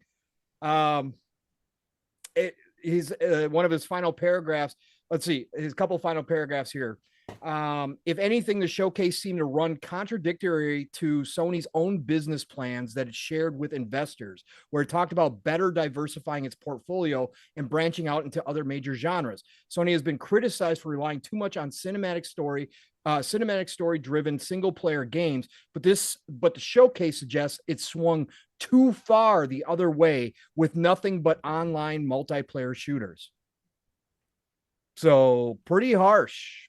He's one of his final paragraphs. Let's see his couple final paragraphs here. If anything, the showcase seemed to run contradictory to Sony's own business plans that it shared with investors, where it talked about better diversifying its portfolio and branching out into other major genres. Sony has been criticized for relying too much on cinematic story driven single player games, but the showcase suggests it swung too far the other way with nothing but online multiplayer shooters. So pretty harsh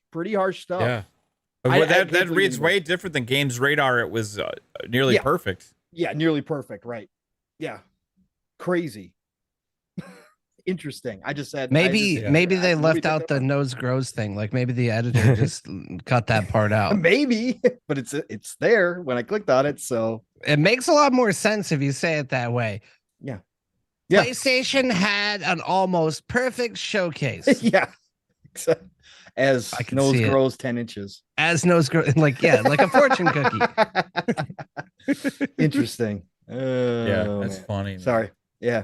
stuff. Yeah. That reads way different than Games Radar. It was nearly perfect. Yeah, nearly perfect. Right. Yeah. Crazy. Interesting. I just said maybe they left out the nose grows thing. Like maybe the editor just cut that part out. Maybe, but it's there when I clicked on it. So it makes a lot more sense if you say it that way. Yeah. PlayStation had an almost perfect showcase. Yeah. As nose grows 10 inches. As nose grows, like a fortune cookie. Interesting. Yeah, that's funny. Man. Sorry. Yeah.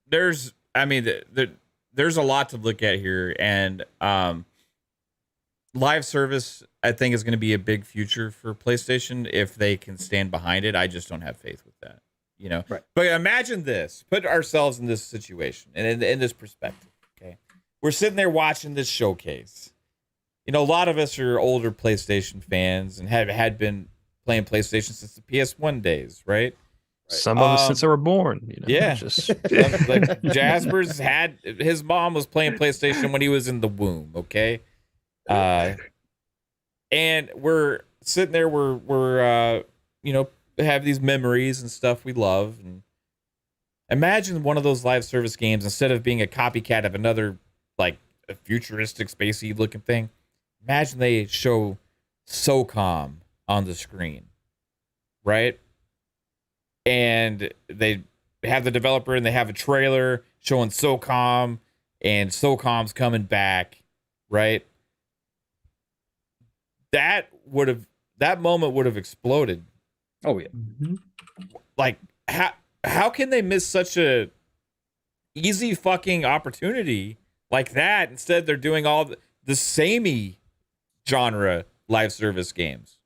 There's a lot to look at here, and live service I think is going to be a big future for PlayStation if they can stand behind it. I just don't have faith with that, Right. But imagine this: put ourselves in this situation and in this perspective. Okay, we're sitting there watching this showcase. A lot of us are older PlayStation fans and had been playing PlayStation since the PS1 days, right? Some of us since they were born. Yeah. Like Jasper's his mom was playing PlayStation when he was in the womb. Okay. And we're sitting there, we're have these memories and stuff we love. And imagine one of those live service games, instead of being a copycat of another, like a futuristic spacey looking thing, imagine they show SOCOM on the screen, right? And they have the developer and they have a trailer showing SOCOM, and SOCOM's coming back, right? That moment would have exploded. Oh yeah. Mm-hmm. Like how can they miss such a easy fucking opportunity like that? Instead, they're doing all the samey genre live service games.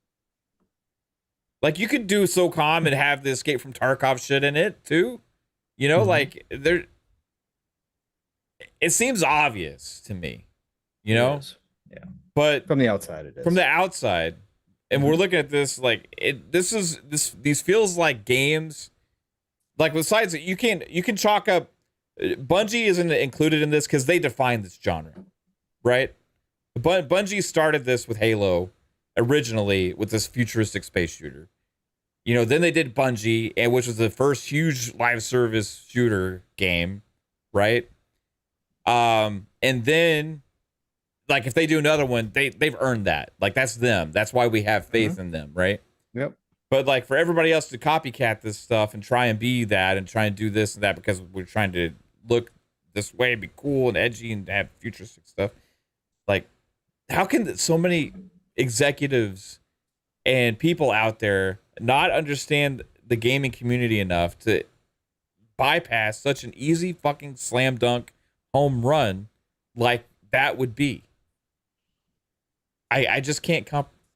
Like, you could do SOCOM and have the Escape from Tarkov shit in it, too. Like, it seems obvious to me, Yeah. But from the outside, it is. From the outside, and we're looking at this, like, these feels like games. Like, besides, you can chalk up, Bungie isn't included in this because they define this genre, right? But Bungie started this with Halo originally with this futuristic space shooter. Then they did Bungie, which was the first huge live service shooter game, right? And then, like, if they do another one, they've earned that. Like, that's them. That's why we have faith in them, right? Yep. But, like, for everybody else to copycat this stuff and try and be that and try and do this and that because we're trying to look this way, be cool and edgy and have futuristic stuff, like, how can so many executives and people out there not understand the gaming community enough to bypass such an easy fucking slam dunk home run like that would be? I just can't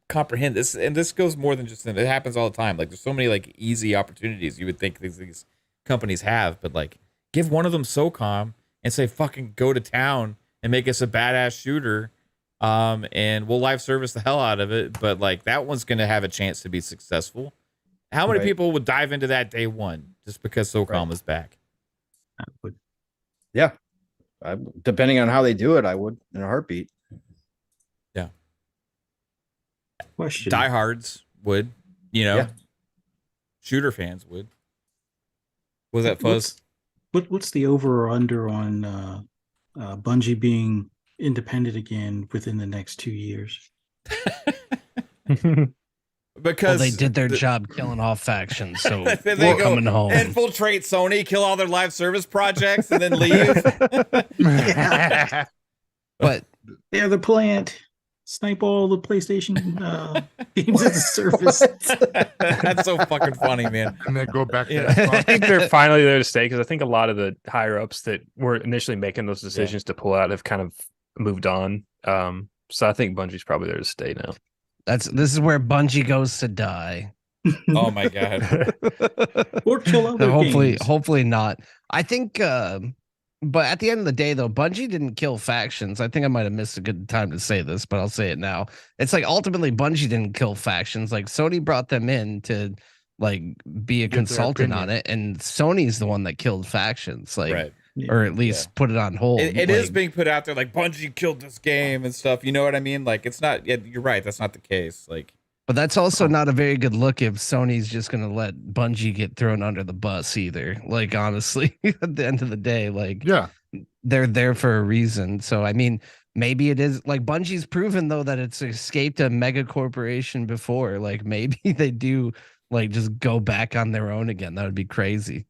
comprehend this. And this goes more than just, it happens all the time. Like, there's so many like easy opportunities you would think these companies have, but like, give one of them SOCOM and say fucking go to town and make us a badass shooter. And we'll live service the hell out of it, but like, that one's going to have a chance to be successful. How many people would dive into that day one just because SOCOM is back? I would. Yeah. Depending on how they do it, I would in a heartbeat. Yeah. Question. Diehards would, shooter fans would. Was that Fuzz? What's the over or under on Bungie being independent again within the next 2 years? Because they did their job killing off factions, so they we're go coming home. Infiltrate Sony, kill all their live service projects, and then leave. But they're the plant. Snipe all the PlayStation games at the surface. That's so fucking funny, man. And then go back. I think they're finally there to stay, because I think a lot of the higher ups that were initially making those decisions to pull out have kind of moved on. So I think Bungie's probably there to stay now. This is where Bungie goes to die. Oh my god. Or chill other hopefully not. I think but at the end of the day though, Bungie didn't kill factions. I think I might have missed a good time to say this, but I'll say it now. It's like ultimately Bungie didn't kill factions. Like Sony brought them in to like be a consultant on it, and Sony's the one that killed factions. Like right. Or at least put it on hold. It is being put out there like Bungie killed this game and stuff. You know what I mean? Like it's not. Yeah, you're right. That's not the case. Like, but that's also not a very good look if Sony's just gonna let Bungie get thrown under the bus either. Like honestly, at the end of the day, like they're there for a reason. So I mean, maybe it is like Bungie's proven though that it's escaped a mega corporation before. Like maybe they do like just go back on their own again. That would be crazy.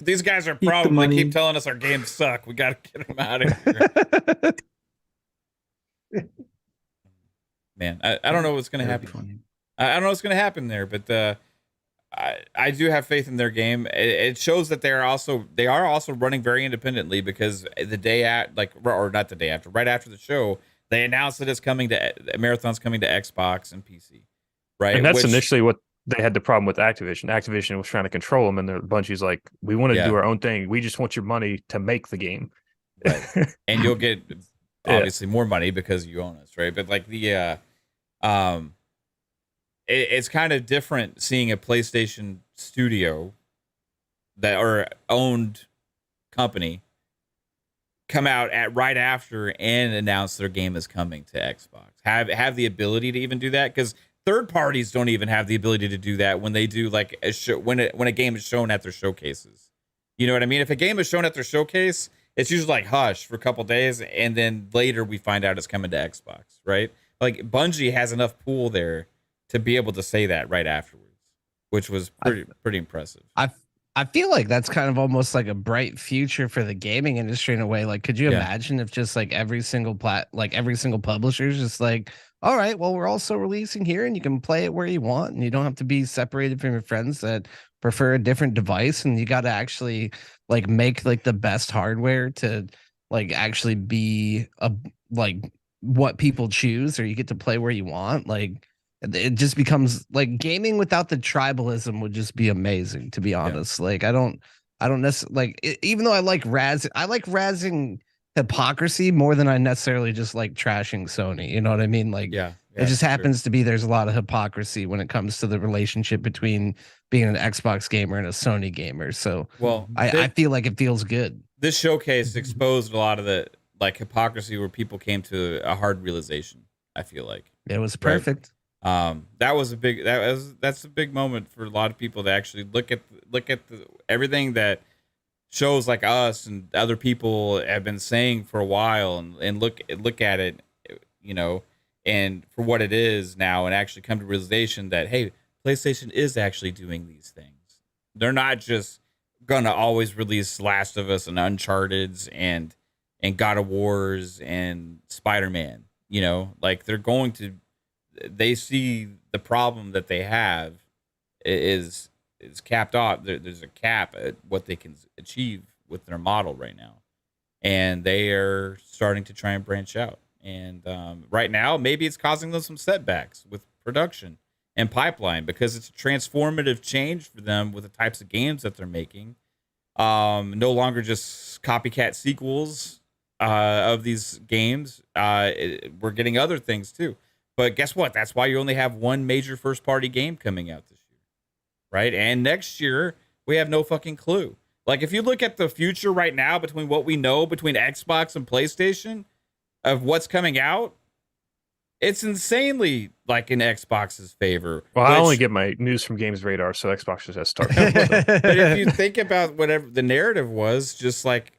These guys are probably keep telling us our games suck. We got to get them out of here. Man, I don't know what's going to happen. I don't know what's going to happen there, but I do have faith in their game. It shows that they are also running very independently because the day at or not the day after, right after the show, they announced that it's coming to Marathon's coming to Xbox and PC. Right, and that's initially what they had the problem with Activision. Activision was trying to control them, and Bungie's like, we want to do our own thing. We just want your money to make the game. Right. And you'll get obviously more money because you own us, right? But like it's kind of different seeing a PlayStation studio or owned company come out right after and announce their game is coming to Xbox. Have the ability to even do that, because third parties don't even have the ability to do that when they do like a show, when a game is shown at their showcases. You know what I mean? If a game is shown at their showcase, it's usually like hush for a couple days, and then later we find out it's coming to Xbox, right? Like Bungie has enough pool there to be able to say that right afterwards, which was pretty impressive. I feel like that's kind of almost like a bright future for the gaming industry in a way. Like, could you imagine if just like every single publisher is just like, all right, well, we're also releasing here and you can play it where you want and you don't have to be separated from your friends that prefer a different device, and you got to actually like make like the best hardware to like actually be like what people choose, or you get to play where you want. Like it just becomes like gaming without the tribalism would just be amazing, to be honest. Like I don't necessarily like even though I like razzing hypocrisy more than I necessarily just like trashing Sony. You know what I mean? Like, it just happens to be there's a lot of hypocrisy when it comes to the relationship between being an Xbox gamer and a Sony gamer. So, I feel like it feels good. This showcase exposed a lot of the like hypocrisy where people came to a hard realization. I feel like it was perfect. That's a big moment for a lot of people to actually look at everything that shows like us and other people have been saying for a while, and look at it, you know, and for what it is now, and actually come to realization that, hey, PlayStation is actually doing these things. They're not just gonna always release Last of Us and Uncharted's and God of Wars and Spider-Man, you know, like they see the problem that they have is capped off. There's a cap at what they can achieve with their model right now, and they are starting to try and branch out. And right now, maybe it's causing them some setbacks with production and pipeline, because it's a transformative change for them with the types of games that they're making. No longer just copycat sequels of these games. We're getting other things too. But guess what? That's why you only have one major first-party game coming out this year, right? And next year, we have no fucking clue. Like, if you look at the future right now between what we know between Xbox and PlayStation of what's coming out, it's insanely like in Xbox's favor. Well, I only get my news from Games Radar, so Xbox just has to start. But if you think about whatever the narrative was, just like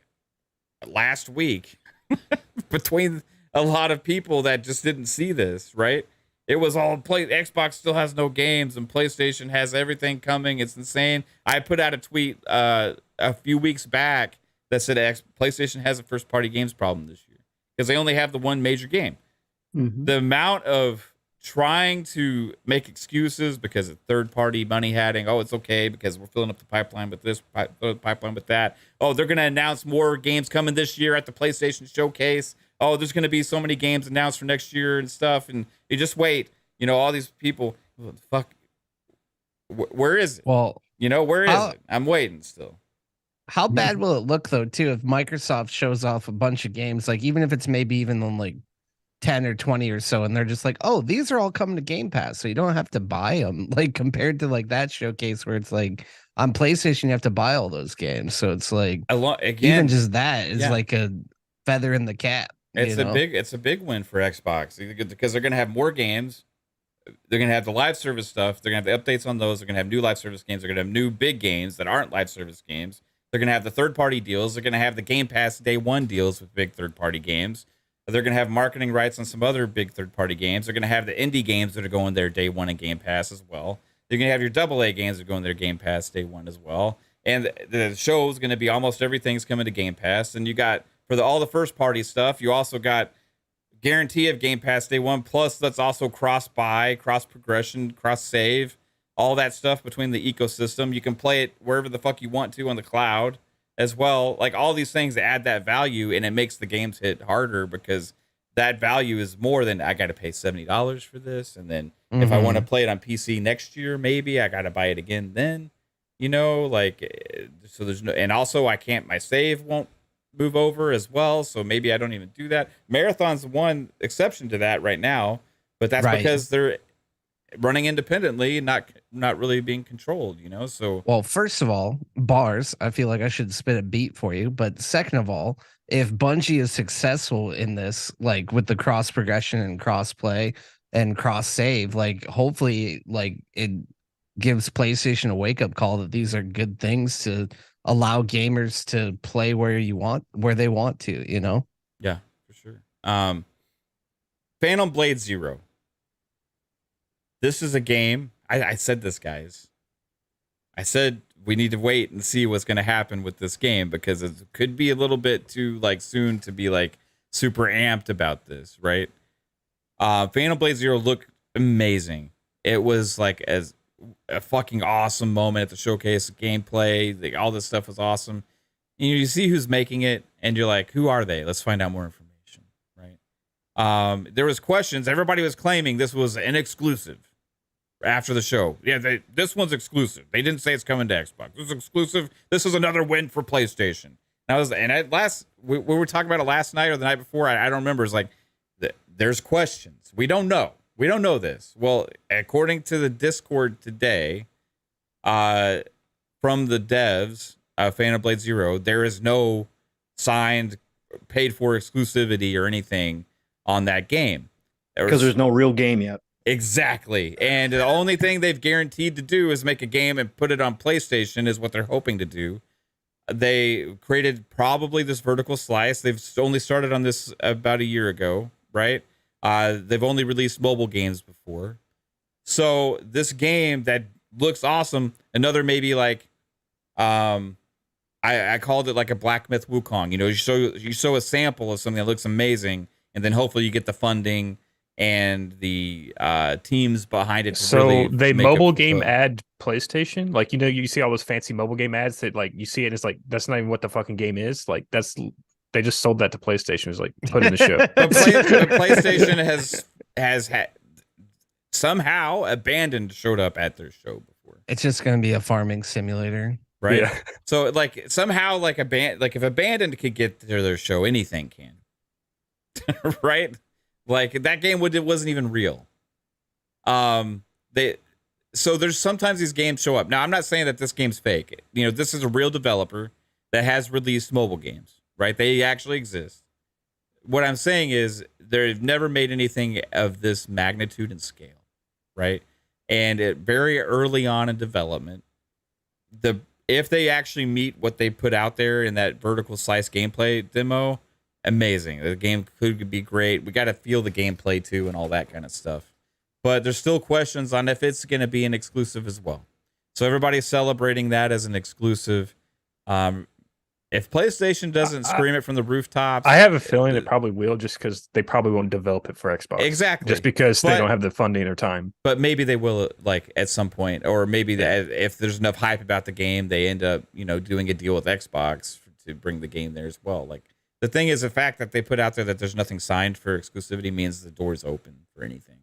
last week, between a lot of people that just didn't see this, right? It was all Xbox still has no games and PlayStation has everything coming. It's insane. I put out a tweet a few weeks back that said PlayStation has a first-party games problem this year because they only have the one major game. Mm-hmm. The amount of trying to make excuses because of third-party money having, oh, it's okay because we're filling up the pipeline with this, pipeline with that. Oh, they're going to announce more games coming this year at the PlayStation Showcase. oh, there's going to be so many games announced for next year and stuff, and you just wait. All these people, what the fuck, where is it? Well, where is it? I'm waiting still. How bad will it look though, too, if Microsoft shows off a bunch of games, like even if it's maybe even on like 10 or 20 or so, and they're just like, oh, these are all coming to Game Pass, so you don't have to buy them. Like compared to like that showcase where it's like on PlayStation, you have to buy all those games. So it's like even just that is like a feather in the cap. It's a big win for Xbox because they're gonna have more games. They're gonna have the live service stuff. They're gonna have the updates on those. They're gonna have new live service games. They're gonna have new big games that aren't live service games. They're going to have the third-party deals. They're going to have the Game Pass Day 1 deals with big third-party games. They're going to have marketing rights on some other big third-party games. They're going to have the indie games that are going there Day 1 in Game Pass as well. They're going to have your AA games that are going there Game Pass Day 1 as well. And the show is going to be almost everything's coming to Game Pass. And you got, for all the first-party stuff, you also got guarantee of Game Pass Day 1. Plus, that's also cross-buy, cross-progression, cross-save. All that stuff between the ecosystem. You can play it wherever the fuck you want to on the cloud as well. Like all these things that add that value, and it makes the games hit harder because that value is more than I got to pay $70 for this. And then if I want to play it on PC next year, maybe I got to buy it again then, so there's no, and also my save won't move over as well. So maybe I don't even do that. Marathon's one exception to that right now, but that's because they're running independently, not really being controlled, so. Well, first of all, bars, I feel like I should spit a beat for you, but second of all, if Bungie is successful in this, like with the cross progression and cross play and cross save, like hopefully like it gives PlayStation a wake up call that these are good things to allow gamers to play where they want to, Yeah, for sure. Phantom Blade Zero. This is a game. I said this, guys. I said we need to wait and see what's going to happen with this game because it could be a little bit too soon to be super amped about this, right? Phantom Blade Zero looked amazing. It was as a fucking awesome moment at the showcase. Gameplay, all this stuff was awesome. And you see who's making it, and you're like, who are they? Let's find out more information, right? There was questions. Everybody was claiming this was an exclusive after the show. Yeah, this one's exclusive. They didn't say it's coming to Xbox. This is exclusive. This is another win for PlayStation. We were talking about it last night or the night before. I don't remember. It's there's questions. We don't know. We don't know this. Well, according to the Discord today, from the devs of Phantom Blade Zero, there is no signed, paid for exclusivity or anything on that game. Because there's no real game yet. Exactly. And the only thing they've guaranteed to do is make a game and put it on PlayStation is what they're hoping to do. They created probably this vertical slice. They've only started on this about a year ago, right? They've only released mobile games before. So this game that looks awesome, another maybe I called it like a Black Myth Wukong. You show a sample of something that looks amazing, and then hopefully you get the funding and the teams behind it. So they mobile game ad PlayStation, you see all those fancy mobile game ads that you see it, and it's that's not even what the fucking game is. They just sold that to PlayStation. It was put in the show. But PlayStation has had somehow abandoned showed up at their show before. It's just gonna be a farming simulator, right? Yeah. So somehow if Abandoned could get to their show, anything can, right? That game wasn't even real. So there's sometimes these games show up. Now I'm not saying that this game's fake. This is a real developer that has released mobile games, right? They actually exist. What I'm saying is they've never made anything of this magnitude and scale, right? And very early on in development, if they actually meet what they put out there in that vertical slice gameplay demo, amazing. The game could be great. We got to feel the gameplay too and all that kind of stuff. But there's still questions on if it's going to be an exclusive as well. So everybody's celebrating that as an exclusive. If PlayStation doesn't scream it from the rooftops, I have a feeling it probably will, just because they probably won't develop it for Xbox. Exactly. Just because they don't have the funding or time. But maybe they will, at some point, or maybe if there's enough hype about the game, they end up, doing a deal with Xbox to bring the game there as well. The thing is, the fact that they put out there that there's nothing signed for exclusivity means the door's open for anything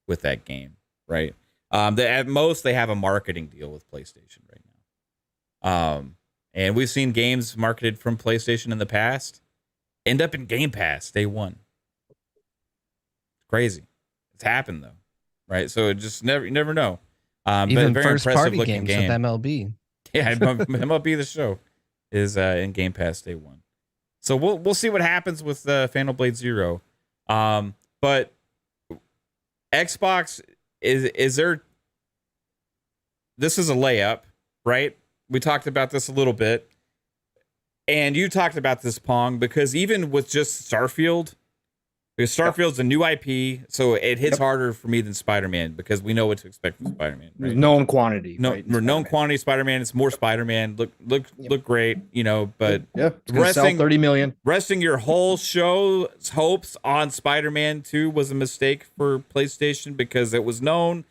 with that game, right? At most, they have a marketing deal with PlayStation right now. And we've seen games marketed from PlayStation in the past end up in Game Pass day one. Crazy. It's happened though, right? So it just you never know. Even but very first impressive party looking games game. with MLB. Yeah, MLB The Show is in Game Pass day one. So we'll see what happens with Phantom Blade Zero. But Xbox is there. This is a layup, right? We talked about this a little bit, and you talked about this, Pong, because even with just Starfield, because Starfield's a new IP, so it hits harder for me than Spider-Man because we know what to expect from Spider-Man. Right? Known quantity. Right? Known quantity Spider-Man. It's more Spider-Man. Look great, you know. But it's gonna sell 30 million. Resting your whole show's hopes on Spider-Man 2 was a mistake for PlayStation because it was known.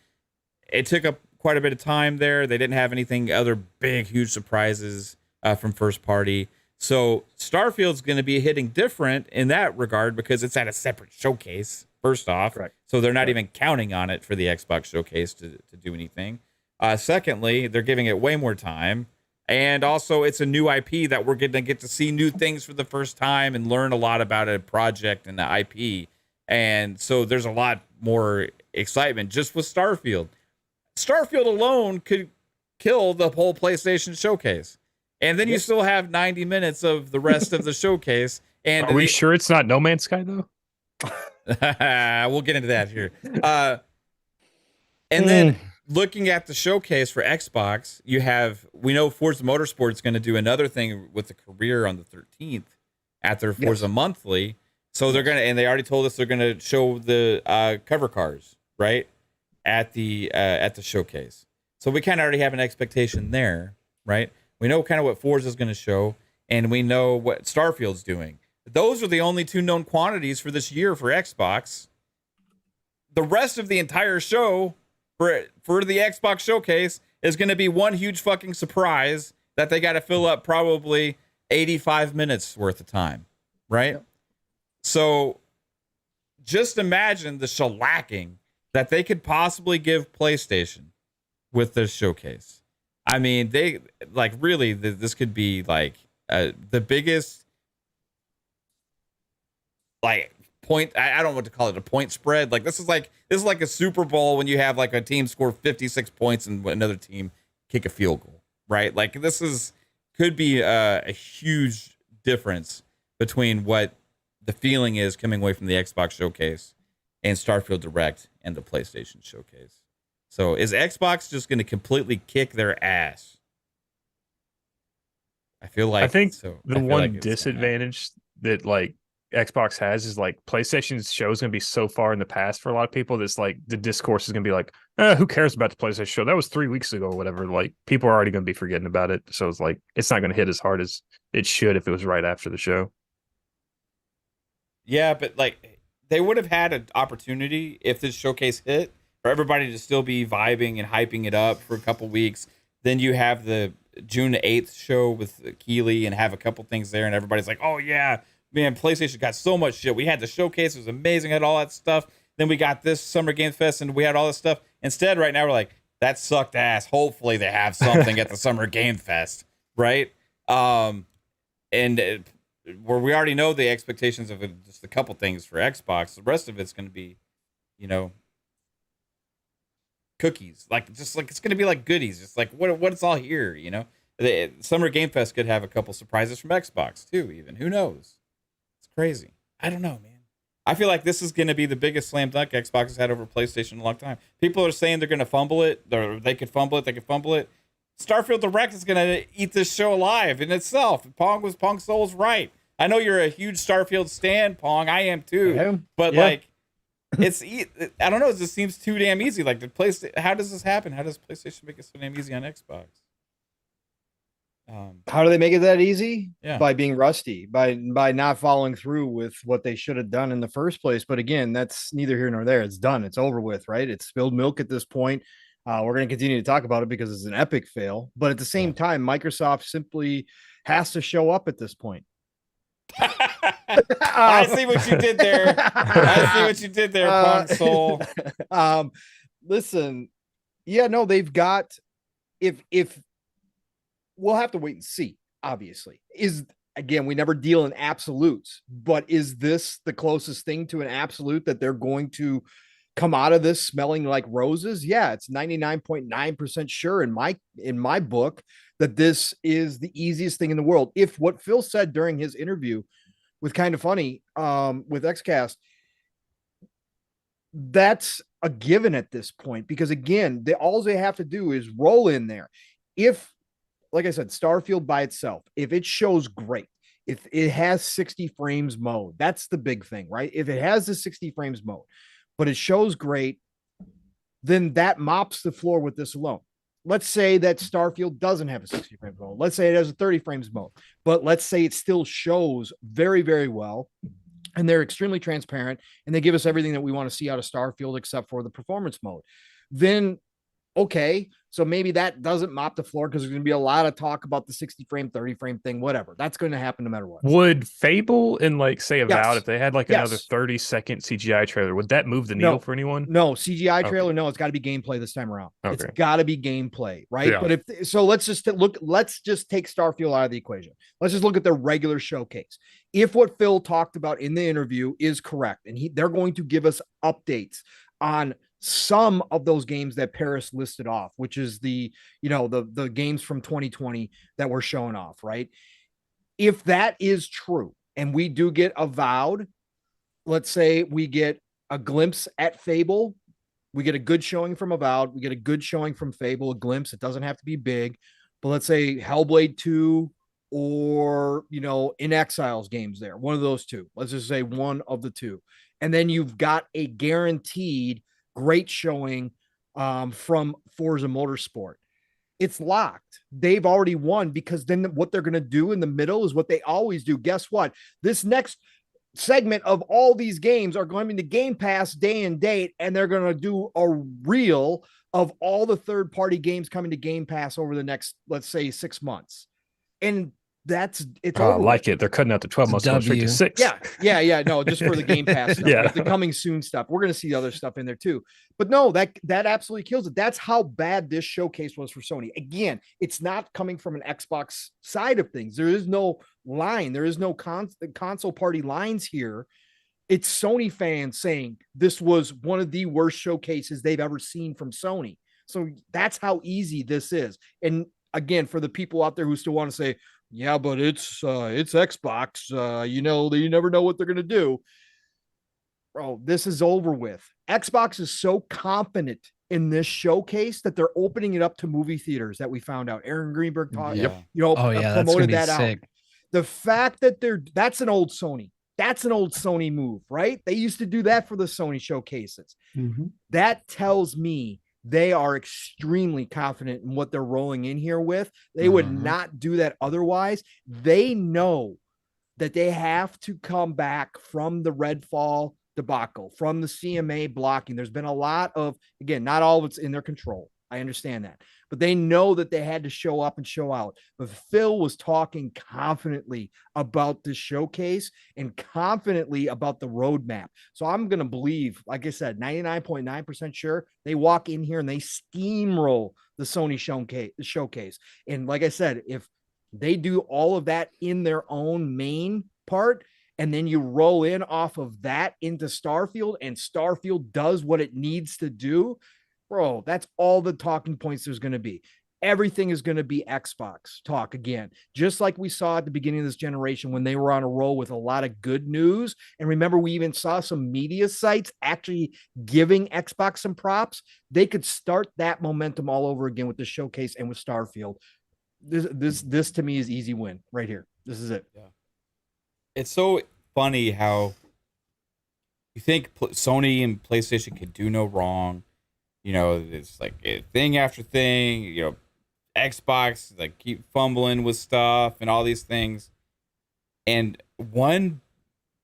It took up quite a bit of time there. They didn't have anything other big, huge surprises from first party. So Starfield's going to be hitting different in that regard because it's at a separate showcase, first off. Correct. So they're not even counting on it for the Xbox showcase to do anything. Secondly, they're giving it way more time. And also, it's a new IP that we're going to get to see new things for the first time and learn a lot about a project and the IP. And so there's a lot more excitement just with Starfield. Starfield alone could kill the whole PlayStation showcase. And then you still have 90 minutes of the rest of the showcase. And are we sure it's not No Man's Sky, though? We'll get into that here. And then looking at the showcase for Xbox, we know Forza Motorsport is going to do another thing with the career on the 13th at their Forza Monthly. So they're going to, and they already told us they're going to show the cover cars, right? At the showcase. So we kind of already have an expectation there, right? We know kind of what Forza is going to show, and we know what Starfield's doing. Those are the only two known quantities for this year for Xbox. The rest of the entire show for the Xbox showcase is going to be one huge fucking surprise that they got to fill up probably 85 minutes worth of time, right? Yep. So just imagine the shellacking that they could possibly give PlayStation with this showcase. I mean, they really, this could be the biggest point. I don't know what to call it, a point spread. This is like a Super Bowl when you have a team score 56 points and another team kick a field goal, right? Could be a huge difference between what the feeling is coming away from the Xbox showcase and Starfield Direct and the PlayStation showcase. So is Xbox just going to completely kick their ass? I think the one disadvantage that Xbox has is PlayStation's show is going to be so far in the past for a lot of people. That's the discourse is going to be who cares about the PlayStation show? That was 3 weeks ago or whatever. People are already going to be forgetting about it. So it's it's not going to hit as hard as it should if it was right after the show. Yeah, but they would have had an opportunity if this showcase hit for everybody to still be vibing and hyping it up for a couple weeks. Then you have the June 8th show with Keighley and have a couple things there, and everybody's like, oh yeah, man, PlayStation got so much shit. We had the showcase, it was amazing, had all that stuff. Then we got this Summer Game Fest, and we had all this stuff. Instead, right now, we're like, that sucked ass. Hopefully they have something at the Summer Game Fest, right? Where we already know the expectations of just a couple things for Xbox. The rest of it's going to be, cookies, it's going to be goodies, just what's all here, the Summer Game Fest could have a couple surprises from Xbox too, even, who knows? It's crazy. I don't know, man. I feel like this is going to be the biggest slam dunk Xbox has had over PlayStation in a long time. People are saying they're going to fumble it, they could fumble it. Starfield Direct is going to eat this show alive in itself. Pong Soul's right. I know you're a huge Starfield stan, Pong. I am too. But I don't know. It just seems too damn easy. How does this happen? How does PlayStation make it so damn easy on Xbox? How do they make it that easy? Yeah. By being rusty, by not following through with what they should have done in the first place. But again, that's neither here nor there. It's done. It's over with, right? It's spilled milk at this point. We're going to continue to talk about it because it's an epic fail. But at the same time, Microsoft simply has to show up at this point. I see what you did there. I see what you did there, Pong Soul. Listen, yeah, no, they've got. If we'll have to wait and see. Obviously, again, we never deal in absolutes, but is this the closest thing to an absolute that they're going to come out of this smelling like roses? Yeah, it's 99.9% sure in my book that this is the easiest thing in the world. If what Phil said during his interview with Kind of Funny with XCast, that's a given at this point, because again, all they have to do is roll in there. If, like I said, Starfield by itself, if it shows great, if it has 60 frames mode, that's the big thing, right? If it has the 60 frames mode, but it shows great, then that mops the floor with this alone. Let's say that Starfield doesn't have a 60 frames mode. Let's say it has a 30 frames mode, but let's say it still shows very, very well, and they're extremely transparent, and they give us everything that we want to see out of Starfield except for the performance mode. Then, okay, so maybe that doesn't mop the floor, because there's going to be a lot of talk about the 60 frame, 30 frame thing, whatever. That's going to happen no matter what. Would Fable and like say Avowed, Yes. if they had like another 30-second CGI trailer, would that move the needle for anyone? No, CGI trailer. No, it's got to be gameplay this time around. Okay. It's got to be gameplay, right? Yeah. But let's just take Starfield out of the equation. Let's just look at the regular showcase. If what Phil talked about in the interview is correct, and they're going to give us updates on some of those games that Paris listed off, which is the games from 2020 that we're showing off, right? If that is true, and we do get Avowed, let's say we get a glimpse at Fable, we get a good showing from Avowed, we get a good showing from Fable, a glimpse. It doesn't have to be big, but let's say Hellblade 2 or, In Exiles games there, one of those two. Let's just say one of the two. And then you've got a guaranteed great showing from Forza Motorsport. It's locked. They've already won, because then what they're going to do in the middle is what they always do. Guess what? This next segment of all these games are going to Game Pass day and date, and they're going to do a reel of all the third-party games coming to Game Pass over the next, let's say, 6 months. And it's I like it. They're cutting out the 12 months, going straight to 6. Yeah. No, just for the Game Pass stuff. Yeah. Like the coming soon stuff. We're going to see other stuff in there too. But no, that absolutely kills it. That's how bad this showcase was for Sony. Again, it's not coming from an Xbox side of things. There is no line. There is no console party lines here. It's Sony fans saying this was one of the worst showcases they've ever seen from Sony. So that's how easy this is. And again, for the people out there who still want to say, yeah, but it's Xbox, you never know what they're going to do. Bro, this is over with. Xbox is so confident in this showcase that they're opening it up to movie theaters, that we found out. Aaron Greenberg promoted that out. The fact that that's an old Sony. That's an old Sony move, right? They used to do that for the Sony showcases. Mm-hmm. That tells me they are extremely confident in what they're rolling in here with. They would not do that otherwise. They know that they have to come back from the Redfall debacle, from the CMA blocking. There's been a lot of, again, not all of it's in their control. I understand that, but they know that they had to show up and show out. But Phil was talking confidently about this showcase and confidently about the roadmap. So I'm going to believe, like I said, 99.9% sure they walk in here and they steamroll the Sony showcase. And like I said, if they do all of that in their own main part, and then you roll in off of that into Starfield, and Starfield does what it needs to do, bro, that's all the talking points there's going to be. Everything is going to be Xbox talk again, just like we saw at the beginning of this generation when they were on a roll with a lot of good news. And remember, we even saw some media sites actually giving Xbox some props. They could start that momentum all over again with the showcase and with Starfield. This to me is easy win right here. This is it. Yeah. It's so funny how you think Sony and PlayStation could do no wrong. It's like thing after thing, Xbox, like keep fumbling with stuff and all these things. And one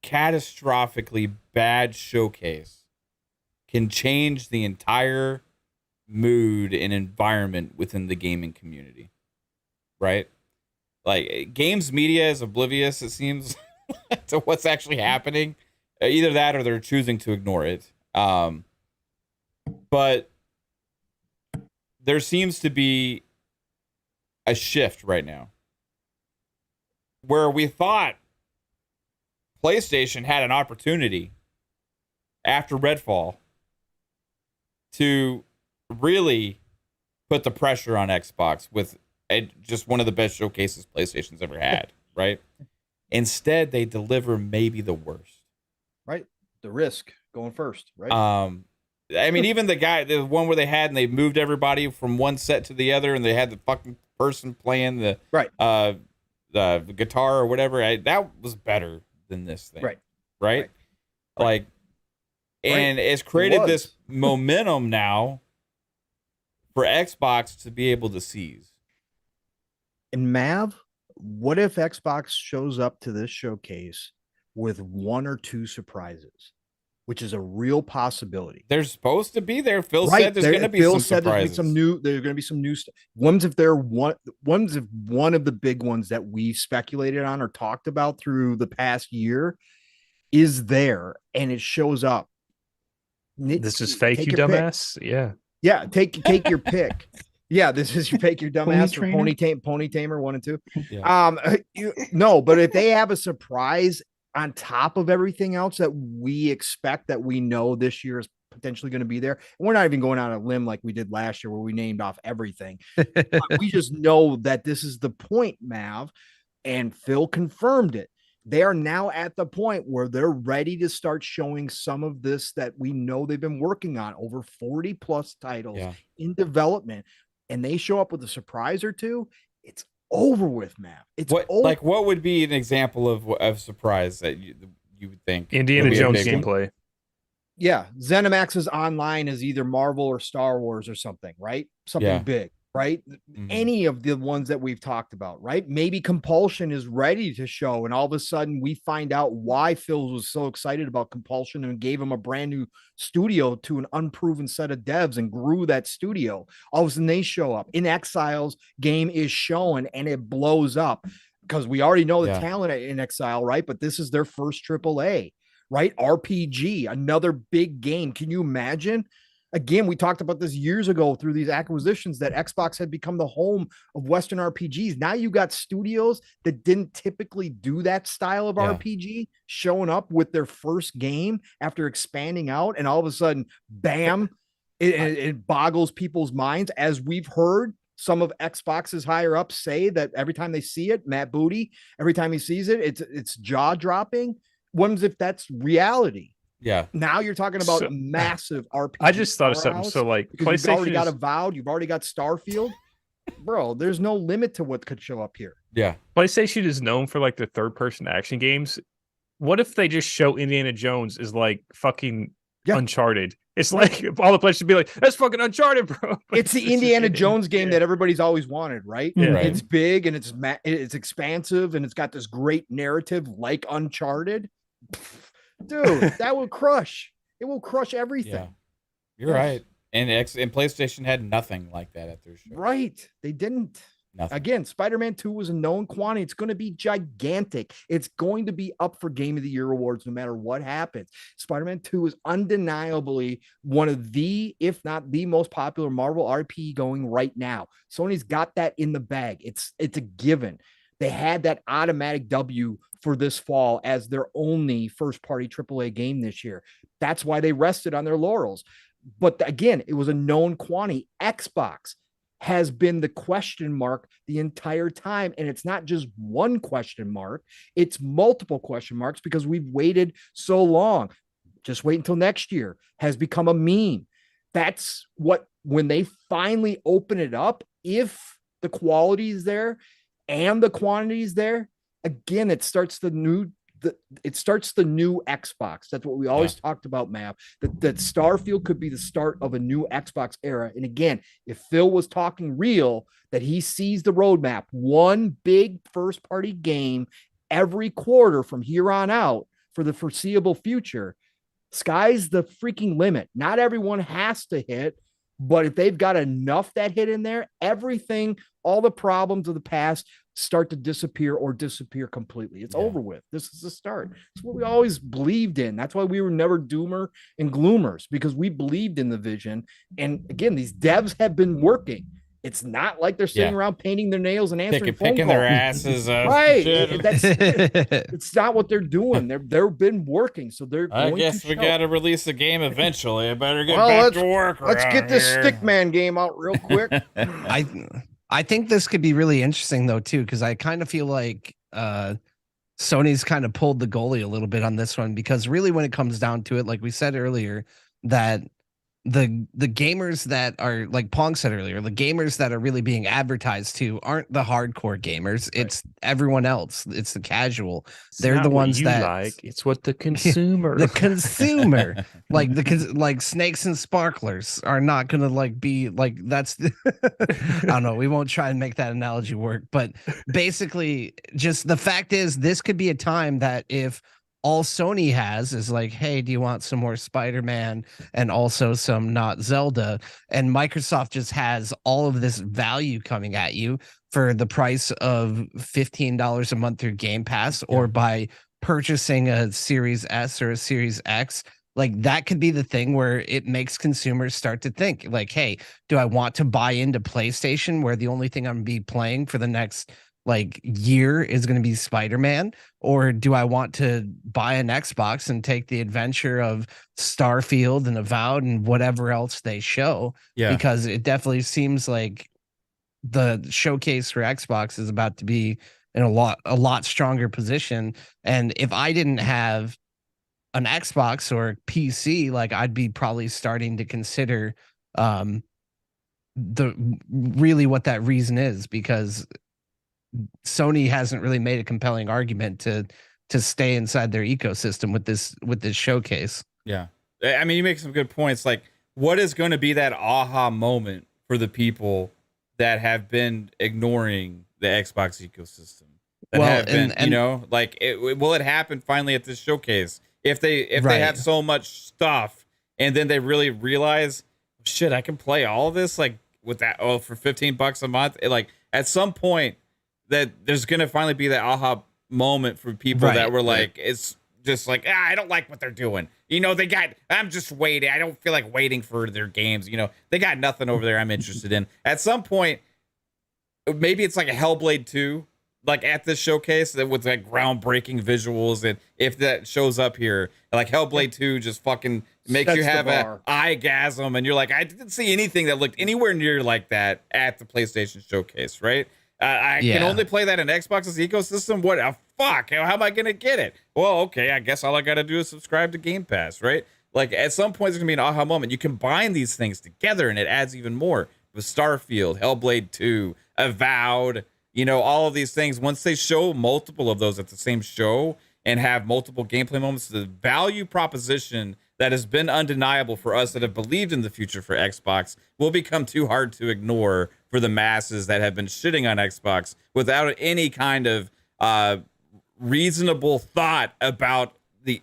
catastrophically bad showcase can change the entire mood and environment within the gaming community. Right? Like games media is oblivious, it seems. to what's actually happening. Either that or they're choosing to ignore it. But there seems to be a shift right now where we thought PlayStation had an opportunity after Redfall to really put the pressure on Xbox with just one of the best showcases PlayStation's ever had, right? Instead, they deliver maybe the worst. Right. The Risk going first, right? I mean, even the one where they had and they moved everybody from one set to the other and they had the fucking person playing the guitar or whatever. That was better than this thing. Right. Like, and it's created this momentum now for Xbox to be able to seize. And Mav, what if Xbox shows up to this showcase with 1 or 2 surprises, which is a real possibility? They're supposed to be there. Phil said there's going to be some surprises. There's going to be some new stuff. One's if one of the big ones that we've speculated on or talked about through the past year is there, and it shows up. This is fake, you dumbass. Yeah, take your pick. Yeah, this is your fake, your dumbass, or Pony Tamer 1 and 2. Yeah. No, but if they have a surprise on top of everything else that we expect, that we know this year is potentially going to be there, and we're not even going on a limb like we did last year where we named off everything. We just know that this is the point, Mav, and Phil confirmed it. They are now at the point where they're ready to start showing some of this that we know they've been working on, over 40 plus titles in development, and they show up with a surprise or two. It's over with, man. It's over. Like, what would be an example of surprise that you would think? Indiana Jones gameplay. Yeah, ZeniMax's online is either Marvel or Star Wars or something, right? Something big, right? Mm-hmm. Any of the ones that we've talked about, right? Maybe Compulsion is ready to show, and all of a sudden we find out why Phil was so excited about Compulsion and gave him a brand new studio to an unproven set of devs and grew that studio. All of a sudden they show up. In Exile's game is shown and it blows up because we already know the talent in Exile, right? But this is their first AAA. Right? RPG, another big game. Can you imagine? Again, we talked about this years ago through these acquisitions that Xbox had become the home of Western RPGs. Now you got studios that didn't typically do that style of RPG showing up with their first game after expanding out, and all of a sudden, bam, it boggles people's minds. As we've heard some of Xbox's higher ups say that every time they see it, Matt Booty, every time he sees it, it's jaw dropping. Wonders if that's reality. Yeah. Now you're talking about massive RPG. I just thought of something. So, like, PlayStation, you've already got Avowed, you've already got Starfield. Bro, there's no limit to what could show up here. Yeah. PlayStation is known for like the third-person action games. What if they just show Indiana Jones as like fucking Uncharted? It's like all the players should be like, that's fucking Uncharted, bro. It's the Indiana Jones game that everybody's always wanted, right? Yeah. Right. It's big and it's expansive and it's got this great narrative like Uncharted. Dude, that will crush. It will crush everything. Yeah. You're right. And PlayStation had nothing like that at their show. Right. They didn't. Nothing. Again, Spider-Man 2 was a known quantity. It's going to be gigantic. It's going to be up for Game of the Year awards no matter what happens. Spider-Man 2 is undeniably one of the, if not the most popular Marvel RPG going right now. Sony's got that in the bag. It's a given. They had that automatic W for this fall as their only first-party AAA game this year. That's why they rested on their laurels. But again, it was a known quantity. Xbox has been the question mark the entire time. And it's not just one question mark. It's multiple question marks because we've waited so long. Just wait until next year has become a meme. That's what, when they finally open it up, if the quality is there and the quantity is there, again, it starts the new Xbox. That's what we always talked about, Mav. That Starfield could be the start of a new Xbox era. And again, if Phil was talking real, that he sees the roadmap, one big first-party game every quarter from here on out for the foreseeable future, sky's the freaking limit. Not everyone has to hit, but if they've got enough that hit in there, everything all the problems of the past start to disappear or disappear completely. It's over with. This is the start. It's what we always believed in. That's why we were never doomer and gloomers, because we believed in the vision. And again, these devs have been working. It's not like they're sitting around painting their nails and answering phone picking calls. their asses up. Right. It's not what they're doing. They've been working. So they're I going guess to we show. got to release the game eventually. I better get back to work. Let's get this here. Stickman game out real quick. I think this could be really interesting though too, because I kind of feel like Sony's kind of pulled the goalie a little bit on this one, because really when it comes down to it, like we said earlier, that the gamers that are, like Pong said earlier, the gamers that are really being advertised to aren't the hardcore gamers. It's everyone else. It's the casual. They're the ones that like. It's what the consumer, the consumer, like snakes and sparklers are not gonna like be like that's. I don't know. We won't try and make that analogy work, but basically, just the fact is, this could be a time that if all Sony has is like, hey, do you want some more Spider-Man and also some not Zelda? And Microsoft just has all of this value coming at you for the price of $15 a month through Game Pass, or by purchasing a Series S or a Series X. Like that could be the thing where it makes consumers start to think like, hey, do I want to buy into PlayStation, where the only thing I'm gonna be playing for the next like year is going to be Spider-Man, or do I want to buy an Xbox and take the adventure of Starfield and Avowed and whatever else they show? Because it definitely seems like the showcase for Xbox is about to be in a lot stronger position. And if I didn't have an Xbox or a PC, like I'd be probably starting to consider the really what that reason is, because Sony hasn't really made a compelling argument to stay inside their ecosystem with this showcase. Yeah. I mean, you make some good points. Like, what is going to be that aha moment for the people that have been ignoring the Xbox ecosystem? That have been, you know, like, will it happen finally at this showcase? If they have so much stuff and then they really realize, shit, I can play all of this like with that for $15 a month. Like at some point, that there's going to finally be that aha moment for people that were like, it's just like, I don't like what they're doing. You know, I'm just waiting. I don't feel like waiting for their games. You know, they got nothing over there I'm interested in. At some point, maybe it's like a Hellblade 2, like at this showcase with like groundbreaking visuals. And if that shows up here, like Hellblade 2 just fucking makes you have an eyegasm. And you're like, I didn't see anything that looked anywhere near like that at the PlayStation showcase, right? I can only play that in Xbox's ecosystem. What a fuck? How am I going to get it? Well, okay, I guess all I got to do is subscribe to Game Pass, right? Like at some point, there's going to be an aha moment. You combine these things together and it adds even more. With Starfield, Hellblade 2, Avowed, you know, all of these things. Once they show multiple of those at the same show and have multiple gameplay moments, the value proposition that has been undeniable for us that have believed in the future for Xbox will become too hard to ignore for the masses that have been shitting on Xbox without any kind of reasonable thought about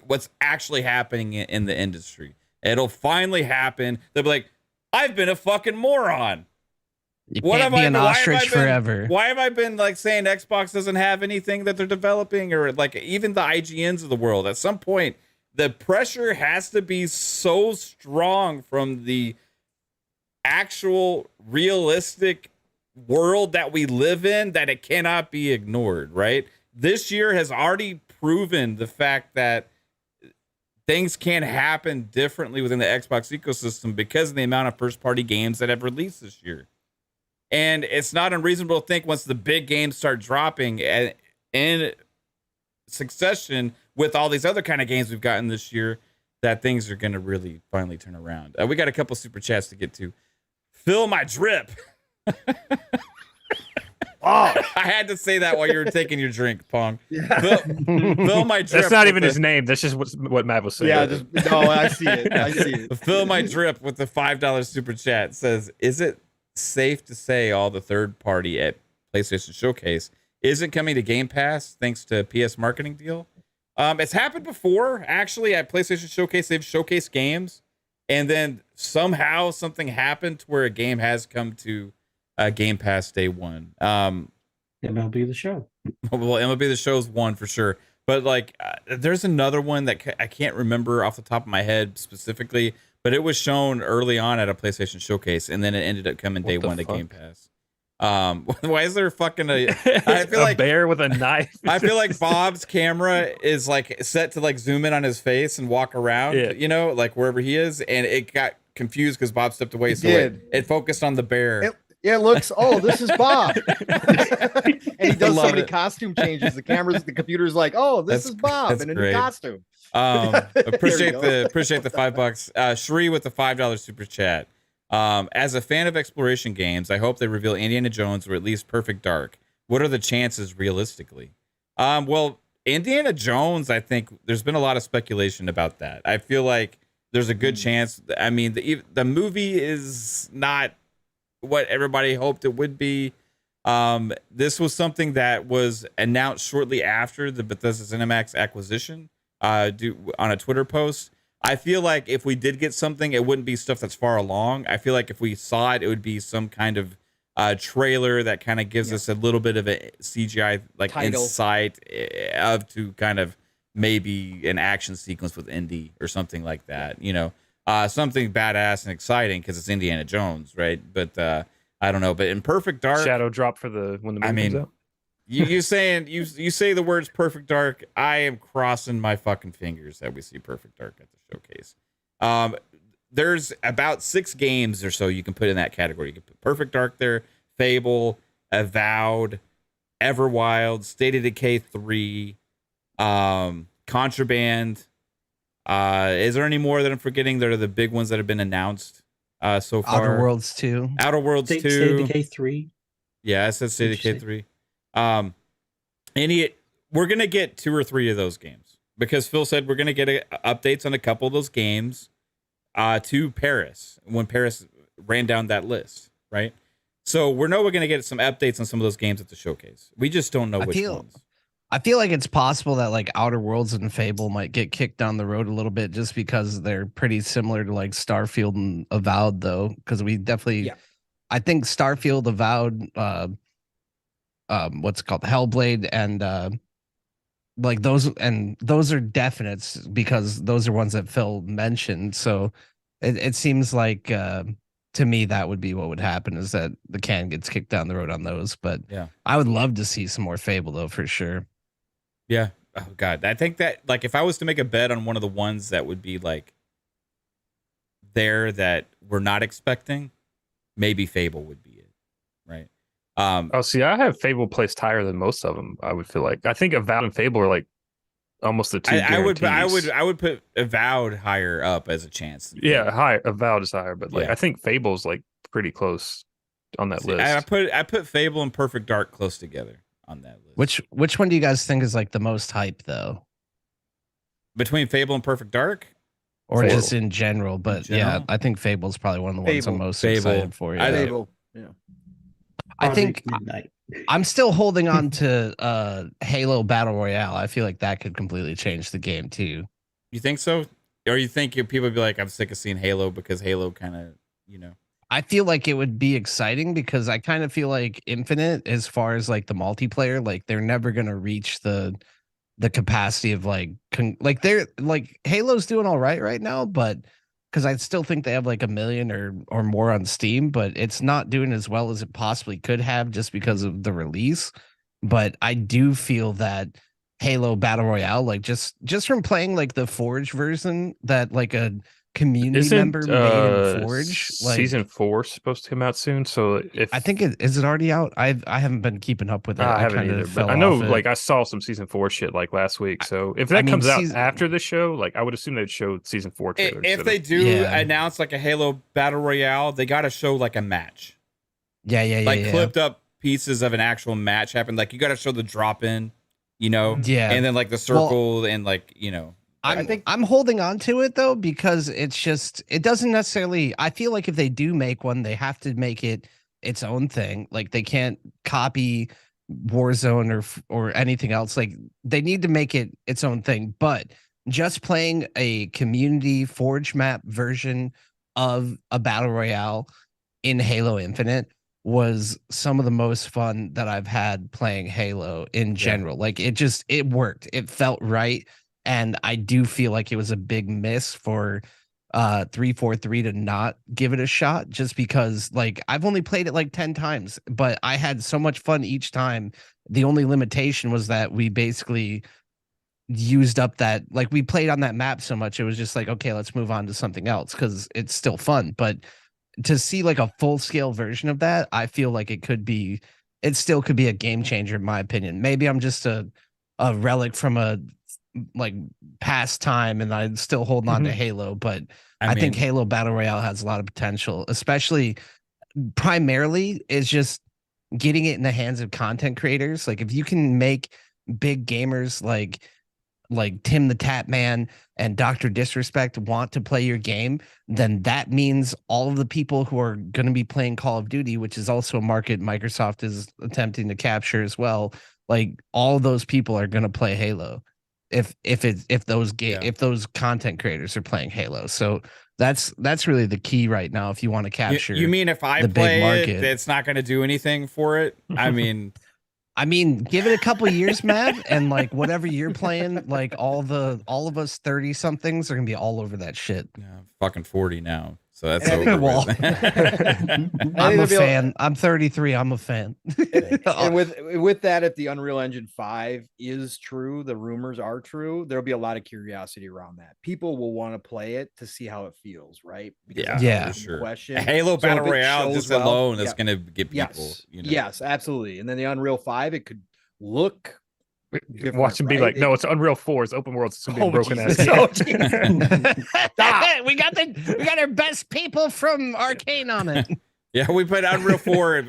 what's actually happening in the industry. It'll finally happen. They'll be like, I've been a fucking moron. What have I been? Ostrich forever. Why have I been like saying Xbox doesn't have anything that they're developing, or like even the IGNs of the world? At some point, the pressure has to be so strong from the actual realistic world that we live in that it cannot be ignored, right? This year has already proven the fact that things can happen differently within the Xbox ecosystem because of the amount of first-party games that have released this year. And it's not unreasonable to think once the big games start dropping in succession with all these other kind of games we've gotten this year, that things are going to really finally turn around. We got a couple super chats to get to. Fill my drip. I had to say that while you were taking your drink, Pong. Fill my drip. That's not even his name. That's just what Matt was saying. Yeah, no, I see it. I see it. Fill my drip with the $5 super chat. It says, is it safe to say all the third party at PlayStation Showcase isn't coming to Game Pass thanks to PS marketing deal? It's happened before, actually, at PlayStation Showcase. They've showcased games, and then somehow something happened to where a game has come to Game Pass day one. MLB The Show. Well, MLB The Show's one for sure. But like, there's another one that I can't remember off the top of my head specifically, but it was shown early on at a PlayStation showcase, and then it ended up coming day one to Game Pass. Why is there fucking I feel like bear with a knife? I feel like Bob's camera is like set to like zoom in on his face and walk around, you know, like wherever he is, and it got confused because Bob stepped away, so it focused on the bear. It looks, oh, this is Bob. And he does so many costume changes. The computer's like, oh, this is Bob in a new costume. Appreciate the $5. Shri with the $5 super chat. As a fan of exploration games, I hope they reveal Indiana Jones or at least Perfect Dark. What are the chances realistically? Well, Indiana Jones, I think there's been a lot of speculation about that. I feel like there's a good chance. I mean, the movie is not what everybody hoped it would be. This was something that was announced shortly after the Bethesda ZeniMax acquisition on a Twitter post. I feel like if we did get something, it wouldn't be stuff that's far along. I feel like if we saw it, it would be some kind of trailer that kind of gives us a little bit of a CGI like title. Insight of to kind of maybe an action sequence with Indy or something like that, you know. Something badass and exciting because it's Indiana Jones, right? But I don't know. But in Perfect Dark, shadow drop for when the movie comes out. you say the words Perfect Dark. I am crossing my fucking fingers that we see Perfect Dark at the showcase. There's about 6 games or so you can put in that category. You can put Perfect Dark there, Fable, Avowed, Everwild, State of Decay 3, Contraband. Is there any more that I'm forgetting? That are the big ones that have been announced so far. Outer Worlds 2. Outer Worlds 2. State of Decay 3. Yeah, I said State of Decay 3. We're gonna get 2 or 3 of those games because Phil said we're gonna get updates on a couple of those games to Paris when Paris ran down that list, right? So we're gonna get some updates on some of those games at the showcase. We just don't know which ones. I feel like it's possible that like Outer Worlds and Fable might get kicked down the road a little bit just because they're pretty similar to like Starfield and Avowed though. Because we definitely, I think Starfield, Avowed, what's it called, Hellblade, and like those are definites because those are ones that Phil mentioned. So it seems like to me that would be what would happen is that the can gets kicked down the road on those. But yeah, I would love to see some more Fable though for sure. Yeah. Oh God. I think that like if I was to make a bet on one of the ones that would be like there that we're not expecting, maybe Fable would be it. Right. See, I have Fable placed higher than most of them. I would feel like I think Avowed and Fable are like almost the two. I would put Avowed higher up as a chance. Yeah, high Avowed is higher, but like I think Fable's like pretty close on that list. I put Fable and Perfect Dark close together on that list. Which one do you guys think is like the most hype though? Between Fable and Perfect Dark? Or Fable. Just in general, but yeah, I think Fable's probably one of the ones I'm most excited for. Yeah. Fable. Yeah. I think I'm still holding on to Halo Battle Royale. I feel like that could completely change the game too. You think so? Or you think people would be like, I'm sick of seeing Halo because Halo kind of, you know. I feel like it would be exciting because I kind of feel like Infinite, as far as like the multiplayer, like they're never gonna reach the capacity of like they're like Halo's doing all right now, but because I still think they have like 1 million or more on Steam, but it's not doing as well as it possibly could have just because of the release. But I do feel that Halo Battle Royale, like just from playing like the Forge version that like a community member made in Forge, like season 4 supposed to come out soon. So if I think is it already out? I haven't been keeping up with it. I haven't either, but I know like I saw some season 4 shit like last week. So if that comes out after the show, like I would assume they'd show season 4 trailer. If they do announce like a Halo Battle Royale, they got to show like a match. Like clipped up pieces of an actual match happened. Like you got to show the drop in, you know, and then like the circle and like, you know. I'm holding on to it though because it doesn't necessarily. I feel like if they do make one, they have to make it its own thing. Like they can't copy Warzone or anything else. Like they need to make it its own thing. But just playing a community Forge map version of a battle royale in Halo Infinite, was some of the most fun that I've had playing Halo in general. Like it worked. It felt right. And I do feel like it was a big miss for 343 to not give it a shot, just because like I've only played it like 10 times, but I had so much fun each time. The only limitation was that we basically used up that, like, we played on that map so much, it was just like, okay, let's move on to something else because it's still fun. But to see like a full scale version of that, I feel like it still could be a game changer in my opinion. Maybe I'm just a relic from a like past time and I'm still holding on to Halo, but I think Halo Battle Royale has a lot of potential, especially primarily is just getting it in the hands of content creators. Like if you can make big gamers like Tim the Tap Man and Dr. Disrespect want to play your game, then that means all of the people who are going to be playing Call of Duty, which is also a market Microsoft is attempting to capture as well, like all of those people are going to play Halo if those content creators are playing Halo. So that's really the key right now if you want to capture. You mean if I play it, it's not going to do anything for it? I mean, give it a couple years, Matt, and like whatever you're playing, like all of us 30 somethings are gonna be all over that shit. Yeah, I'm fucking 40 now, so that's over. I'm a fan. I'm 33. I'm a fan. And with that, if the Unreal Engine 5 is true, the rumors are true, there'll be a lot of curiosity around that. People will want to play it to see how it feels, right? Because for sure. Question. Halo Battle Royale just alone is going to get people. Yes, absolutely. And then the Unreal 5, it could look. Watch him be like, no, it's Unreal 4. It's open world. It's gonna be broken ass. We got our best people from Arcane on it. Yeah, we put Unreal 4.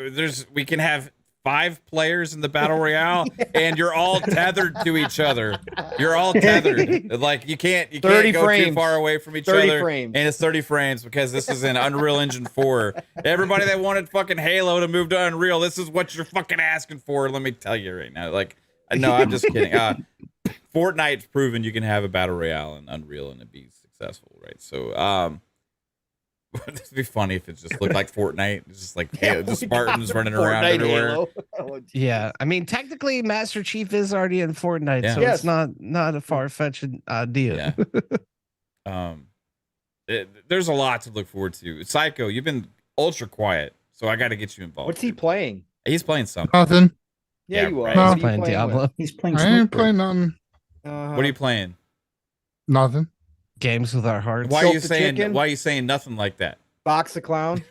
We can have 5 players in the Battle Royale, and you're all tethered to each other. You're all tethered. Like you can't go too far away from each other. Frames. And it's 30 frames because this is an Unreal Engine 4. Everybody that wanted fucking Halo to move to Unreal, this is what you're fucking asking for. Let me tell you right now. Like, no, I'm just kidding. Fortnite's proven you can have a Battle Royale in Unreal and it be successful, right? So, it'd be funny if it just looked like Fortnite. It's just like just Spartans running around everywhere. Yeah, I mean, technically, Master Chief is already in Fortnite, so it's not a far-fetched idea. Yeah. There's a lot to look forward to. Psycho, you've been ultra quiet, so I got to get you involved. What's he playing? He's playing something. Nothing. Yeah, you are. No. He's playing Diablo. He's playing. I ain't playing nothing. What are you playing? Nothing. Games with our hearts. Why are you saying nothing like that? Box the Clown.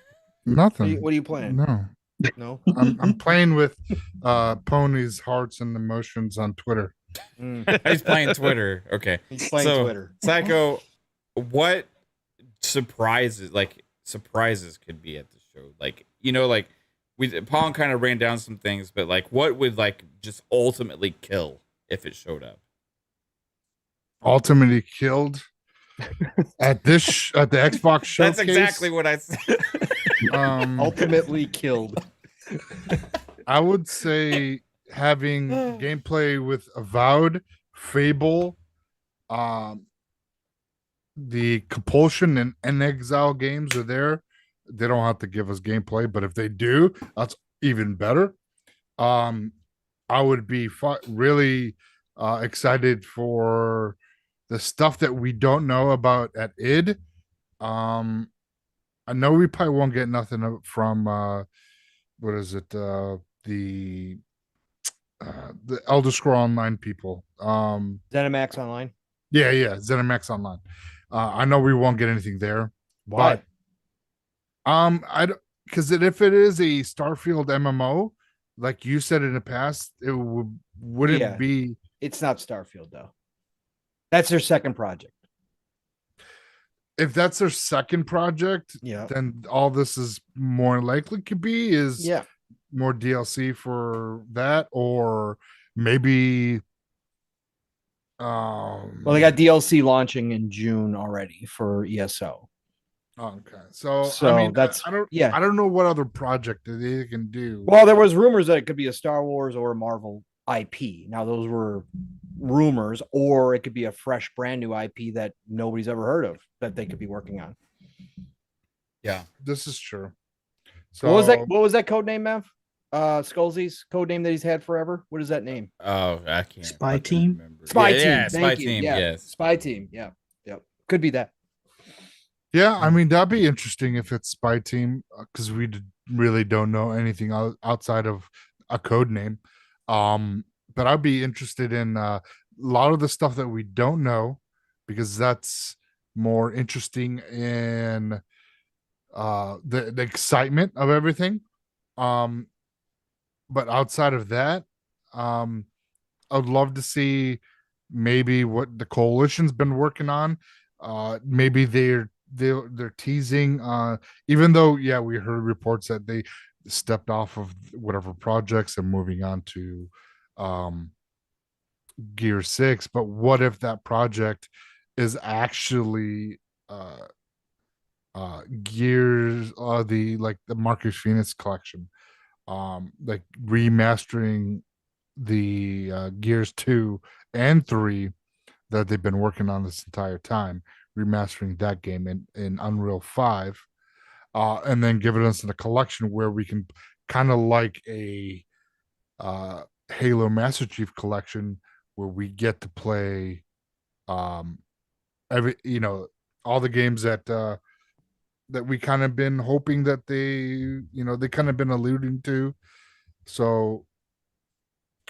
Nothing. What are you playing? No. I'm playing with ponies, hearts, and emotions on Twitter. He's playing Twitter. Okay. He's playing Twitter. Psycho, what surprises could be at the show? Like, like Pong kind of ran down some things, but like what would like just ultimately kill if it showed up? Ultimately killed at the Xbox showcase. That's exactly what I said. Ultimately killed. I would say having gameplay with Avowed, Fable, the Compulsion and Exile games are there. They don't have to give us gameplay, but if they do, that's even better. I would be really excited for the stuff that we don't know about at id. I know we probably won't get nothing from what is it, the Elder Scroll Online people, ZeniMax Online. Yeah, ZeniMax Online. I know we won't get anything there. Why? Because if it is a Starfield MMO, like you said in the past, it wouldn't be. It's not Starfield though. That's their second project. If that's their second project, then all this is more likely could be more DLC for that, or maybe. Well, they got DLC launching in June already for ESO. Okay, so I mean, I don't know what other project they can do. Well, there was rumors that it could be a Star Wars or a Marvel IP. Now, those were rumors, or it could be a fresh, brand new IP that nobody's ever heard of that they could be working on. Yeah, this is true. So what was that code name, Mav? Skullsy's code name that he's had forever. What is that name? Oh, I can't Spy Team? remember. Spy Team. Yeah, Thank Spy you. Team. Yeah. Yes. Spy Team. Yeah. Yep. Could be that. yeah, I mean that'd be interesting if it's Spy Team because we really don't know anything outside of a code name. But I'd be interested in a lot of the stuff that we don't know because that's more interesting in the excitement of everything. But outside of that, I'd love to see maybe what the coalition's been working on. Maybe they're teasing. Even though, yeah, we heard reports that they stepped off of whatever projects and moving on to Gear 6. But what if that project is actually Gears, the Marcus Phoenix collection, like remastering the Gears 2 and 3 that they've been working on this entire time, remastering that game in Unreal 5, and then giving us a collection where we can kind of like a Halo Master Chief collection where we get to play all the games that we kind of been hoping that they kind of been alluding to. So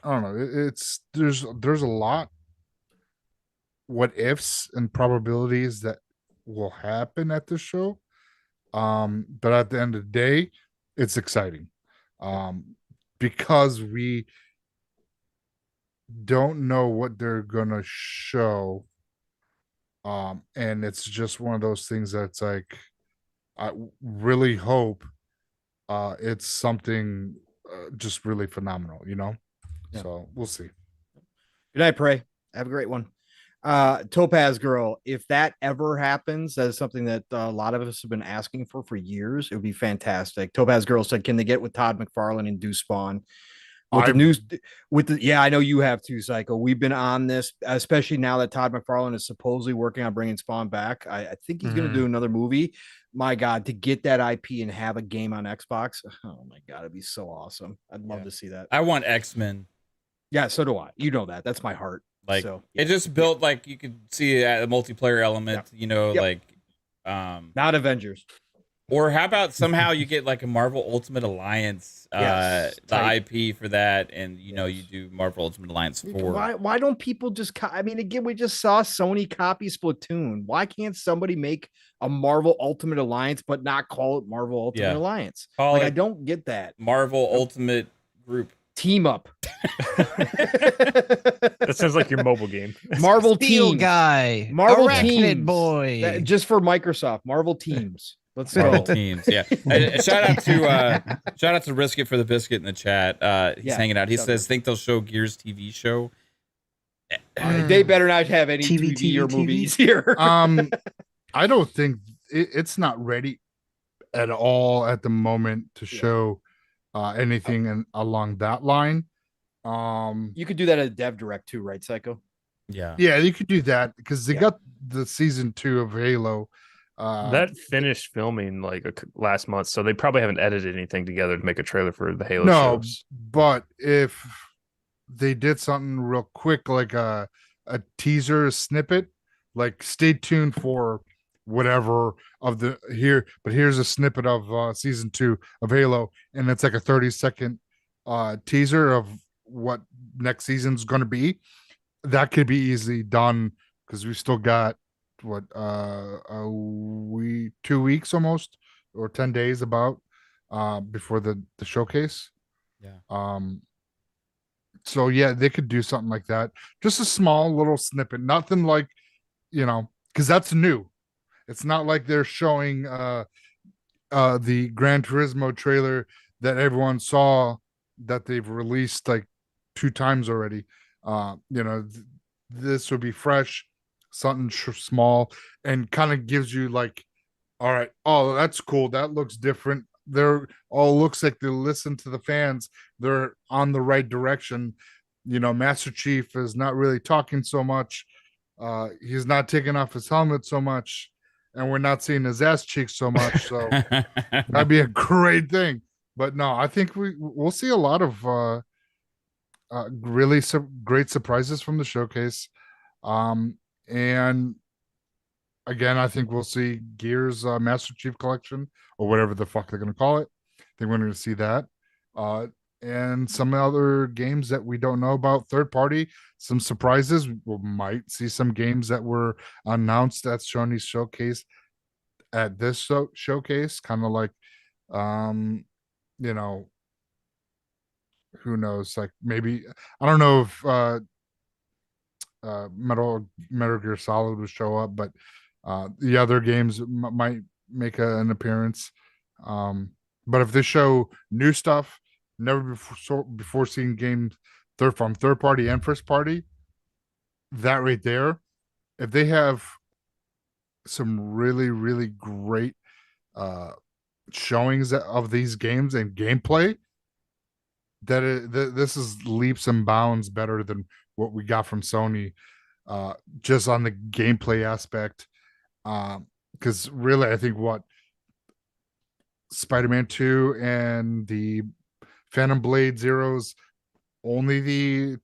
I don't know. There's a lot what ifs and probabilities that will happen at this show. But at the end of the day, it's exciting. Because we don't know what they're gonna show. And it's just one of those things that's like I really hope it's something just really phenomenal, Yeah. So we'll see. Good night, Prey. Have a great one. Topaz Girl, if that ever happens, that is something that a lot of us have been asking for years. It would be fantastic. Topaz Girl said, can they get with Todd McFarlane and do Spawn? With the news, I know you have too, Psycho. We've been on this, especially now that Todd McFarlane is supposedly working on bringing Spawn back. I think he's going to do another movie. My God, to get that IP and have a game on Xbox. Oh my God, it'd be so awesome. I'd love to see that. I want X-Men. Yeah, so do I. You know that. That's my heart. Like so, it just built like you could see a multiplayer element, like not Avengers. Or how about somehow you get like a Marvel Ultimate Alliance, the IP for that, and you do Marvel Ultimate Alliance 4. Why don't people just? I mean, again, we just saw Sony copy Splatoon. Why can't somebody make a Marvel Ultimate Alliance but not call it Marvel Ultimate Alliance? I don't get that. Marvel Ultimate Group Team Up. That sounds like your mobile game. Marvel Steel Team Guy, Marvel Arachnid Teams Boy, just for Microsoft. Marvel Teams. Let's Marvel go. Teams. Yeah. Shout out to Riskit for the biscuit in the chat. He's hanging out. He says, think they'll show Gears TV show. They better not have any TV or movies here. I don't think it's not ready at all at the moment to show anything along that line. You could do that at a dev direct too, right, Psycho? Yeah, you could do that because they got the season 2 of Halo. That finished filming like last month, so they probably haven't edited anything together to make a trailer for the Halo shows. But if they did something real quick, like a teaser, a snippet, like stay tuned for whatever of the here, but here's a snippet of season 2 of Halo, and it's like a 30-second teaser of what next season's going to be. That could be easily done because we still got 2 weeks almost, or 10 days about before the showcase. So they could do something like that, just a small little snippet, nothing like because that's new. It's not like they're showing the Gran Turismo trailer that everyone saw that they've released like 2 times already. This would be fresh, something small, and kind of gives you like, all right, oh, that's cool, that looks different. They're all looks like they listen to the fans. They're on the right direction. Master Chief is not really talking so much. He's not taking off his helmet so much. and we're not seeing his ass cheeks so much. So that'd be a great thing. But no, I think we'll see a lot of really great surprises from the showcase. And again, I think we'll see Gears Master Chief Collection or whatever the fuck they're going to call it. I think we're going to see that. And some other games that we don't know about, third party, some surprises. We might see some games that were announced at Sony's showcase at this showcase, kind of like, you know, who knows? Like maybe, I don't know if Metal Gear Solid would show up, but the other games might make an appearance. But if they show new stuff, never before seen games from third party and first party, that right there, if they have some really, really great showings of these games and gameplay, this is leaps and bounds better than what we got from Sony, just on the gameplay aspect. Because really, I think what Spider-Man 2 and the Phantom Blade Zero's only the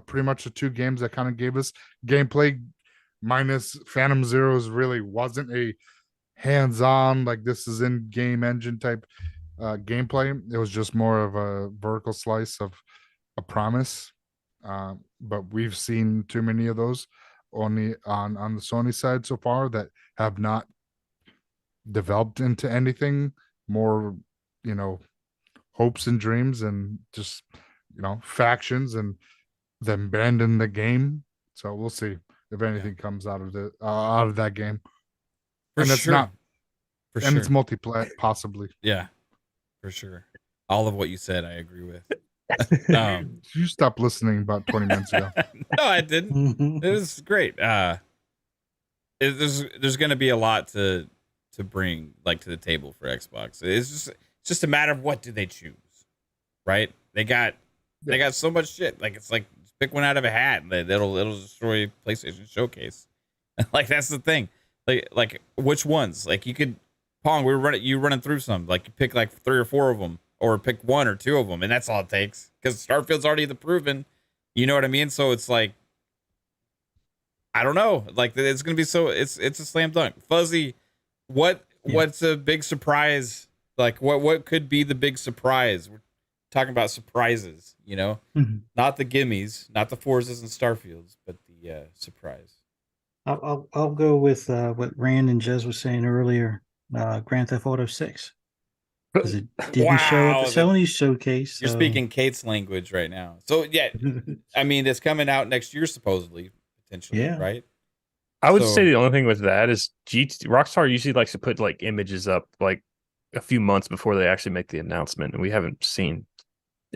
pretty much the two games that kind of gave us gameplay, minus Phantom Zero's really wasn't a hands-on, like this is in game engine type gameplay. It was just more of a vertical slice of a promise. But we've seen too many of those only on the Sony side so far that have not developed into anything more, hopes and dreams and just, factions and them abandon the game. So we'll see if anything comes out of that game. And it's not, and it's multiplayer possibly. Yeah, for sure. All of what you said, I agree with. You stopped listening about 20 minutes ago. No, I didn't. It was great. There's going to be a lot to bring to the table for Xbox. It's just a matter of what do they choose, right? They got so much shit. It's like pick one out of a hat. It'll destroy PlayStation Showcase. That's the thing. Like which ones? You could Pong. You running through some. You pick 3 or 4 of them, or pick 1 or 2 of them, and that's all it takes. Because Starfield's already the proven. You know what I mean? So it's I don't know. It's gonna be it's a slam dunk. Fuzzy, what's a big surprise? What could be the big surprise? We're talking about surprises, not the gimmies, not the Forzas and Starfields, but the surprise. I'll go with what Rand and Jez was saying earlier. Grand Theft Auto 6. Because it didn't show at the Sony showcase. So. You're speaking Kate's language right now. So yeah, I mean it's coming out next year supposedly, potentially, right? I would say the only thing with that is Rockstar usually likes to put images up a few months before they actually make the announcement, and we haven't seen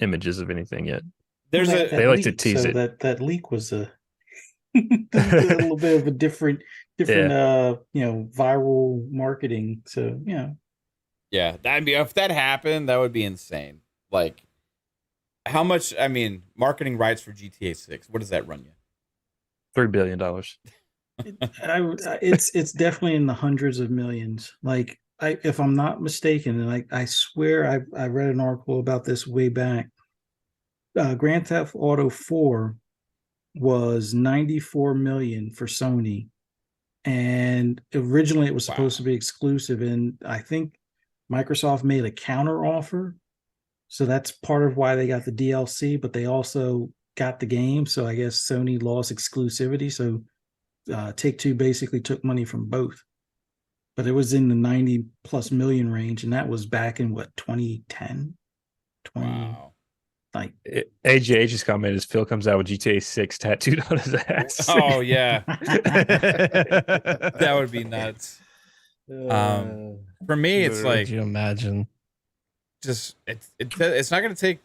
images of anything yet. They like to tease it. That leak was a little bit of a different viral marketing. So yeah, if that happened, that would be insane. How much? I mean, marketing rights for GTA 6. What does that run you? $3 billion. It's definitely in the hundreds of millions. If I'm not mistaken, and I swear I read an article about this way back. Grand Theft Auto 4 was $94 million for Sony, and originally it was supposed to be exclusive, and I think Microsoft made a counter offer, so that's part of why they got the DLC, but they also got the game. So I guess Sony lost exclusivity. So Take-Two basically took money from both, but it was in the 90+ million range, and that was back in 2010. Wow. AJH's comment is Phil comes out with GTA 6 tattooed on his ass. Oh yeah. That would be nuts. For me, it's could you imagine? Just it's not going to take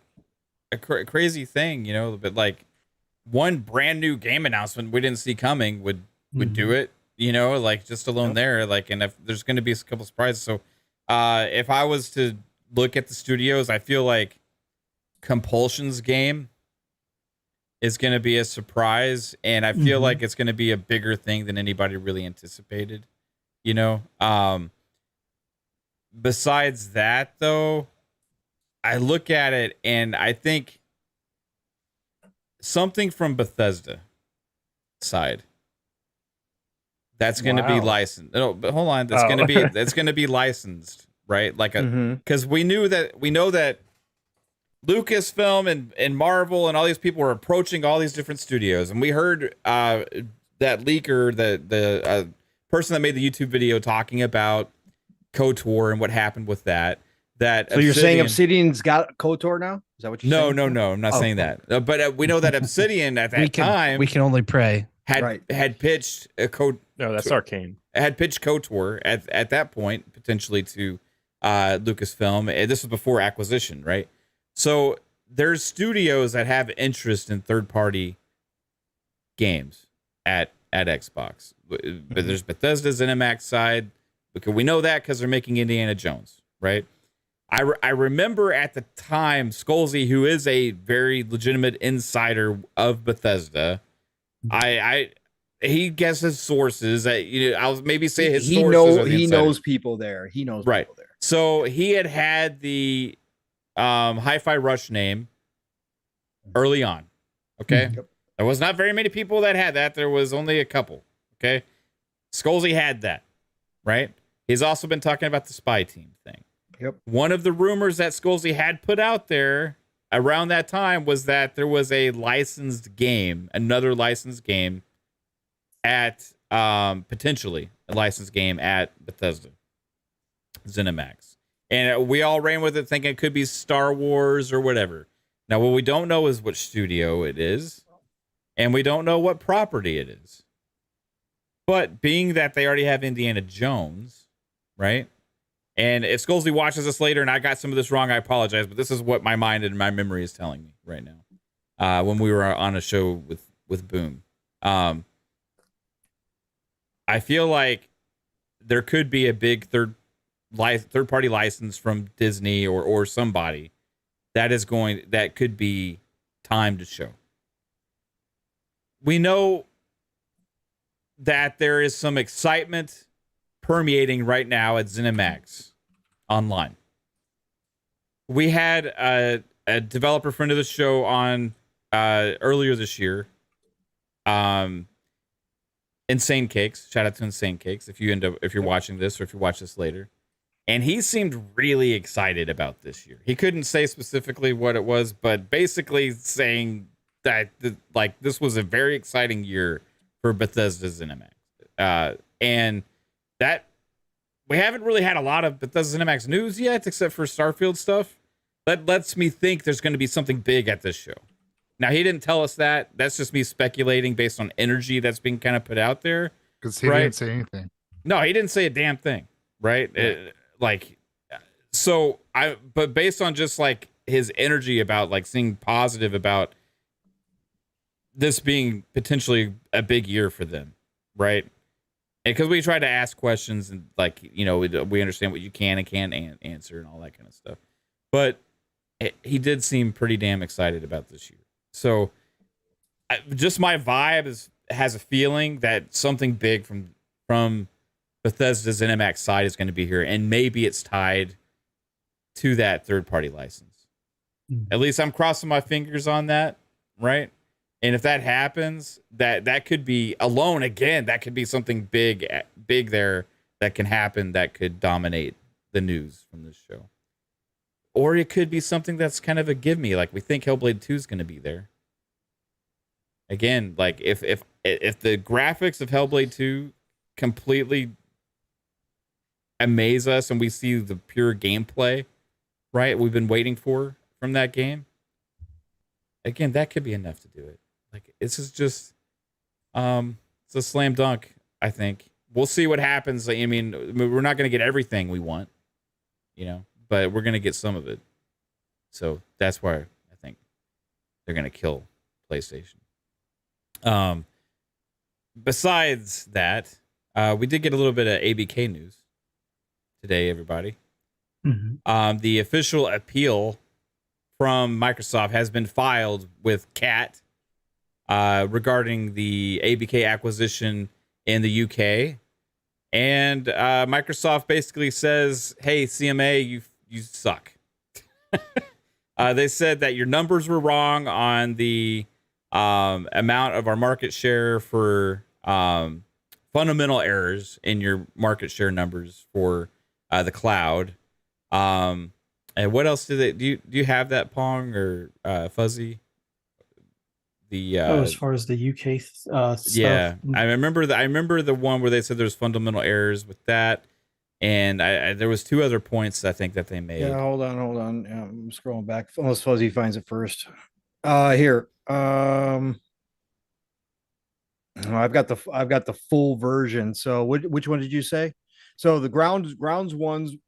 a crazy thing, but one brand new game announcement we didn't see coming would do it, just alone there. And if there's going to be a couple surprises. So if I was to look at the studios, I feel like Compulsion's game is going to be a surprise, and I feel like it's going to be a bigger thing than anybody really anticipated. you know. Besides that, though, I look at it and I think something from Bethesda side that's going to be licensed. No, but hold on, that's going to be licensed, right? Like because we know that Lucasfilm and Marvel and all these people were approaching all these different studios, and we heard that leaker, the person that made the YouTube video talking about KOTOR and what happened with that. So you're saying Obsidian's got KOTOR now? Is that what you're saying? No, I'm not saying that. But we know that Obsidian at that time, we can only pray, had pitched a code. No, that's Arcane. Had pitched KOTOR at that point potentially to Lucasfilm. This was before acquisition, right? So there's studios that have interest in third-party games at Xbox. But there's Bethesda's ZeniMax side. Because we know that because they're making Indiana Jones, right? I remember at the time, Scholzy, who is a very legitimate insider of Bethesda, he guesses sources. I'll maybe say his sources. He knows people there. He knows people there. So he had the Hi-Fi Rush name early on. Okay, there was not very many people that had that. There was only a couple. Okay, Scholzy had that, right? He's also been talking about the spy team thing. Yep. One of the rumors that Scholzy had put out there around that time was that there was a licensed game, another licensed game at potentially a licensed game at Bethesda, ZeniMax. And we all ran with it thinking it could be Star Wars or whatever. Now, what we don't know is which studio it is, and we don't know what property it is. But being that they already have Indiana Jones, right? And if Scholzy watches this later and I got some of this wrong, I apologize, but this is what my mind and my memory is telling me right now. When we were on a show with Boom. I feel like there could be a big third-party license from Disney or somebody that could be timed to show. We know that there is some excitement permeating right now at ZeniMax online. We had a developer friend of the show on earlier this year. Insane Cakes. Shout out to Insane Cakes if you're watching this or if you watch this later. And he seemed really excited about this year. He couldn't say specifically what it was, but basically saying that this was a very exciting year for Bethesda ZeniMax. And that we haven't really had a lot of Bethesda ZeniMax news yet, except for Starfield stuff. That lets me think there's going to be something big at this show. Now, he didn't tell us that. That's just me speculating based on energy that's being kind of put out there. Because he didn't say anything. No, he didn't say a damn thing, right? Yeah. But based on just like his energy about like seeing positive about this being potentially a big year for them, right? And because we try to ask questions and we understand what you can and can't answer and all that kind of stuff. But he did seem pretty damn excited about this year. So just my vibe has a feeling that something big from Bethesda's ZeniMax side is going to be here, and maybe it's tied to that third-party license. At least I'm crossing my fingers on that, right? And if that happens, that could be alone again. That could be something big there that can happen that could dominate the news from this show. Or it could be something that's kind of a give me, like we think Hellblade 2 is going to be there. Again, like if the graphics of Hellblade 2 completely amaze us and we see the pure gameplay, right, we've been waiting for from that game, again, that could be enough to do it. Like, this is just it's a slam dunk, I think. We'll see what happens. I mean, we're not going to get everything we want, but we're going to get some of it. So that's why I think they're going to kill PlayStation. Besides that, we did get a little bit of ABK news today, everybody. Mm-hmm. The official appeal from Microsoft has been filed with CAT regarding the ABK acquisition in the UK. And Microsoft basically says, hey, CMA, you suck. They said that your numbers were wrong on the amount of our market share for fundamental errors in your market share numbers for the cloud. And what else do you have that, Pong or Fuzzy? As far as the UK stuff. Yeah, I remember the one where they said there's fundamental errors with that, and I there was 2 other points I think that they made. Yeah, hold on. Yeah, I'm scrolling back unless Fuzzy finds it first. Here. I've got the full version. So which one did you say? So the ground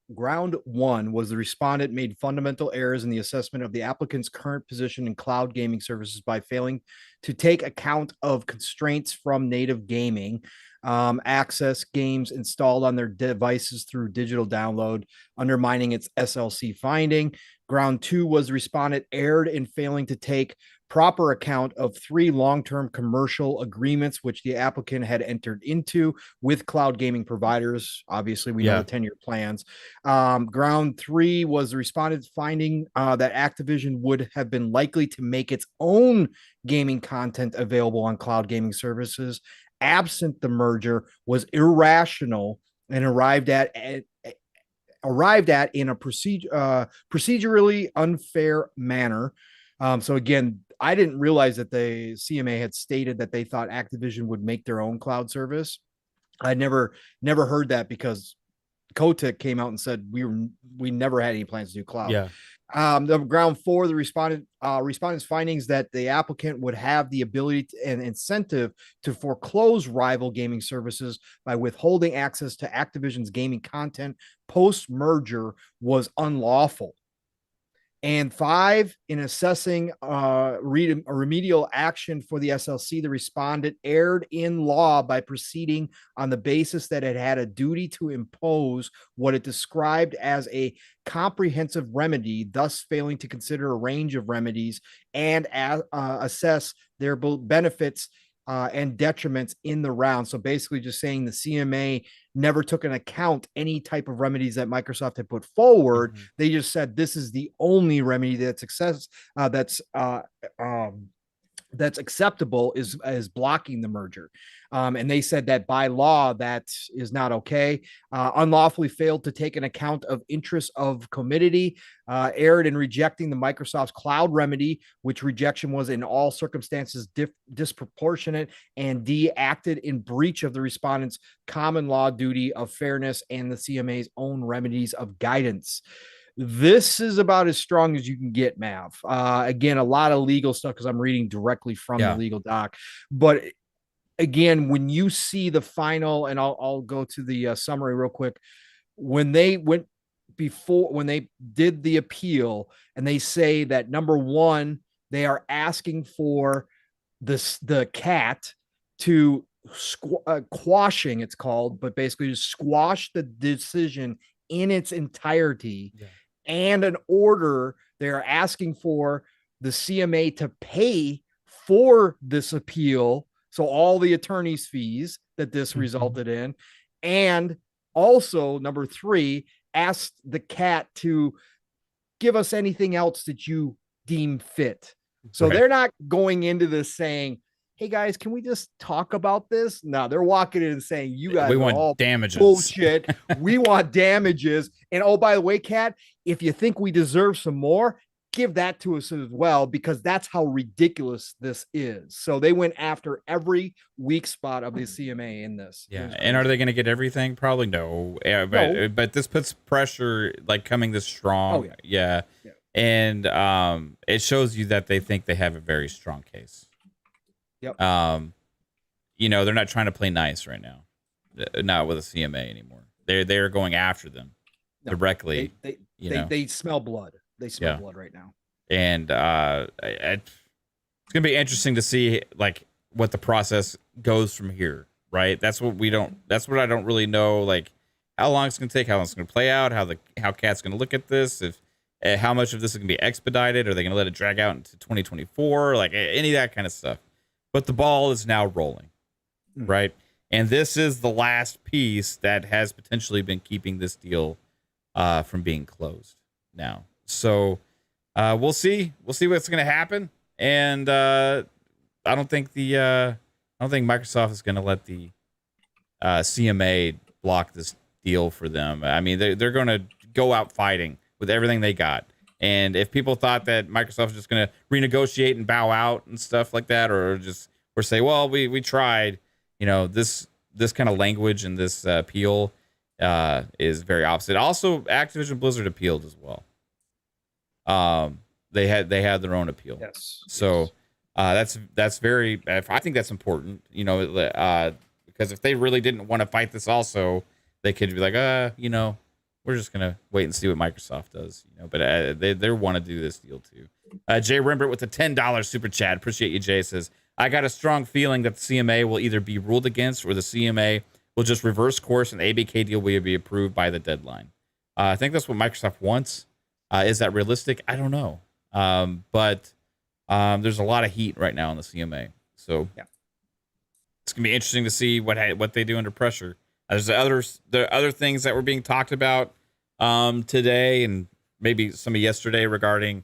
one was the respondent made fundamental errors in the assessment of the applicant's current position in cloud gaming services by failing to take account of constraints from native gaming, access games installed on their devices through digital download, undermining its SLC finding. Ground 2 was the respondent erred in failing to take proper account of 3 long-term commercial agreements which the applicant had entered into with cloud gaming providers. Obviously, we know the 10-year plans. Ground 3 was the respondent's finding that Activision would have been likely to make its own gaming content available on cloud gaming services absent the merger was irrational and arrived at in a procedurally unfair manner. So again, I didn't realize that the CMA had stated that they thought Activision would make their own cloud service. I never heard that because KhAos came out and said we never had any plans to do cloud. Yeah. The ground 4, the respondent's findings that the applicant would have the ability and incentive to foreclose rival gaming services by withholding access to Activision's gaming content post-merger was unlawful. And 5, in assessing remedial action for the SLC, the respondent erred in law by proceeding on the basis that it had a duty to impose what it described as a comprehensive remedy, thus failing to consider a range of remedies and assess their benefits and detriments in the round. So basically just saying the CMA never took into account any type of remedies that Microsoft had put forward. Mm-hmm. They just said this is the only remedy that's acceptable is blocking the merger. And they said that by law, that is not okay. Unlawfully failed to take an account of interests of committee, erred in rejecting the Microsoft's cloud remedy, which rejection was in all circumstances disproportionate, and D, acted in breach of the respondent's common law duty of fairness and the CMA's own remedies of guidance. This is about as strong as you can get, Mav. Again, a lot of legal stuff because I'm reading directly from the legal doc. But again, when you see the final, and I'll go to the summary real quick. When they did the appeal, and they say that number 1, they are asking for the cat to quashing, it's called, but basically to squash the decision in its entirety. Yeah. And an order, they're asking for the CMA to pay for this appeal. So all the attorney's fees that this resulted in. And also, number 3, asked the cat to give us anything else that you deem fit. So they're not going into this saying, hey guys, can we just talk about this? No, they're walking in and saying, you guys want all damages. Bullshit. We want damages. And oh, by the way, Kat, if you think we deserve some more, give that to us as well, because that's how ridiculous this is. So they went after every weak spot of the CMA in this. Yeah. And are they going to get everything? Probably no. Yeah, but this puts pressure like coming this strong. Oh, yeah. And it shows you that they think they have a very strong case. Yep. They're not trying to play nice right now. Not with a CMA anymore. They're going after them directly. They smell blood. They smell blood right now. And it's gonna be interesting to see like what the process goes from here. Right. That's what I don't really know. Like how long it's gonna take, how long it's gonna play out, how Cat's gonna look at this, if how much of this is gonna be expedited, are they gonna let it drag out into 2024, like any of that kind of stuff. But the ball is now rolling, right? And this is the last piece that has potentially been keeping this deal from being closed now. So we'll see. We'll see what's going to happen. And I don't think Microsoft is going to let the CMA block this deal for them. I mean, they're going to go out fighting with everything they got. And if people thought that Microsoft was just going to renegotiate and bow out and stuff like that, or say, well, we tried, this kind of language and this appeal is very opposite. Also, Activision Blizzard appealed as well. They had their own appeal. Yes. So that's very. I think that's important. Because if they really didn't want to fight this, also they could be like, we're just gonna wait and see what Microsoft does. But they want to do this deal too. Jay Rembrandt with a $10 super chat. Appreciate you, Jay. Says, I got a strong feeling that the CMA will either be ruled against or the CMA will just reverse course and the ABK deal will be approved by the deadline. I think that's what Microsoft wants. Is that realistic? I don't know. But there's a lot of heat right now on the CMA. So yeah, it's going to be interesting to see what they do under pressure. There are other things that were being talked about today and maybe some of yesterday regarding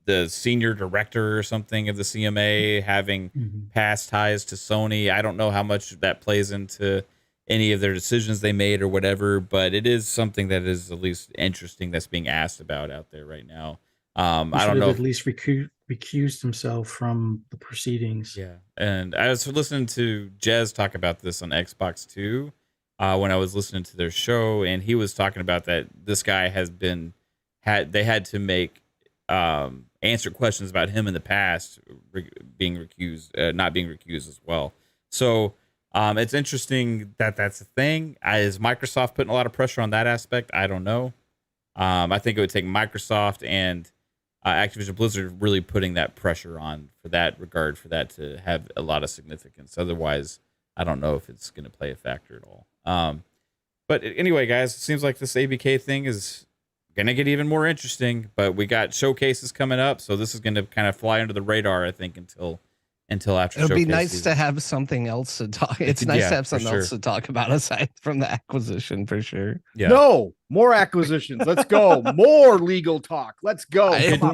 the senior director or something of the CMA having past ties to Sony. I don't know how much that plays into any of their decisions they made or whatever, but it is something that is at least interesting that's being asked about out there right now. I don't know. At least recused himself from the proceedings. Yeah, and I was listening to Jez talk about this on Xbox 2 when I was listening to their show, and he was talking about that this guy they had to make answer questions about him in the past being recused, not being recused as well. So it's interesting that that's a thing. Is Microsoft putting a lot of pressure on that aspect? I don't know. I think it would take Microsoft and Activision Blizzard really putting that pressure on for that regard, for that to have a lot of significance. Otherwise, I don't know if it's going to play a factor at all. But anyway, guys, it seems like this ABK thing is going to get even more interesting. But we got showcases coming up, so this is going to kind of fly under the radar, I think, until after. It'll be nice to have something else to talk. It's nice to have something else to talk about aside from the acquisition, for sure. Yeah. No, more acquisitions. Let's go. More legal talk. Let's go.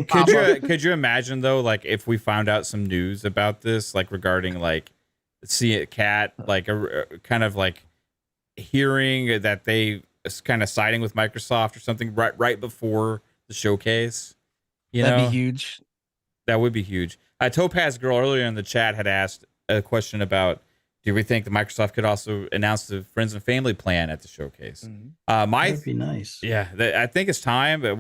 Could you imagine though, like if we found out some news about this, like regarding like See It Cat, like a kind of like hearing that they kind of siding with Microsoft or something right before the showcase? That'd be huge. That would be huge. Topaz Girl earlier in the chat had asked a question about, do we think that Microsoft could also announce the friends and family plan at the showcase? That'd be nice. Yeah, I think it's time. But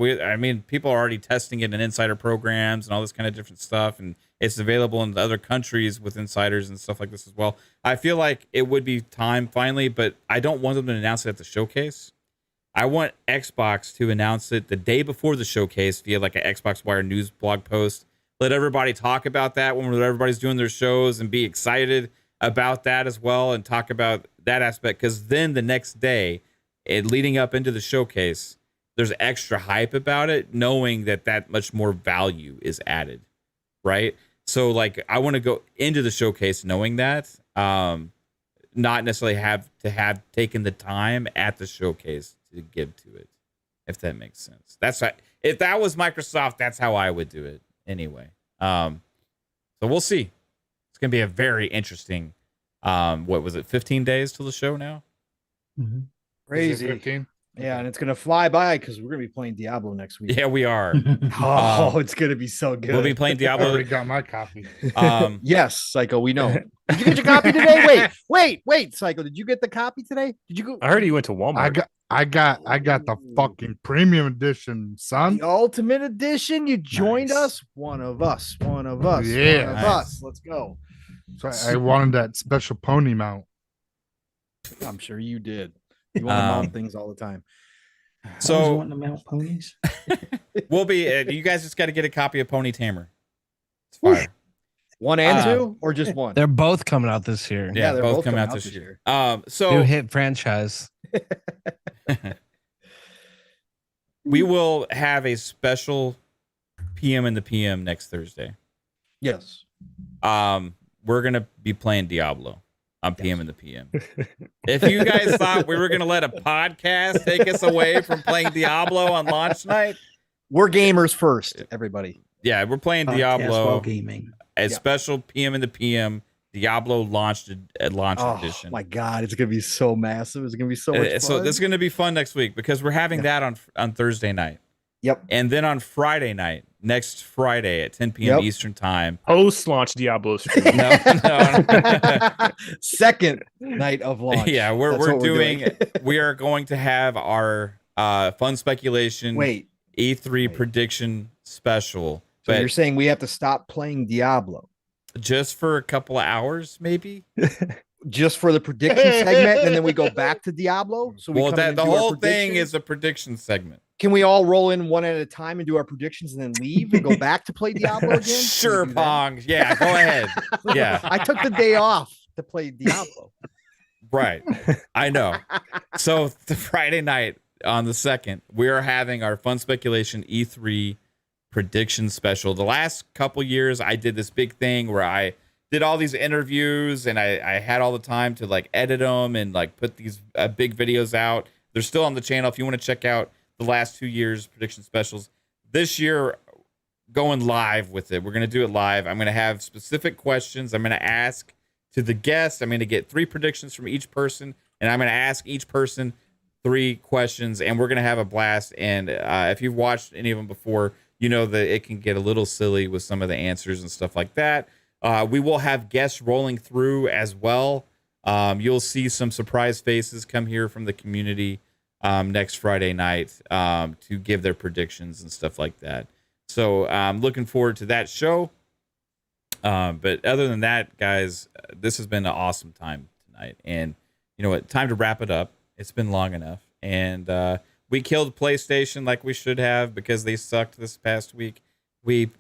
people are already testing it in insider programs and all this kind of different stuff, and it's available in other countries with insiders and stuff like this as well. I feel like it would be time finally, but I don't want them to announce it at the showcase. I want Xbox to announce it the day before the showcase via like an Xbox Wire news blog post. Let everybody talk about that when everybody's doing their shows and be excited about that as well and talk about that aspect. Because then the next day, leading up into the showcase, there's extra hype about it, knowing that much more value is added, right? So like I want to go into the showcase knowing that, not necessarily have taken the time at the showcase to give to it, if that makes sense. If that was Microsoft, that's how I would do it. Anyway, so we'll see. It's gonna be a very interesting. What was it? 15 days till the show now. Mm-hmm. Crazy. 15? Yeah, and it's gonna fly by because we're gonna be playing Diablo next week. Yeah, we are. It's gonna be so good. We'll be playing Diablo. I already got my copy. Yes, Psycho. We know. Did you get your copy today? Wait, Psycho. Did you get the copy today? Did you go? I heard you went to Walmart. I got the fucking premium edition, son. The ultimate edition. You joined us. One of us. Yeah, one of us. Let's go. So I wanted that special pony mount. I'm sure you did. You want to mount things all the time. So want to mount ponies. We'll be. You guys just got to get a copy of Pony Tamer. It's fire. 1 and 2, or just 1? They're both coming out this year. Yeah, they're both coming out this year. So new hit franchise. We will have a special PM in the PM next Thursday. Yes. We're gonna be playing Diablo. on PM and the PM. If you guys thought we were going to let a podcast take us away from playing Diablo on launch night, we're gamers first, everybody. Yeah, we're playing Podcast Diablo. while gaming. A special PM and the PM Diablo launched at launch edition. Oh my god, it's gonna be so massive. It's gonna be so much fun. So this is gonna be fun next week because we're having that on Thursday night. Yep. And then on Friday night, next Friday at 10 p.m. Eastern time. Post-launch Diablo stream. No. Second night of launch. Yeah, we're doing we are going to have our fun speculation E3 prediction special. So you're saying we have to stop playing Diablo? Just for a couple of hours, maybe? Just for the prediction segment, and then we go back to Diablo? So the whole thing is a prediction segment. Can we all roll in one at a time and do our predictions and then leave and go back to play Diablo again? Sure, Pong. Yeah, go ahead. Yeah. I took the day off to play Diablo. Right. I know. So the Friday night on the 2nd, we are having our Fun Speculation E3 prediction special. The last couple years, I did this big thing where I did all these interviews and I had all the time to like edit them and like put these big videos out. They're still on the channel if you want to check out the last 2 years prediction specials. This year, going live with it. We're going to do it live. I'm going to have specific questions. I'm going to ask to the guests. I'm going to get 3 predictions from each person, and I'm going to ask each person 3 questions, and we're going to have a blast. And if you've watched any of them before, you know that it can get a little silly with some of the answers and stuff like that. We will have guests rolling through as well. You'll see some surprise faces come here from the community next Friday night to give their predictions and stuff like that. So I'm looking forward to that show. But other than that, guys, this has been an awesome time tonight. And you know what? Time to wrap it up. It's been long enough. And we killed PlayStation like we should have because they sucked this past week. We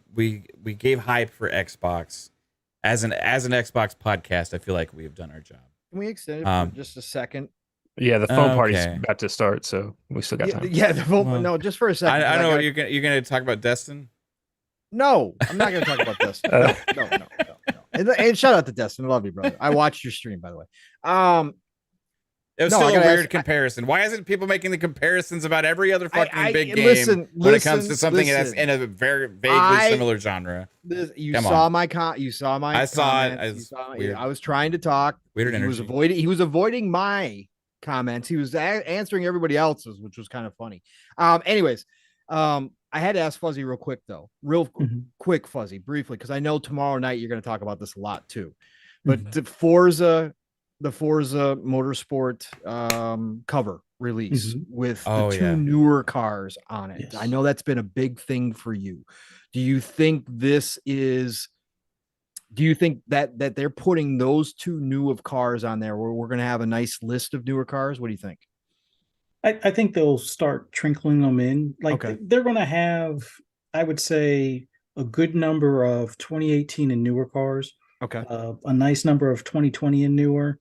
gave hype for Xbox. As an Xbox podcast, I feel like we have done our job. Can we extend it for just a second? Yeah, the phone party's about to start, so we still got time. Yeah, the phone. No, just for a second. I know you're gonna talk about Destin. No, I'm not gonna talk about Destin. No. And shout out to Destin. I love you, brother. I watched your stream, by the way. It was still a weird comparison. Why isn't people making the comparisons about every other fucking big game when it comes to something that's in a very vaguely similar genre? You saw my I saw it. I was trying to talk. Weird energy. He was avoiding my comments. He was answering everybody else's, which was kind of funny. Anyways, I had to ask Fuzzy real quick though, quick, Fuzzy, briefly, because I know tomorrow night you're going to talk about this a lot too. But the Forza Motorsport cover release with the 2 newer cars on it. Yes. I know that's been a big thing for you. Do you think that they're putting those 2 new of cars on there where we're going to have a nice list of newer cars? What do you think? I think they'll start trickling them in. They're going to have, I would say, a good number of 2018 and newer cars. Okay. A nice number of 2020 and newer.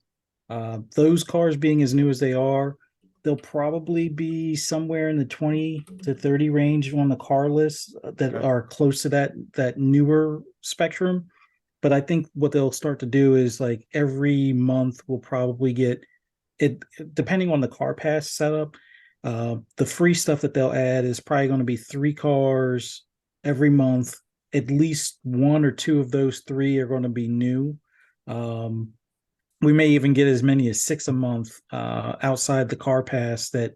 Those cars being as new as they are, they'll probably be somewhere in the 20 to 30 range on the car list that are close to that newer spectrum. But I think what they'll start to do is like every month we'll probably get it, depending on the car pass setup. The free stuff that they'll add is probably going to be 3 cars every month. At least 1 or 2 of those 3 are going to be new. We may even get as many as 6 a month outside the car pass that,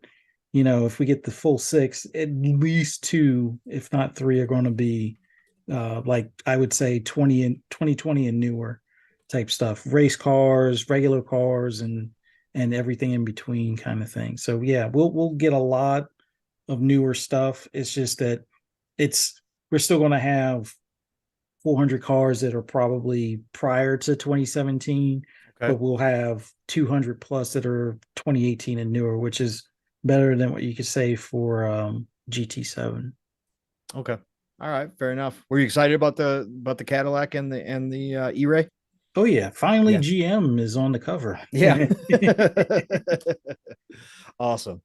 you know, if we get the full 6, at least 2, if not 3, are going to be like I would say 2020 and newer type stuff. Race cars, regular cars, and everything in between kind of thing. So yeah, we'll get a lot of newer stuff. It's just that we're still going to have 400 cars that are probably prior to 2017. But we'll have 200 plus that are 2018 and newer, which is better than what you could say for GT7. Okay. All right. Fair enough. Were you excited about the Cadillac and the E-Ray? Oh yeah. Finally, GM is on the cover. Yeah. Awesome.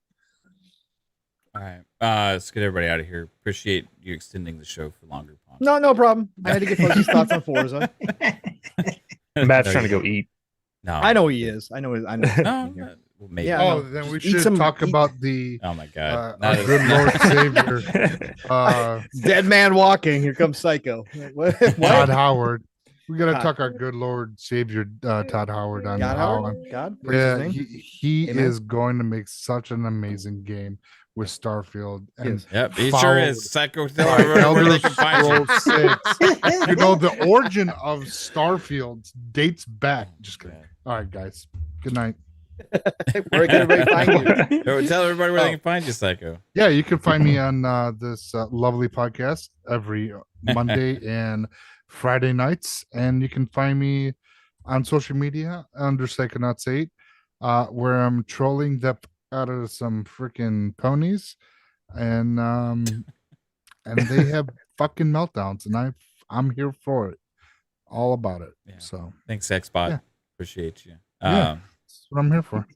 All right. Let's get everybody out of here. Appreciate you extending the show for longer. No problem. I had to get Fuzzy's thoughts on Forza. Matt's trying to go eat. No, I know he is. I know. I know. No, well, maybe. Yeah, Oh, no, then we just eat should talk about the Oh my god, our good Lord Savior, Dead man walking. Here comes Psycho. What? Todd Howard. We gotta Todd. talk our good Lord Savior, Todd Howard, on God how Howard? God? What is his yeah, name? he Amen. is going to make such an amazing game with Starfield. And Yep, he sure is. Psycho, tell by everybody where they Elder can find you. Scrolls 6. You know, the origin of Starfield dates back. Just kidding. All right, guys. Good night. Where can everybody find you? Tell everybody where they can find you, Psycho. Yeah, you can find me on this lovely podcast every Monday and Friday nights, and you can find me on social media under Psychonauts 8, where I'm trolling the out of some freaking ponies, and they have fucking meltdowns, and I'm here for it, all about it. Yeah. So thanks, Xbot. Yeah. Appreciate you. Yeah, that's what I'm here for.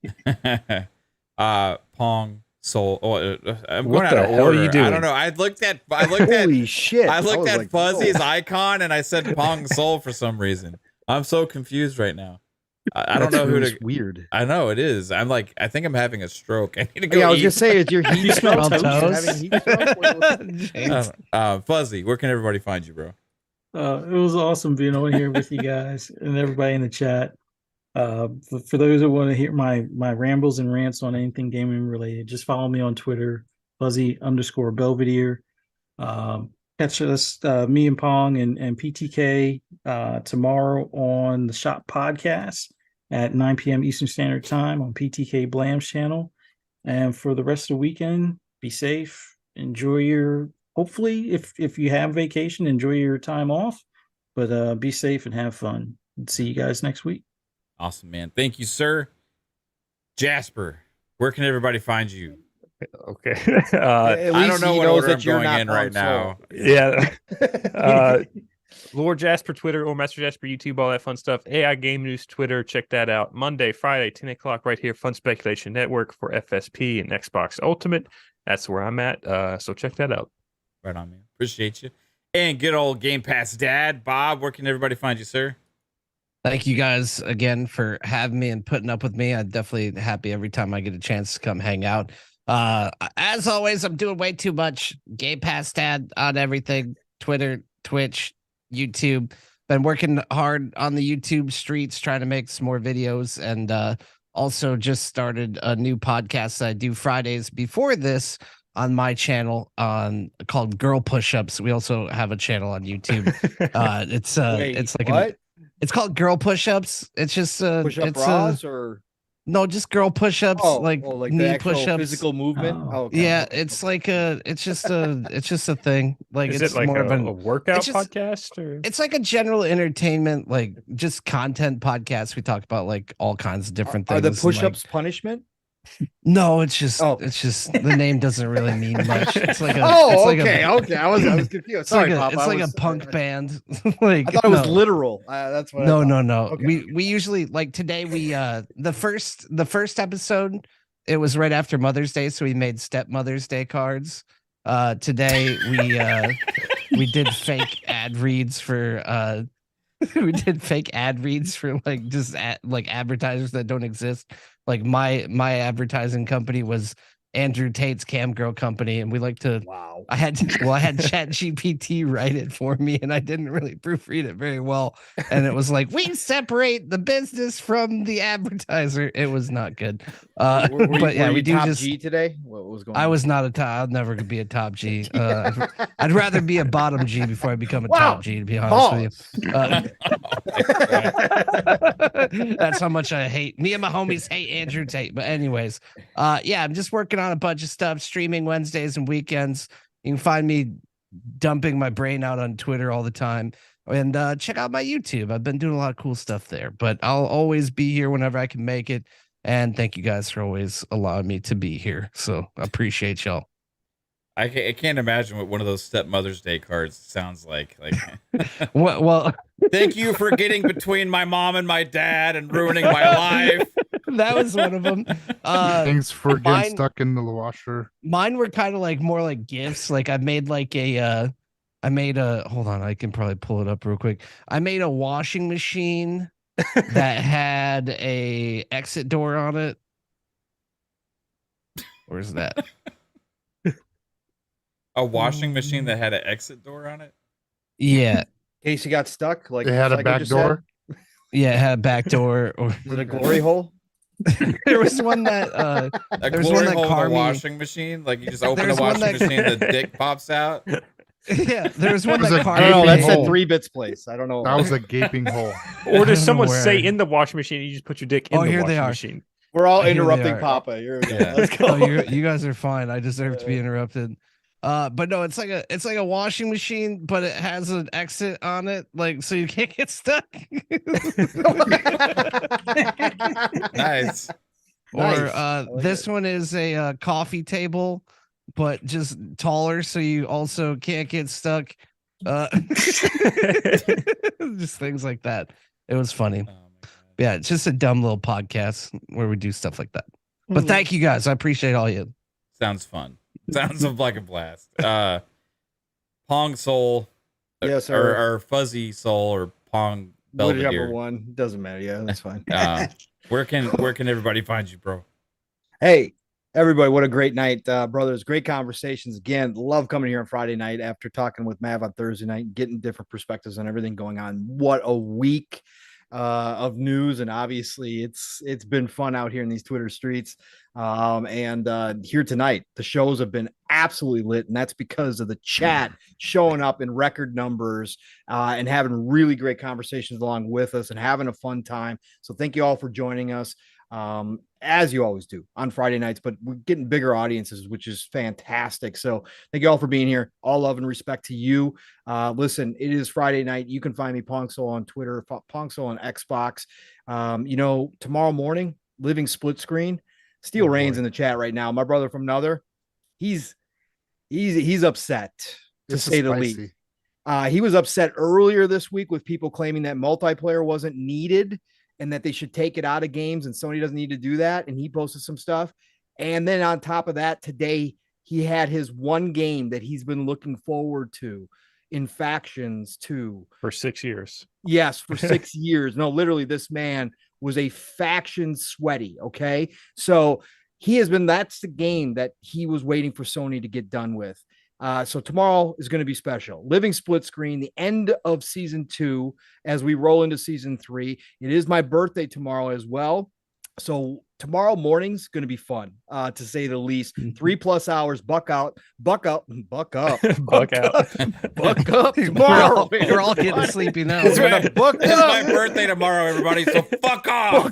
Pong Soul. I'm What going out the of hell are order. you I doing? don't know. I looked at Holy shit! I looked was at like, Fuzzy's whoa. icon and I said Pong Soul for some reason. I'm so confused right now. I don't That's know who really to. Weird. I know it is. I'm like, I think I'm having a stroke. I need to go. Yeah, I was eat. gonna say it's your heat smell stroke. toast? Having heat stroke? Fuzzy, where can everybody find you, bro? It was awesome being on here with you guys and everybody in the chat. For those that want to hear my rambles and rants on anything gaming related, just follow me on Twitter, Fuzzy_Belvedere. Catch us, me and Pong and PTK tomorrow on the Shop Podcast at 9 p.m. Eastern Standard Time on PTK Blam's channel. And for the rest of the weekend, be safe. Enjoy your, hopefully, if you have vacation, enjoy your time off. But be safe and have fun. And see you guys next week. Awesome, man. Thank you, sir. Jasper, where can everybody find you? Okay. I don't know what order I'm going in right now. Yeah. Lord Jasper Twitter or Master Jasper YouTube, all that fun stuff. AI Game News Twitter, check that out. Monday, Friday, 10 o'clock right here. Fun Speculation Network for FSP and Xbox Ultimate. That's where I'm at. So check that out. Right on, man. Appreciate you. And good old GamePassDad. Bob, where can everybody find you, sir? Thank you guys again for having me and putting up with me. I'm definitely happy every time I get a chance to come hang out. As always, I'm doing way too much. GamePassDad on everything. Twitter, Twitch, YouTube. Been working hard on the YouTube streets, trying to make some more videos, and also just started a new podcast that I do Fridays before this on my channel called Girl Push-Ups. We also have a channel on YouTube. It's like what? It's called Girl Push-Ups. It's just Push-up bras or no, just girl push-ups, like the knee actual push-ups. physical movement. Oh. Okay. Yeah, it's like it's just a thing. Like Is it's it like more of a workout it's just- podcast? Or? It's like a general entertainment, like just content podcast. We talk about like all kinds of different things. Are the and, push-ups punishment? no, it's just the name doesn't really mean much. It's like a okay. I was confused. It's Sorry, like Pop. it's like a punk band. Like I thought it was literal. That's what. No. Okay. We usually like today. We the first episode. It was right after Mother's Day, so we made stepmother's day cards. Today we did fake ad reads for we did fake ad reads for like just like advertisers that don't exist. Like my advertising company was Andrew Tate's Cam Girl Company, and we like to. Wow. I had Chat GPT write it for me, and I didn't really proofread it very well. And it was like, we separate the business from the advertiser. It was not good. But yeah, we do top just. G today. What was going on? I was not a top. I'll never be a top G. I'd rather be a bottom G before I become a Wow. top G. To be honest with you, that's how much I hate. Me and my homies hate Andrew Tate. But anyways, yeah, I'm just working on a bunch of stuff, streaming Wednesdays and weekends. You can find me dumping my brain out on Twitter all the time. And check out my YouTube. I've been doing a lot of cool stuff there, but I'll always be here whenever I can make it. And thank you guys for always allowing me to be here. So I appreciate y'all. I can't imagine what one of those stepmother's day cards sounds like. Well, thank you for getting between my mom and my dad and ruining my life. That was one of them. Thanks for getting stuck in the washer. Mine were kind of like more like gifts. Like I made like hold on, I can probably pull it up real quick. I made a washing machine that had a exit door on it. Where's that? A washing machine that had an exit door on it? Yeah. In case you got stuck, like It had a Psycho back just door. Yeah, it had a back door. Or Is it a glory hole? there was one that A there was glory one that hole in a Carmi- washing machine? Like you just open the There's one washing that- machine, the dick pops out? Yeah, there was one It was that a I don't Carmi know. That's gaping at hole. 3 bits place. I don't know. That was a gaping hole. Or I does don't someone know say where. in the washing machine, you just put your dick in Oh, the here washing they are. machine? We're all Here they interrupting are. Papa. Here we go. Yeah. Let's go. Oh, you guys are fine. I deserve to be interrupted. But no, it's like a washing machine, but it has an exit on it, like so you can't get stuck. Nice. Or Nice. I like this it. one is a coffee table, but just taller, so you also can't get stuck. Just things like that. It was funny. Oh, my God. Yeah, it's just a dumb little podcast where we do stuff like that. Hmm. But thank you guys. I appreciate all you. Sounds fun. Sounds like a blast. Pong Soul. Yes, sir. Or Fuzzy Soul or Pong Whichever Belvedere. one. Doesn't matter. Yeah, that's fine. Where can everybody find you, bro? Hey, everybody, what a great night, brothers. Great conversations. Again, love coming here on Friday night after talking with Mav on Thursday night, getting different perspectives on everything going on. What a week of news. And obviously it's been fun out here in these Twitter streets. And here tonight, the shows have been absolutely lit. And that's because of the chat showing up in record numbers and having really great conversations along with us and having a fun time. So thank you all for joining us. As you always do on Friday nights, but we're getting bigger audiences, which is fantastic. So thank you all for being here. All love and respect to you. Listen, it is Friday night. You can find me Pong Soul on Twitter, Pong Soul on Xbox. Tomorrow morning, living split screen. Steel Rain's in the chat right now. My brother from another, he's upset to say the least. He was upset earlier this week with people claiming that multiplayer wasn't needed and that they should take it out of games, and Sony doesn't need to do that. And he posted some stuff. And then on top of that, today he had his one game that he's been looking forward to in Factions 2 For 6 years. Yes, for 6 years. No, literally, this man was a faction sweaty. Okay. So that's the game that he was waiting for Sony to get done with. So tomorrow is going to be special. Living split screen, the end of season 2 as we roll into season 3. It is my birthday tomorrow as well. So tomorrow morning's going to be fun, to say the least. 3+ hours, buck up tomorrow. We're all getting sleepy now. It's my birthday tomorrow, everybody. So fuck off.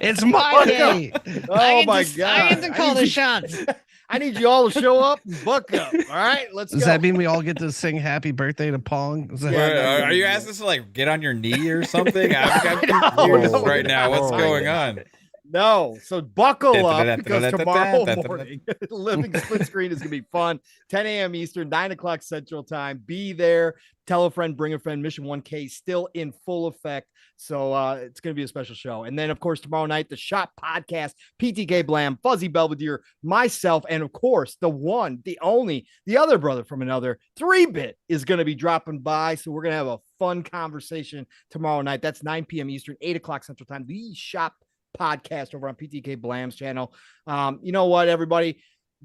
It's my day. Oh my God. I get to call the shots. I need you all to show up and buck up. All right, let's go. Does that mean we all get to sing happy birthday to Pong? Are you asking us to like get on your knee or something? I'm confused right now. What's going on? No, so buckle up because tomorrow morning, living split screen is going to be fun. 10 a.m. Eastern, 9 o'clock Central Time. Be there. Tell a friend, bring a friend. Mission 1K still in full effect. So it's going to be a special show. And then, of course, tomorrow night, the Shop Podcast, PTK Blam, Fuzzy Belvedere, myself, and of course, the one, the only, the other brother from another, 3-Bit is going to be dropping by. So we're going to have a fun conversation tomorrow night. That's 9 p.m. Eastern, 8 o'clock Central Time. The Shop Podcast over on PTK Blam's channel. You know what, everybody?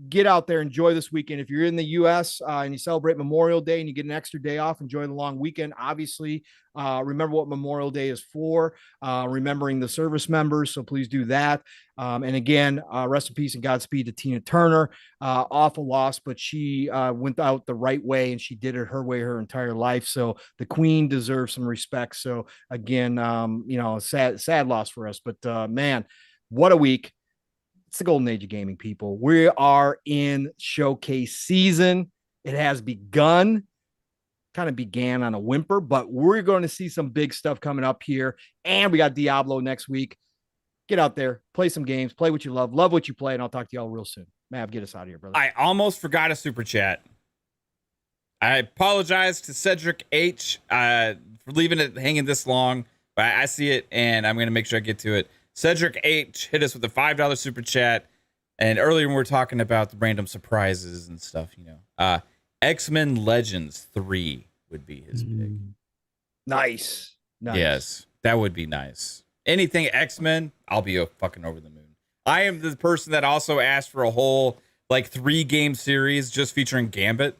Get out there, enjoy this weekend. If you're in the U.S. And you celebrate Memorial Day and you get an extra day off, enjoy the long weekend. Obviously, remember what Memorial Day is for, remembering the service members. So please do that. And again, rest in peace and Godspeed to Tina Turner. Awful loss, but she went out the right way and she did it her way her entire life. So the Queen deserves some respect. So again, sad loss for us. But man, what a week. It's the golden age of gaming, people. We are in showcase season. It has begun, kind of began on a whimper, but we're going to see some big stuff coming up here. And we got Diablo next week. Get out there, play some games, play what you love what you play, and I'll talk to y'all real soon. Mav, get us out of here, brother. I almost forgot a super chat. I apologize to Cedric H for leaving it hanging this long, but I see it, and I'm going to make sure I get to it. Cedric H hit us with a $5 super chat. And earlier when we were talking about the random surprises and stuff, X-Men Legends 3 would be his pick. Nice. Nice. Yes, that would be nice. Anything X-Men, I'll be fucking over the moon. I am the person that also asked for a whole like 3-game series just featuring Gambit.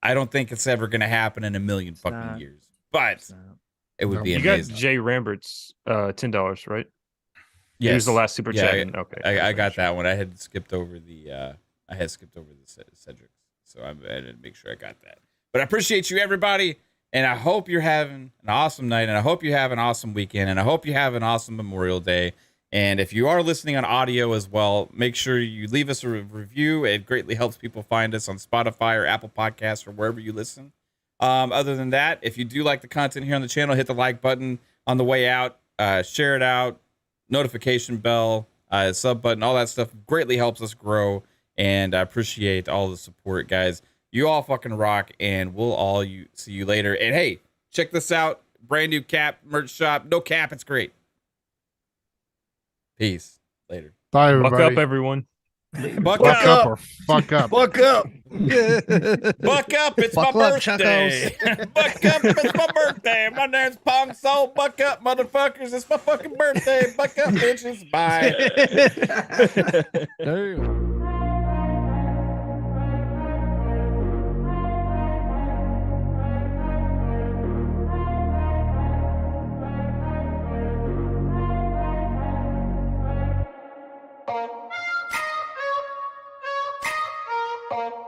I don't think it's ever going to happen in a million fucking years, but it would be amazing. You got Jay Rambert's $10, right? Yes. He was the last super chat. Okay, I got that one. I had skipped over the Cedric, so I had to make sure I got that. But I appreciate you, everybody, and I hope you're having an awesome night, and I hope you have an awesome weekend, and I hope you have an awesome Memorial Day. And if you are listening on audio as well, make sure you leave us a review. It greatly helps people find us on Spotify or Apple Podcasts or wherever you listen. Other than that, if you do like the content here on the channel, hit the like button on the way out, share it out, notification bell, sub button, all that stuff greatly helps us grow. And I appreciate all the support, guys. You all fucking rock, and we'll all see you later. And hey, check this out. Brand new cap merch shop. No cap, it's great. Peace. Later. Bye, everybody. Buck up, everyone. Buck up or fuck up. Buck up. Buck up. It's my birthday. Buck up. It's my birthday. My name's Pong Soul. Buck up, motherfuckers. It's my fucking birthday. Buck up, bitches. Bye. Damn. Oh.